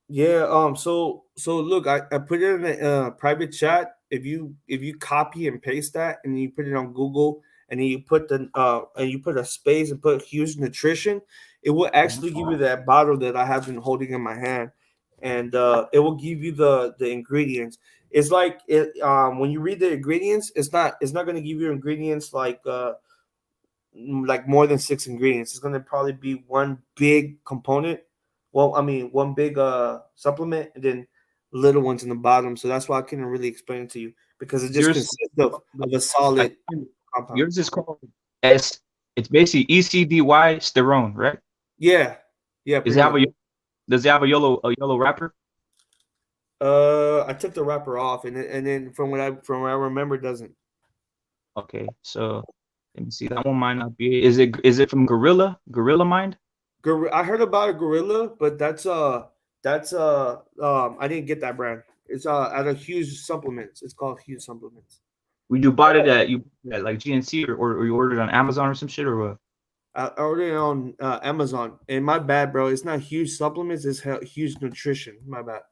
Yeah. So look, I put it in the private chat. If you copy and paste that and you put it on Google and then you put a space and put huge nutrition, it will actually give you that bottle that I have been holding in my hand, and it will give you the ingredients. It's like when you read the ingredients, it's not going to give you ingredients like more than 6 ingredients. It's going to probably be one big component. Well, I mean, one big supplement, and then little ones in the bottom. So that's why I couldn't really explain it to you, because it just consists of a solid compound. Yours is called S. It's basically ECDY sterone, right? Yeah. Does it have a yellow wrapper? I took the wrapper off, and then from what I remember, it doesn't. Okay, so let me see. That one might not be. Is it from Gorilla Mind? I heard about a Gorilla, but that's I didn't get that brand. It's at a Huge Supplements. It's called Huge Supplements. When you bought it at like GNC or you ordered on Amazon or some shit or what? I ordered it on Amazon. And my bad, bro. It's not Huge Supplements. It's Huge Nutrition. My bad.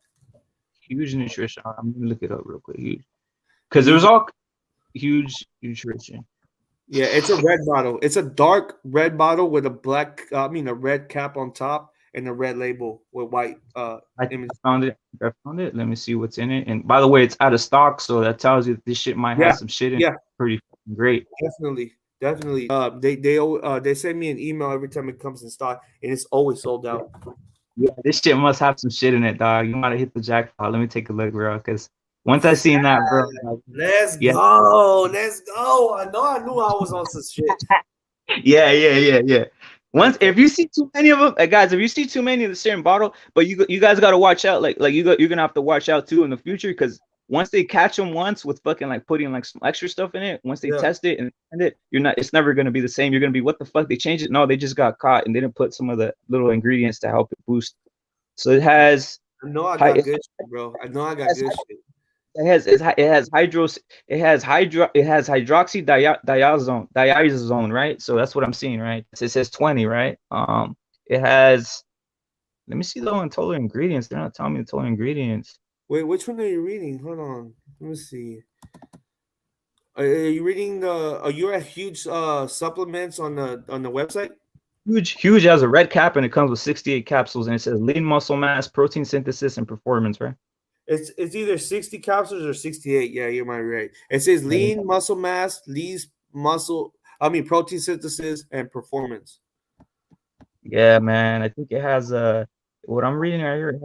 Huge Nutrition. I'm gonna look it up real quick. Huge, because there's all Huge Nutrition. Yeah, it's a red bottle. It's a dark red bottle with a a red cap on top and a red label with white image. I found it. Let me see what's in it. And by the way, it's out of stock, so that tells you this shit might have some shit in it. Pretty great. Definitely. They send me an email every time it comes in stock, and it's always sold out. Yeah, this shit must have some shit in it, dog. You might have hit the jackpot. Let me take a look, bro, because once I seen that, bro. Let's go. I know I knew I was on some shit. Yeah. If you see too many of them, guys, if you see too many of the same bottle, but you guys got to watch out. You're gonna have to watch out too in the future, because once they catch them once with fucking like putting like some extra stuff in it, once they test it and it's never gonna be the same. You're gonna be, what the fuck? They changed it? No, they just got caught and they didn't put some of the little ingredients to help it boost. So it has. I know I got good shit, bro. I know I got good shit. It has hydroxydiazone, right? So that's what I'm seeing, right? It says 20, right? It has. Let me see the total ingredients. They're not telling me the total ingredients. Wait, which one are you reading? Hold on, let me see. Are you reading you're at Huge Supplements on the website? Huge has a red cap and it comes with 68 capsules and it says lean muscle mass, protein synthesis, and performance, right? It's either 60 capsules or 68. Yeah, you might be right. It says lean muscle mass, protein synthesis, and performance. Yeah, man. I think it has what I'm reading right here.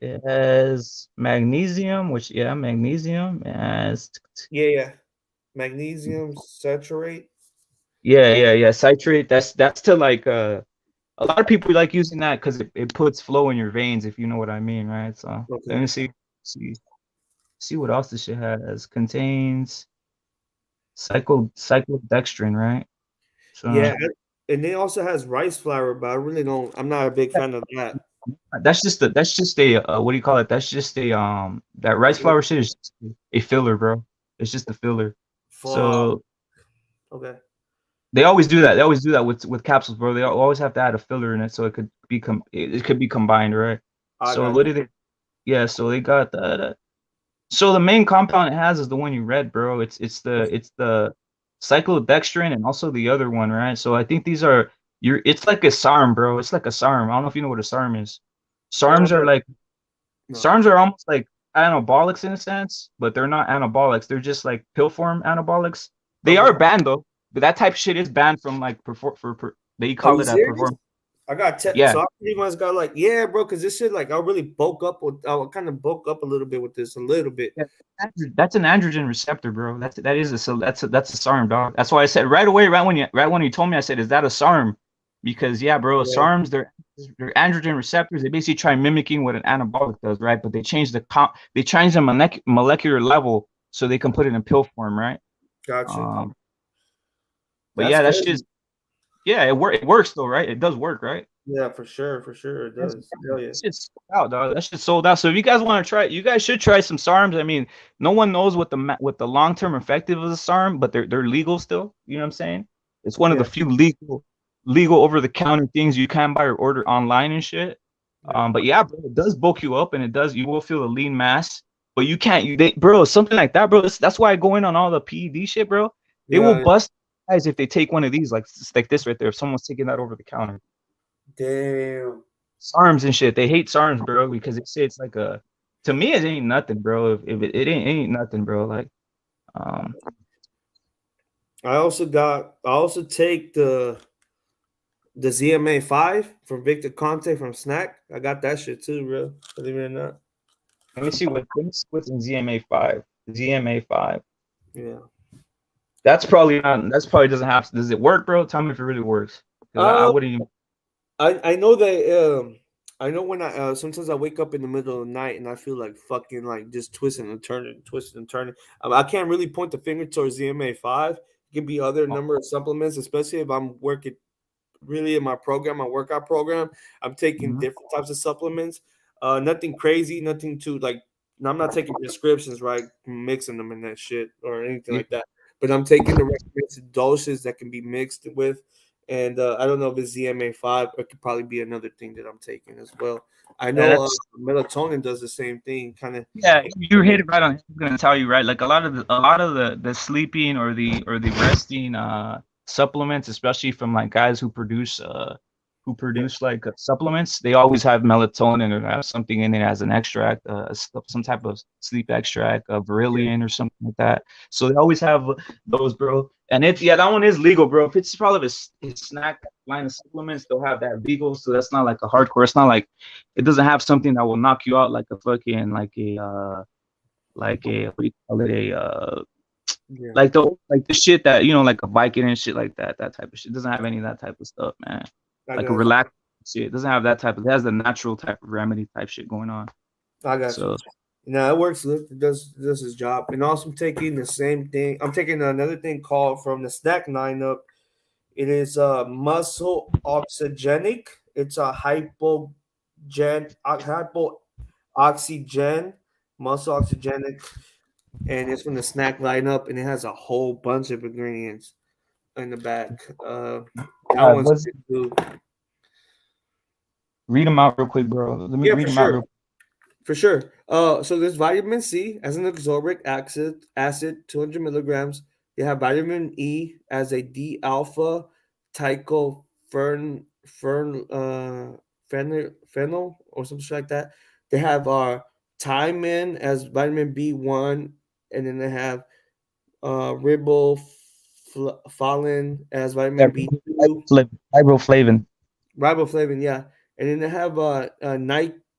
It has magnesium, which magnesium has Yeah. Magnesium citrate. yeah, citrate. That's to like a lot of people like using that because it puts flow in your veins, if you know what I mean, right? So let Okay. me see what else this shit has. Contains cyclodextrin, right? So Yeah, and it also has rice flour, but I really don't. I'm not a big fan of that. that's just a what do you call it? That's just a that rice flour shit is just a filler, bro. It's just a filler. Fuck. So Okay. they always do that. They always do that with capsules, bro. They always have to add a filler in it so it could be combined, right? I So got what you. did they? Yeah, so they got that. So the main compound it has is the one you read, bro. It's the cyclodextrin and also the other one, right? So I think these are you're it's like a SARM, bro. It's like a SARM. I don't know if you know what a SARM is. SARMs are But like no. SARMs are almost like anabolics in a sense, but they're not anabolics. They're just like pill form anabolics. They are Okay. banned though, but that type of shit is banned from like they Are call you it a serious? perform. I got Yeah, so I pretty much got like, yeah, bro, because this shit like I really bulk up with I kind of bulk up a little bit with this, a little bit. yeah, that's an androgen receptor, bro. That's a SARM, dog. That's why I said right away, right when you told me, I said, "Is that a SARM?" Because yeah, bro, Yeah, SARMs they're androgen receptors. They basically try mimicking what an anabolic does, right? But they change the molecular level so they can put it in pill form, right? gotcha. Um, but That's yeah, that's crazy. just yeah, it works though, right? It does work, right? Yeah, for sure, it That's does. Hell yeah. that shit's sold out, dog. That shit's sold out. So if you guys want to try it, you guys should try some SARMs. I mean, no one knows what the long term effective of the SARM, but they're legal still. You know what I'm saying? It's one of Yeah, the few legal over the counter things you can buy or order online and shit. yeah, But yeah, bro, it does bulk you up and you will feel a lean mass. But you can't bro, something like that, bro. That's why I go in on all the PED shit, bro. They will yeah. bust guys if they take one of these, like this right there. If someone's taking that over the counter. Damn. SARMs and shit. They hate SARMs, bro, because they say it's like a. To me, it ain't nothing, bro. If it ain't nothing, bro. Like, um, I also take the ZMA 5 from Victor Conte from Snack. I got that shit too, bro. Believe it or not. let me see what's in ZMA 5. ZMA 5. Yeah. That's probably not. That's probably doesn't have. Does it work, bro? Tell me if it really works. Because I Um, wouldn't even. I know that I know when I sometimes I wake up in the middle of the night and I feel like fucking like just twisting and turning. I can't really point the finger towards ZMA 5. It can be other number of supplements, especially if I'm working really in my program, my workout program. I'm taking Mhm. different types of supplements. Nothing crazy, nothing too like. I'm not taking prescriptions, right? Mixing them in that shit or anything Yeah, like that. But I'm taking the recommended doses that can be mixed with. And I don't know if it's ZMA 5. It could probably be another thing that I'm taking as well. I know that's melatonin does the same thing, kind of. yeah. You hit it right on. I'm gonna tell you right. Like a lot of the sleeping or the resting supplements, especially from like guys Yeah, who produce like supplements, they always have melatonin or have something in it as an extract, some type of sleep extract, yeah, beryllium or something like that. So they always have those, bro. And that one is legal, bro. If it's probably his snack line of supplements, they'll have that legal. So that's not like a hardcore. It's not like it doesn't have something that will knock you out like a fucking like a what do you call it yeah. like the shit that like a biking and shit like that type of shit. It doesn't have any of that type of stuff, man. I Like a got you. relax shit. It doesn't have that type of. It has the natural type of remedy type shit going on. I got you. So No, it works. It does his job. And also, I'm taking the same thing. I'm taking another thing called from the snack lineup. It is muscle oxygenic. It's a hypo oxygen muscle oxygenic, and it's from the snack lineup, and it has a whole bunch of ingredients in the back. That one's was good too. read them out real quick, bro. Let me Yeah, read for them out sure. real. For sure. So there's vitamin C as an ascorbic acid, 200 milligrams. You have vitamin E as a D alpha fern phenyl or something like that. They have thiamine as vitamin B1, and then they have riboflavin as Yeah, vitamin B2, riboflavin. riboflavin, yeah, and then they have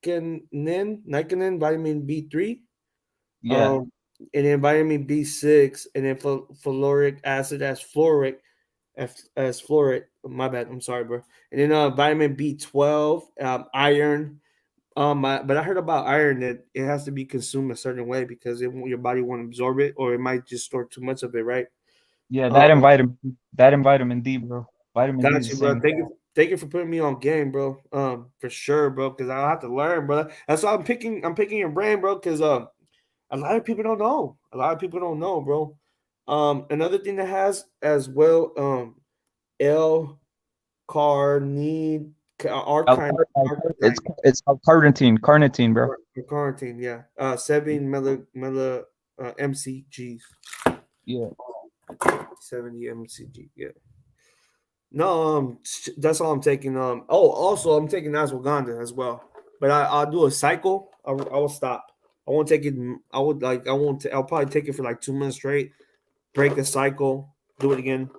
Nicotin, vitamin B3, Yeah. and then vitamin B6, and then fluoric acid as fluoric, as fluoride. My bad. I'm sorry, bro. And then vitamin B12, iron. But I heard about iron that it has to be consumed a certain way because your body won't absorb it, or it might just store too much of it, right? Yeah, Um, that and vitamin D, bro. Vitamin D is got the you, bro. same. Thank you for putting me on game, bro. For sure, bro. Because I have to learn, bro. That's why I'm picking your brain, bro. Because a lot of people don't know. A lot of people don't know, bro. Another thing that has as well, L carnitine, arginine, arginine, It's called carnitine, bro. carnitine, yeah. 7 mcg, Yeah. 70 mcg, yeah. No, that's all I'm taking. Also I'm taking ashwagandha as well, but I'll do a cycle. I will stop. I won't take it. I would like. I won't. I'll probably take it for like 2 months straight. Break a cycle. Do it again.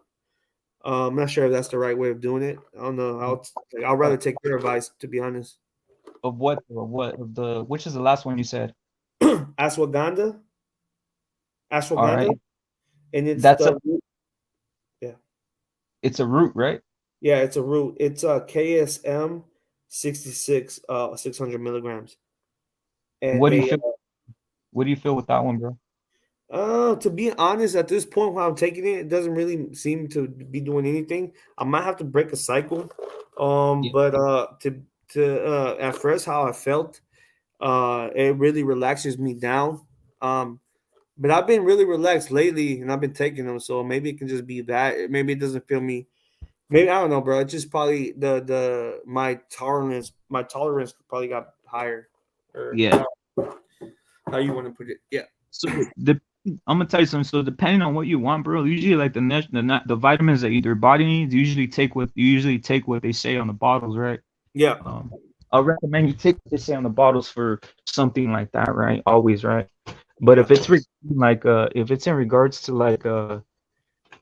I'm not sure if that's the right way of doing it. I don't know. I'll rather take your advice, to be honest. Of what? Of what? Of the which is the last one you said? ashwagandha, All ashwagandha, right. and it's That's a the yeah, it's a root, right? yeah, it's a root. It's a KSM 66 600 milligrams, and What do you they feel? What do you feel with that one, bro? to be honest, at this point while I'm taking it, it doesn't really seem to be doing anything. I might have to break a cycle. Yeah. But to at first how I felt, it really relaxes me down. But I've been really relaxed lately, and I've been taking them, so maybe it can just be that. Maybe it doesn't feel me. Maybe I don't know, bro. It's just probably the my tolerance probably got higher, or Yeah. how you want to put it. Yeah, So I'm gonna tell you something. So depending on what you want, bro, usually like the vitamins that your body needs, you usually take what they say on the bottles, right? yeah, Um, I'll recommend you take what they say on the bottles for something like that, right? Always, right? But yeah, if it's in regards to like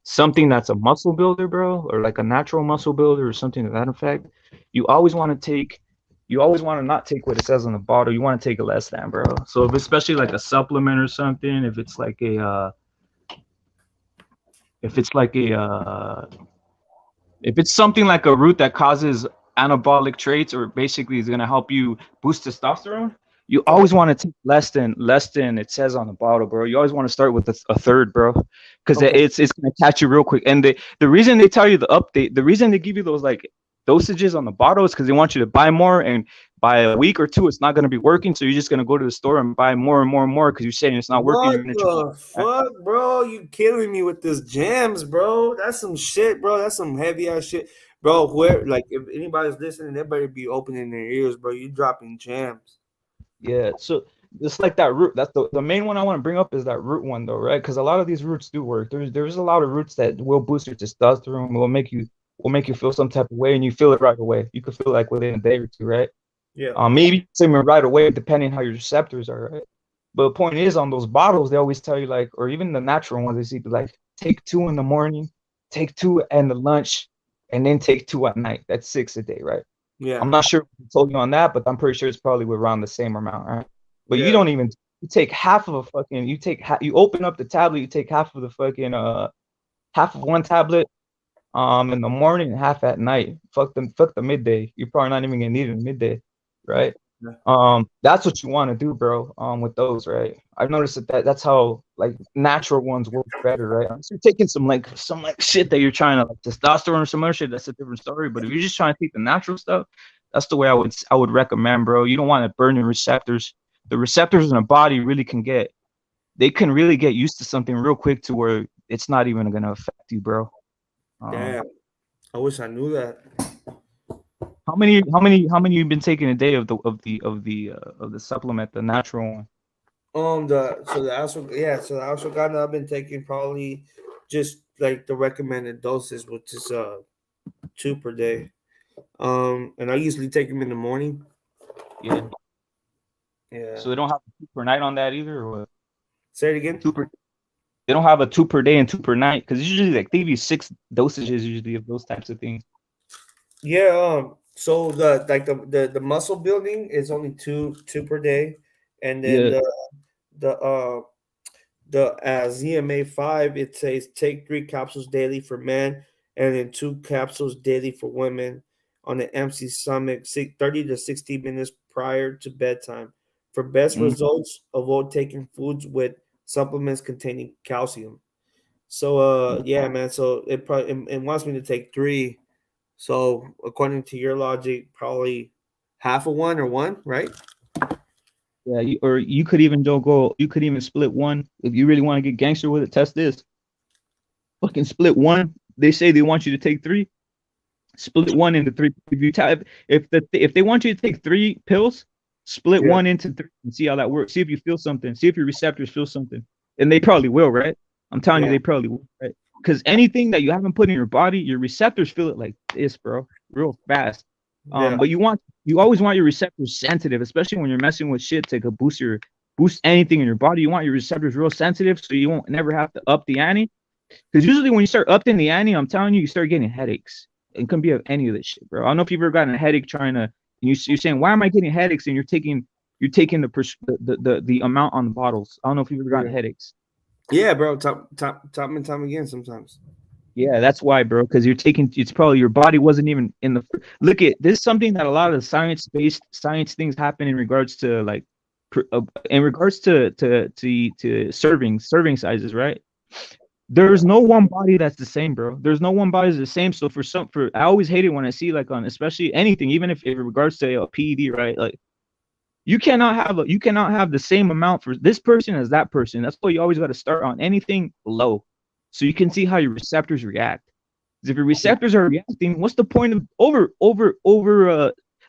something that's a muscle builder, bro, or like a natural muscle builder or something to that effect, you always want to take you always want to not take what it says on the bottle. You want to take a less than, bro. So if especially like a supplement or something, if it's like a if it's something like a root that causes anabolic traits or basically is going to help you boost testosterone, you okay. always want to take less than it says on the bottle, bro. You always want to start with a third, bro, because Okay. it's going to catch you real quick. And the reason they tell you the reason they give you those like dosages on the bottle is because they want you to buy more, and by a week or two it's not going to be working, so you're just going to go to the store and buy more and more and more because you're saying it's not working. What You're going to the fuck, bro? You killing me with this jams, bro? That's some shit, bro. That's some heavy ass shit, bro. Where like if anybody's listening, they better be opening their ears, bro. You dropping jams. Yeah, so it's like that root. That's the main one I want to bring up is that root one though, right? Because a lot of these roots do work. There's a lot of roots that will boost your testosterone, will make you feel some type of way, and you feel it right away. You could feel like within a day or two, right? Yeah, Maybe same right away, depending how your receptors are, right? But the point is, on those bottles, they always tell you like, or even the natural ones, they see like take two in the morning, take two and the lunch, and then take two at night. That's six a day, right? yeah, I'm not sure who told you on that, but I'm pretty sure it's probably around the same amount, right? But you yeah. don't even you take half of a fucking you open up the tablet, you take half of the fucking half of one tablet in the morning and half at night. Fuck the midday. You're probably not even gonna need it in midday, right? Yeah. That's what you want to do, bro. With those, right? I've noticed that's how like natural ones work better, right? So you're taking some like shit that you're trying to like testosterone or some other shit. That's a different story. But if you're just trying to take the natural stuff, that's the way I would recommend, bro. You don't want to burn your receptors. The receptors in the body they can really get used to something real quick to where it's not even gonna affect you, bro. Um, Damn. I wish I knew that. how many you've been taking a day of the supplement, the natural one? The ashwagandha I've been taking probably just like the recommended doses, which is 2 per day. And I usually take them in the morning. Yeah. Yeah. So they don't have a two per night on that either, or what? Say it again. Two per. They don't have a two per day and two per night because usually like they give you six dosages usually of those types of things. Yeah. So the muscle building is only two per day, and then Yeah. the ZMA 5, it says take 3 capsules daily for men and then 2 capsules daily for women on an empty stomach, 30 to 60 minutes prior to bedtime. For best Mm. results, avoid taking foods with supplements containing calcium. So yeah, man. So it wants me to take 3. So according to your logic, probably half of one or one, right? Yeah, or you could even don't go. You could even split one if you really want to get gangster with it. Test this. Fucking split one. They say they want you to take 3. Split one into 3. If you type, if they want you to take 3 pills, split Yeah, one into 3 and see how that works. See if you feel something. See if your receptors feel something, and they probably will, right? I'm telling you, yeah, they probably will, right? Because anything that you haven't put in your body, your receptors feel it like this, bro, real fast. yeah, But you always want your receptors sensitive, especially when you're messing with shit to go boost anything in your body. You want your receptors real sensitive, so you won't never have to up the ante. Because usually when you start upping the ante, I'm telling you, you start getting headaches. It can be of any of this shit, bro. I don't know if you've ever gotten a headache trying to. You're saying, why am I getting headaches? And you're taking the amount on the bottles. I don't know if you've ever gotten yeah. headaches. Yeah, bro. Time and time again. Sometimes. Yeah, that's why, bro. Because you're taking. It's probably your body wasn't even in the. Look at this. Is something that a lot of the science things happen in regards to like, in regards to serving sizes, right? Yeah, There's no one body that's the same, bro. There's no one body that's the same. So I always hate it when I see like on especially anything, even if in regards to a PED, right? Like you cannot have the same amount for this person as that person. That's why you always got to start on anything low, so you can see how your receptors react. 'Cause if your yeah, receptors are reacting, what's the point of over?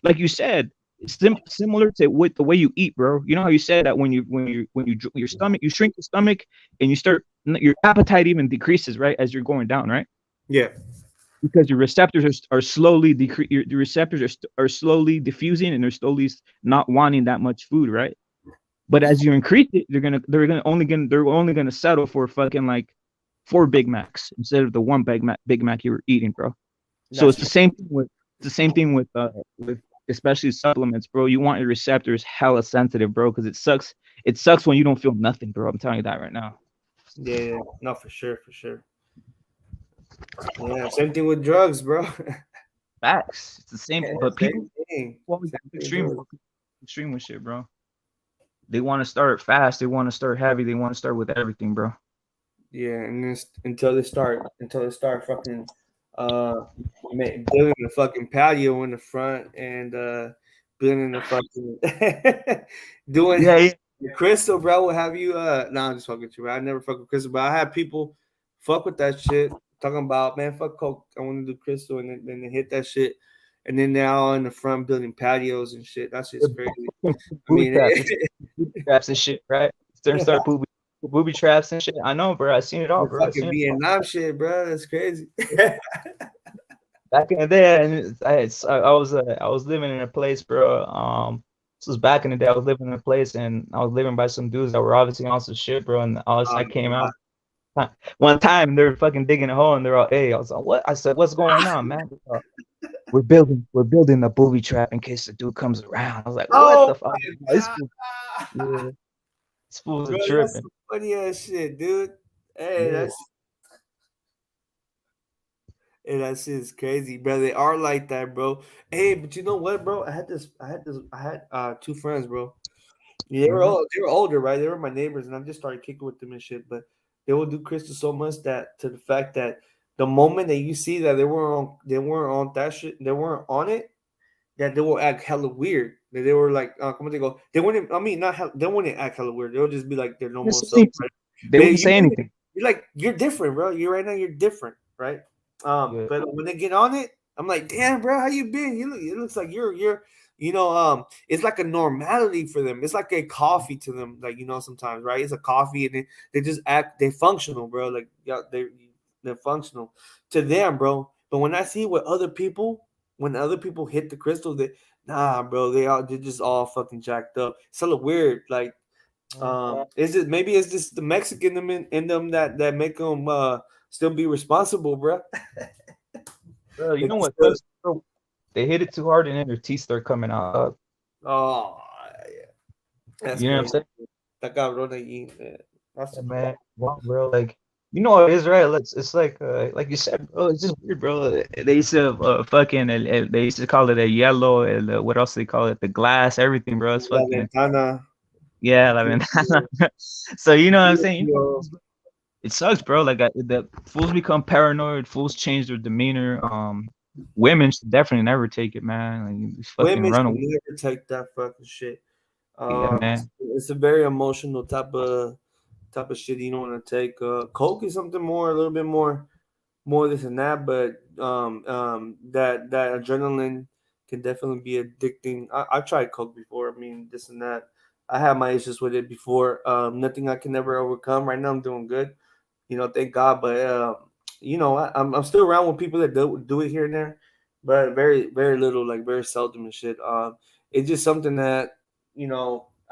Like you said, it's similar to with the way you eat, bro. You know how you said that your stomach, you shrink the stomach, and your appetite even decreases, right, as you're going down, right? yeah, Because your receptors are slowly your receptors are slowly diffusing, and they're slowly not wanting that much food, right? But as you increase it, they're only gonna settle for fucking like 4 Big Macs instead of the one Big Mac you were eating, bro. So that's it's the same thing with especially supplements, bro. You want your receptors hella sensitive, bro, because it sucks. It sucks when you don't feel nothing, bro. I'm telling you that right now. yeah, yeah. No, for sure, for sure. Yeah, same thing with drugs, bro. Facts. It's the same, but people Same thing. always Same thing with extreme drugs. extreme with shit, bro. They want to start fast. They want to start heavy. They want to start with everything, bro. Yeah, and then until they start fucking building the fucking patio in the front and building the fucking doing Yeah, yeah. Crystal, bro. Have you nah, I'm just fucking with you, bro. I never fuck with Crystal, but I had people fuck with that shit, talking about, man, fuck coke. I want to do Crystal, and then they hit that shit, and then they're all in the front building patios and shit. That shit's crazy. I Booby mean, traps. It's booby traps and shit, right? Start booby traps and shit. I know, bro. I seen it all, the bro. I fucking seen it all. Vietnam shit, bro. That's crazy. Back in the day, and I was living in a place, bro. This was back in the day. I was living in a place, and I was living by some dudes that were obviously on some shit, bro. And I came out one time, they were fucking digging a hole, and they're all, "Hey," I was like, "What?" I said, "What's going on, man?" We're building a booby trap in case the dude comes around. I was like, "What Oh the fuck?" my This god, fool, yeah, this fools are bro, that's tripping. some funny ass shit, dude. Hey, Yeah. that shit is crazy, bro. They are like that, bro. Hey, but you know what, bro? I had 2 friends, bro. Yeah, Mhm. they were older, right? They were my neighbors, and I just started kicking with them and shit. But they will do crystal so much that to the fact that the moment that you see that they weren't on that shit, they weren't on it, that they will act hella weird. That they were like, come on, they go, they wouldn't. I mean, not they wouldn't act hella weird. They'll just be like their Didn't normal say self, anything. right? They But wouldn't say anything. you're like you're different, bro. You right now you're different, right? Yeah. But when they get on it, I'm like, damn, bro, how you been? It looks like you're it's like a normality for them. It's like a coffee to them, like sometimes, right? It's a coffee, and they just act, they functional, bro. Like yeah, they're functional to them, bro. But when I see what other people, when other people hit the crystal, they nah, bro, they're just all fucking jacked up. It's a little weird, like is it maybe it's just the Mexican in them that make them still be responsible, bro. Bro, you Like, know what still, sucks, bro? They hit it too hard, and then their teeth start coming out. Oh, yeah. That's You know what I'm crazy. saying? That cabrón ahí, man. That's Yeah, man. Wow, bro. Like, you know what it is, right? It's like you said, bro. It's just weird, bro. They used to fucking they used to call it a yellow, and what else they call it? The glass, everything, bro. It's La fucking Ventana. yeah, I mean. So you know what I'm saying? Yo, It sucks, bro. Like the fools become paranoid. Fools change their demeanor. Women should definitely never take it, man. Like you just fucking women run should away. never take that fucking shit. Yeah, man. It's a very emotional type of shit you don't want to take. Coke is something more, a little bit more this and that, but that adrenaline can definitely be addicting. I've tried Coke before. I mean, this and that. I had my issues with it before. Nothing I can never overcome. Right now, I'm doing good. Thank God. But I'm still around with people that do it here and there, but very very little, like very seldom and shit. It's just something that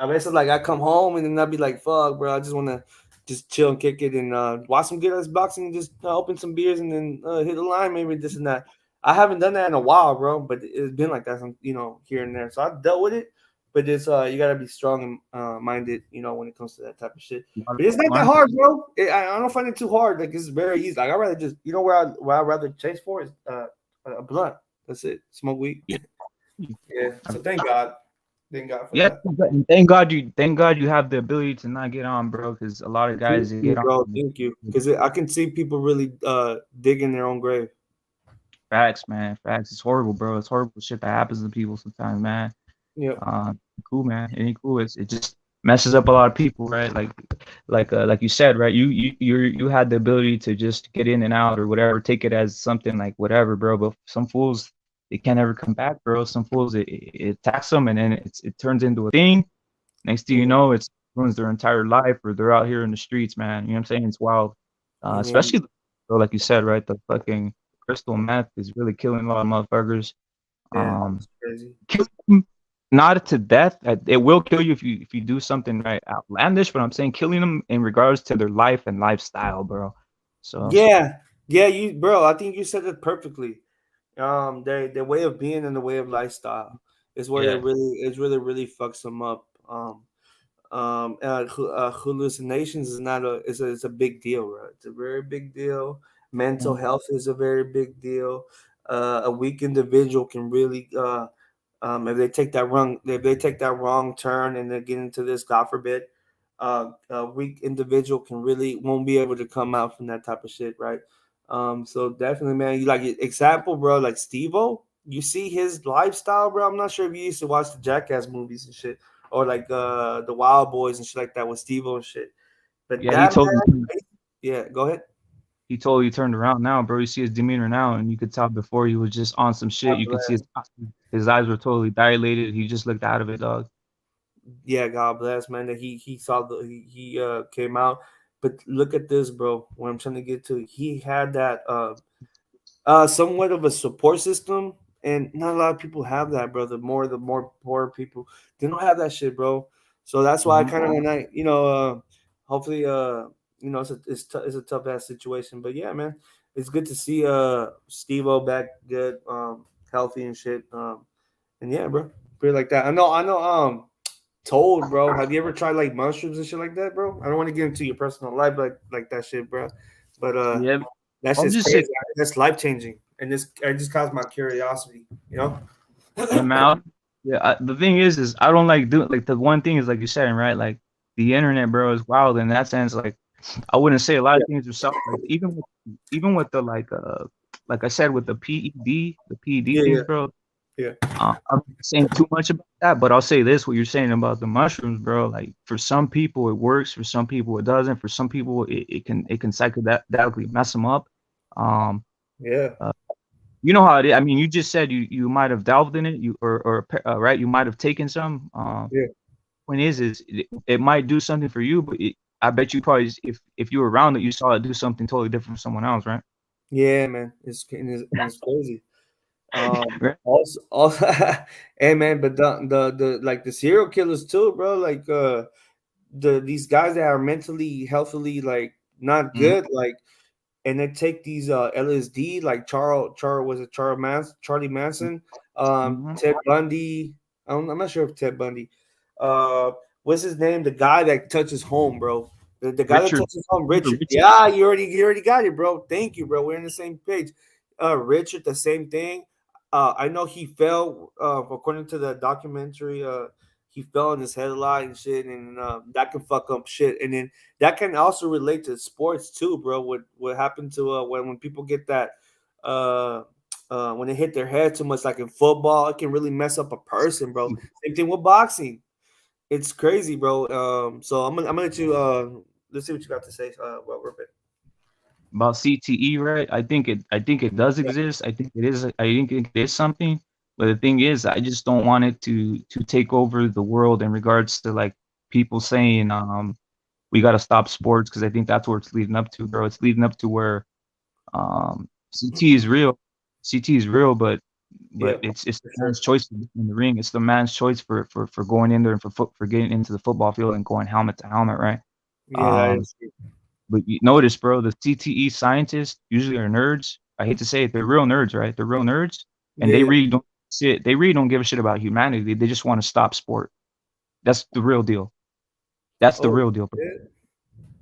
I guess it's like I come home and then I'd be like, fuck, bro, I just want to just chill and kick it and watch some good ass boxing and just open some beers and then hit the line, maybe this and that. I haven't done that in a while, bro, but it's been like that, here and there. So I've dealt with it, but it's you gotta be strong and minded, when it comes to that type of shit. But it's not that hard, bro. I don't find it too hard. Like it's very easy. Like I rather just, where I rather chase for is a blunt. That's it. Smoke weed. Yeah. Yeah. So thank God. Thank God for Yeah, that. and thank God you have the ability to not get on, bro, because a lot of guys Thank they you, get on. bro. Thank you. Because I can see people really digging their own grave. Facts, man. Facts. It's horrible, bro. It's horrible shit that happens to people sometimes, man. Yep. Cool, man. It ain't cool. It just messes up a lot of people, right? Like you said, right? You had the ability to just get in and out or whatever, take it as something like whatever, bro. But some fools they can't ever come back, bro. Some fools it attacks them and then it turns into a thing. Next thing you Yeah. know, it's ruins their entire life or they're out here in the streets, man. You know what I'm saying? It's wild. Yeah. Especially bro, like you said, right? The fucking crystal meth is really killing a lot of motherfuckers. Yeah. Um, It's crazy. kill them, not to death. It will kill you if you do something right outlandish. But I'm saying killing them in regards to their life and lifestyle, bro. So Yeah. Yeah, bro, I think you said it perfectly. Their way of being and the way of lifestyle is where yeah, really fucks them up. Hallucinations is not a it's a big deal, right? It's a very big deal. Mental mm, health is a very big deal. A weak individual can really if they take that wrong turn and they get into this, God forbid, a weak individual can really won't be able to come out from that type of shit, right? So definitely, man, you like example, bro, like Steve-O, you see his lifestyle, bro. I'm not sure if you used to watch the Jackass movies and shit, or like the Wild Boys and shit like that with Steve-O and shit. But yeah. that man, yeah, go ahead. He totally turned around now, bro. You see his demeanor now, and you could tell before he was just on some shit. God You could see bless. his eyes were totally dilated. He just looked out of it, dog. Yeah, God bless, man. That he saw he came out. But look at this, bro. What I'm trying to get to, he had that somewhat of a support system, and not a lot of people have that, bro. The more poor people, they don't have that shit, bro. So that's why I Mhm. kind of, when I hopefully it's a tough ass situation, but yeah, man, it's good to see Steve-O back good, healthy and shit, and yeah, bro, pretty like that. I know told, bro. Have you ever tried like mushrooms and shit like that, bro? I don't want to get into your personal life like that shit, bro. But Yeah, that's I'll just just crazy. say, That's life changing, and this it just caused my curiosity. You know? yeah, man. Yeah, the thing is I don't like doing like the one thing is like you said, right? Like the internet, bro, is wild in that sense. Like I wouldn't say a lot Yeah, of things are self. Like even with the like I said with the PED yeah, things, yeah, bro. yeah, I'm not saying too much about that, but I'll say this: what you're saying about the mushrooms, bro. Like for some people it works, for some people it doesn't. For some people it can psychedelically mess them up. Um, yeah, uh, you know how it is. I mean, you just said you might have delved in it, right, you might have taken some. yeah, Point is it might do something for you, but I bet you probably if you were around it, you saw it do something totally different for someone else, right? yeah, man. It's crazy. Right? Also, hey, man, but the like the serial killers too, bro. Like these guys that are mentally, healthily, like not Mhm. good, like and they take these LSD, like Charlie Manson, Mm-hmm. Ted Bundy. I'm not sure if Ted Bundy. Uh, what's his name? The guy that touches home, bro. The guy that Richard. touches home, Remember Richard. Richard? Yeah, you already got it, bro. Thank you, bro. We're on the same page. Richard, the same thing. I know he fell. According to the documentary, he fell on his head a lot and shit, and that can fuck up shit. And then that can also relate to sports too, bro. What happened to when people get that when they hit their head too much, like in football, it can really mess up a person, bro. Same thing with boxing. It's crazy, bro. So I'm gonna let you let's see what you got to say. Well, Rupert. About CTE, right? I think it does exist. I think it is something. But the thing is, I just don't want it to take over the world in regards to like people saying we got to stop sports because I think that's where it's leading up to, bro. It's leading up to where CT is real. CT is real, Yeah, but it's the for man's sure. choice in the ring. It's the man's choice for going in there and for getting into the football field and going helmet to helmet, right? Yeah, that Um, is true. but you notice, bro, the CTE scientists usually are nerds. I hate to say it, they're real nerds, right? They're real nerds, and Yeah, they yeah. really don't sit. They really don't give a shit about humanity. They just want to stop sport. That's the real deal. That's the Oh real deal, bro. shit.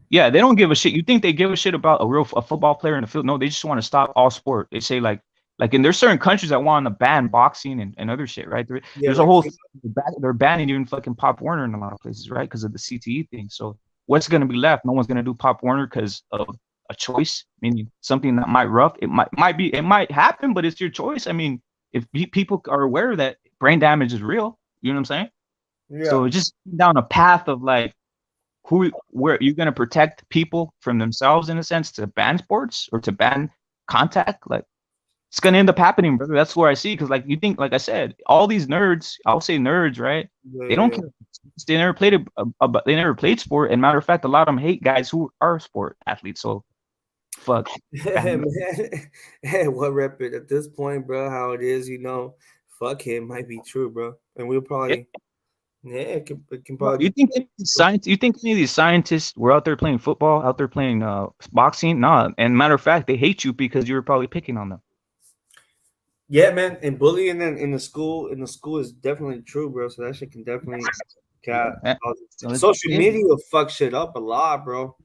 Yeah, they don't give a shit. You think they give a shit about a football player in the field? No, they just want to stop all sport. They say like and there's certain countries that want to ban boxing and other shit, right? Yeah, There's a like whole they're banning even fucking Pop Warner in a lot of places, right? Because of the CTE thing. So what's gonna be left? No one's gonna do Pop Warner because of a choice. Meaning something that it might happen, but it's your choice. I mean, if people are aware that brain damage is real, you know what I'm saying? yeah. So it just down a path of like where you're going to protect people from themselves in a sense to ban sports or to ban contact, like it's going to end up happening, brother. That's where I see, because like you think, like I said, all these nerds, I'll say nerds, right? Yeah, They yeah, don't yeah. care. They never played they never played sport, and matter of fact, a lot of them hate guys who are sport athletes. So fuck, Man, ban hey, what rep it at this point, bro? How it is, fuck him might be true, bro. And we'll yeah. probably, yeah, it can Bro, probably. you think any of these scientists were out there playing football, out there playing boxing? Nah, and matter of fact, they hate you because you were probably picking on them. Yeah, man, and bullying in the school is definitely true, bro. So that shit can definitely cat. Yeah. So it's, Social yeah. media will fuck shit up a lot, bro.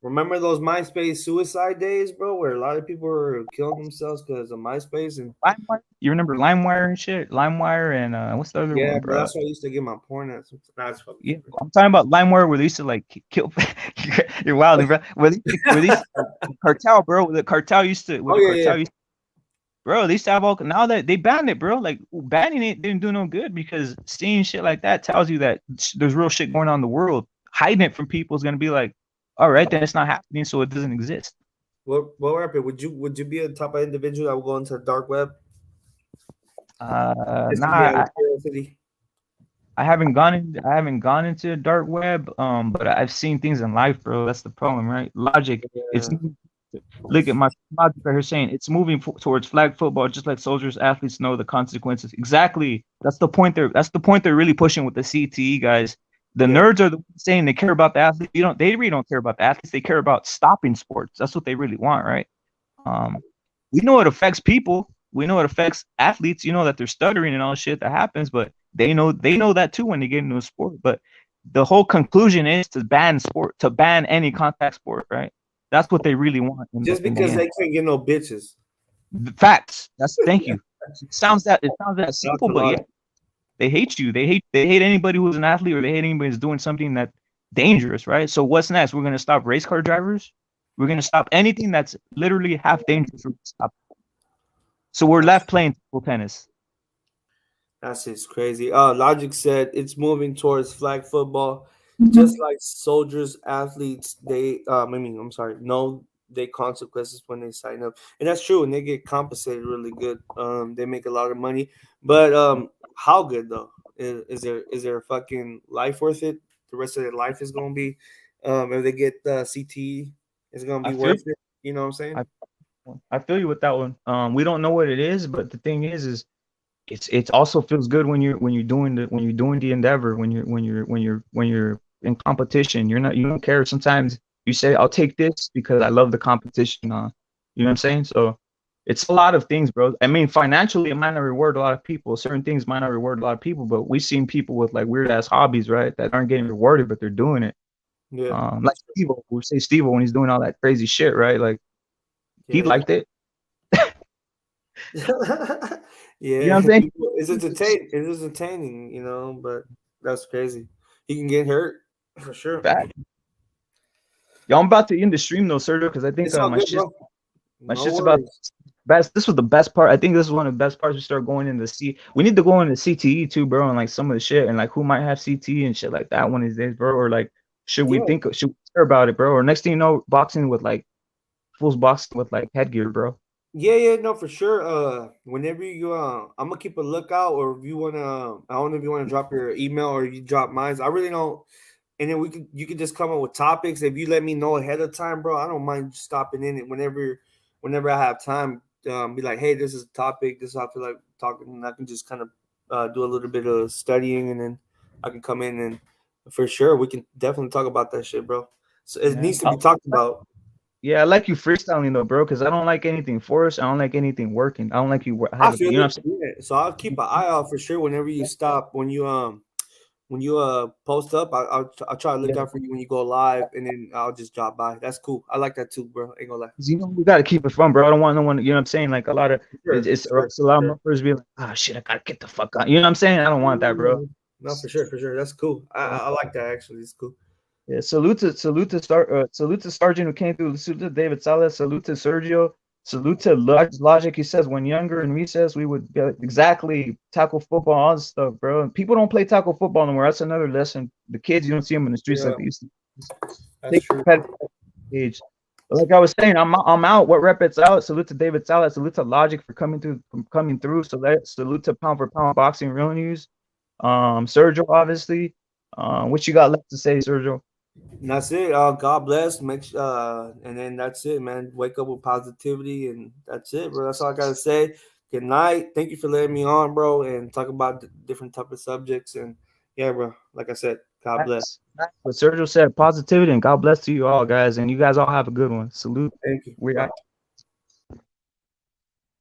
Remember those MySpace suicide days, bro, where a lot of people were killing themselves because of MySpace and LimeWire? You remember LimeWire and shit? LimeWire and what's the other yeah, one, bro. bro? That's why I used to get my porn at. That's fucking Yeah, I'm talking about LimeWire where they used to like kill. You're wild, bro. Where these cartel, bro. The cartel used to, where Oh the yeah, yeah. cartel used, bro. They used to have all. Now that they banned it, bro. Like banning it didn't do no good because seeing shit like that tells you that there's real shit going on in the world. Hiding it from people is gonna be like, all right, then it's not happening, so it doesn't exist. What rapper would you be a type of individual that would go into the dark web just to be out Nah, of curiosity? I haven't gone into the dark web, but I've seen things in life, bro. That's the problem, right? Logic. It's Yeah. look at my logic right here saying it's moving towards flag football, just like soldiers, athletes know the consequences. Exactly. That's the point they're really pushing with the CTE guys. The Yeah. nerds are the ones saying they care about the athletes. They really don't care about the athletes. They care about stopping sports. That's what they really want, right? Um, we know it affects people. We know it affects athletes. You know that they're stuttering and all shit that happens, but they know that too when they get into a sport. But the whole conclusion is to ban any contact sport, right? That's what they really want Just in the because end. they can't get no bitches. The facts. That's thank you. It sounds that That's simple, a but lot. yeah, they hate you. They hate anybody who's an athlete or they hate anybody who's doing something that dangerous, right? So what's next? We're gonna stop race car drivers. We're gonna stop anything that's literally half dangerous. We're gonna stop. So we're That's left playing table tennis. that's just crazy. Logic said it's moving towards flag football, just Mhm. like soldiers, athletes. I'm sorry, know they consequences when they sign up, and that's true. And they get compensated really good. They make a lot of money, but how good though? Is there a fucking life worth it? The rest of their life is gonna be, if they get CTE, it's gonna I be feel worth it. You know what I'm saying? I, I feel you with that one. We don't know what it is, but the thing is it also feels good when you're doing the endeavor when you're in competition. You don't care. Sometimes You say, I'll take this because I love the competition. You know what I'm saying? So it's a lot of things, bro. I mean, financially, it might not reward a lot of people. Certain things might not reward a lot of people, but we've seen people with like weird ass hobbies, right, that aren't getting rewarded, but they're doing it. Yeah. Like Steve, we say Steve when he's doing all that crazy shit, right? Like he Yeah. liked it. Yeah, You know what I'm saying? it's entertaining. It is entertaining, you know. But that's crazy. He can get hurt for sure. Fact. Yo, I'm about to end the stream though, Sergio, because I think It's all my good, shit. bro. My No shit's about worries. best. This was the best part. I think this is one of the best parts. We start going into C. We need to go into CTE too, bro, and like some of the shit and like who might have CTE and shit like that one of these days, bro. Or like, should we Yeah. should we care about it, bro? Or next thing you know, boxing with like fools boxing with like headgear, bro. Yeah, no, for sure. Whenever you, I'm gonna keep a lookout, or if you wanna, I don't know if you wanna drop your email or you drop mine. I really don't. And then you could just come up with topics. If you let me know ahead of time, bro, I don't mind stopping in it whenever I have time. Be like, hey, this is a topic. This is how I feel like talking, and I can just kind of do a little bit of studying, and then I can come in and for sure we can definitely talk about that shit, bro. So it needs to be talked about. Yeah, I like you freestyling though, bro, because I don't like anything forced. I don't like anything working. I don't like you I having, feel you know it. what I'm saying? Yeah. So I'll keep an eye out for sure whenever you stop. When you post up, I'll try to look Yeah, out for you when you go live, and then I'll just drop by. That's cool. I like that too, bro. Ain't gonna lie. 'cause, you know, we gotta keep it fun, bro. I don't want no one, you know what I'm saying? Like a lot of Sure, it's a lot of motherfuckers be like, oh shit, I gotta get the fuck out. You know what I'm saying? I don't want that, bro. No, for sure, for sure. That's cool. I like that actually. It's cool. Yeah, salute to Sergeant who came through. Salute to David Salas. Salute to Sergio. Salute to Logic. He says when younger in recess we would exactly tackle football, all this stuff, bro. And people don't play tackle football anymore. That's another lesson. The kids, you don't see them in the streets Yeah, like they used to. that's Take true. competitive age. Like I was saying, I'm out. What rep it's out? Salute to David Salas. Salute to Logic for coming through. So salute to Pound for Pound Boxing Real News. Sergio, obviously. What you got left to say, Sergio? And that's it. God bless. And then that's it, man. Wake up with positivity, and that's it, bro. That's all I gotta say. Good night. Thank you for letting me on, bro, and talk about different type of subjects. And yeah, bro. Like I said, God bless. What Sergio said, positivity and God bless to you all, guys. And you guys all have a good one. Salute. Thank you. We're Bye. out.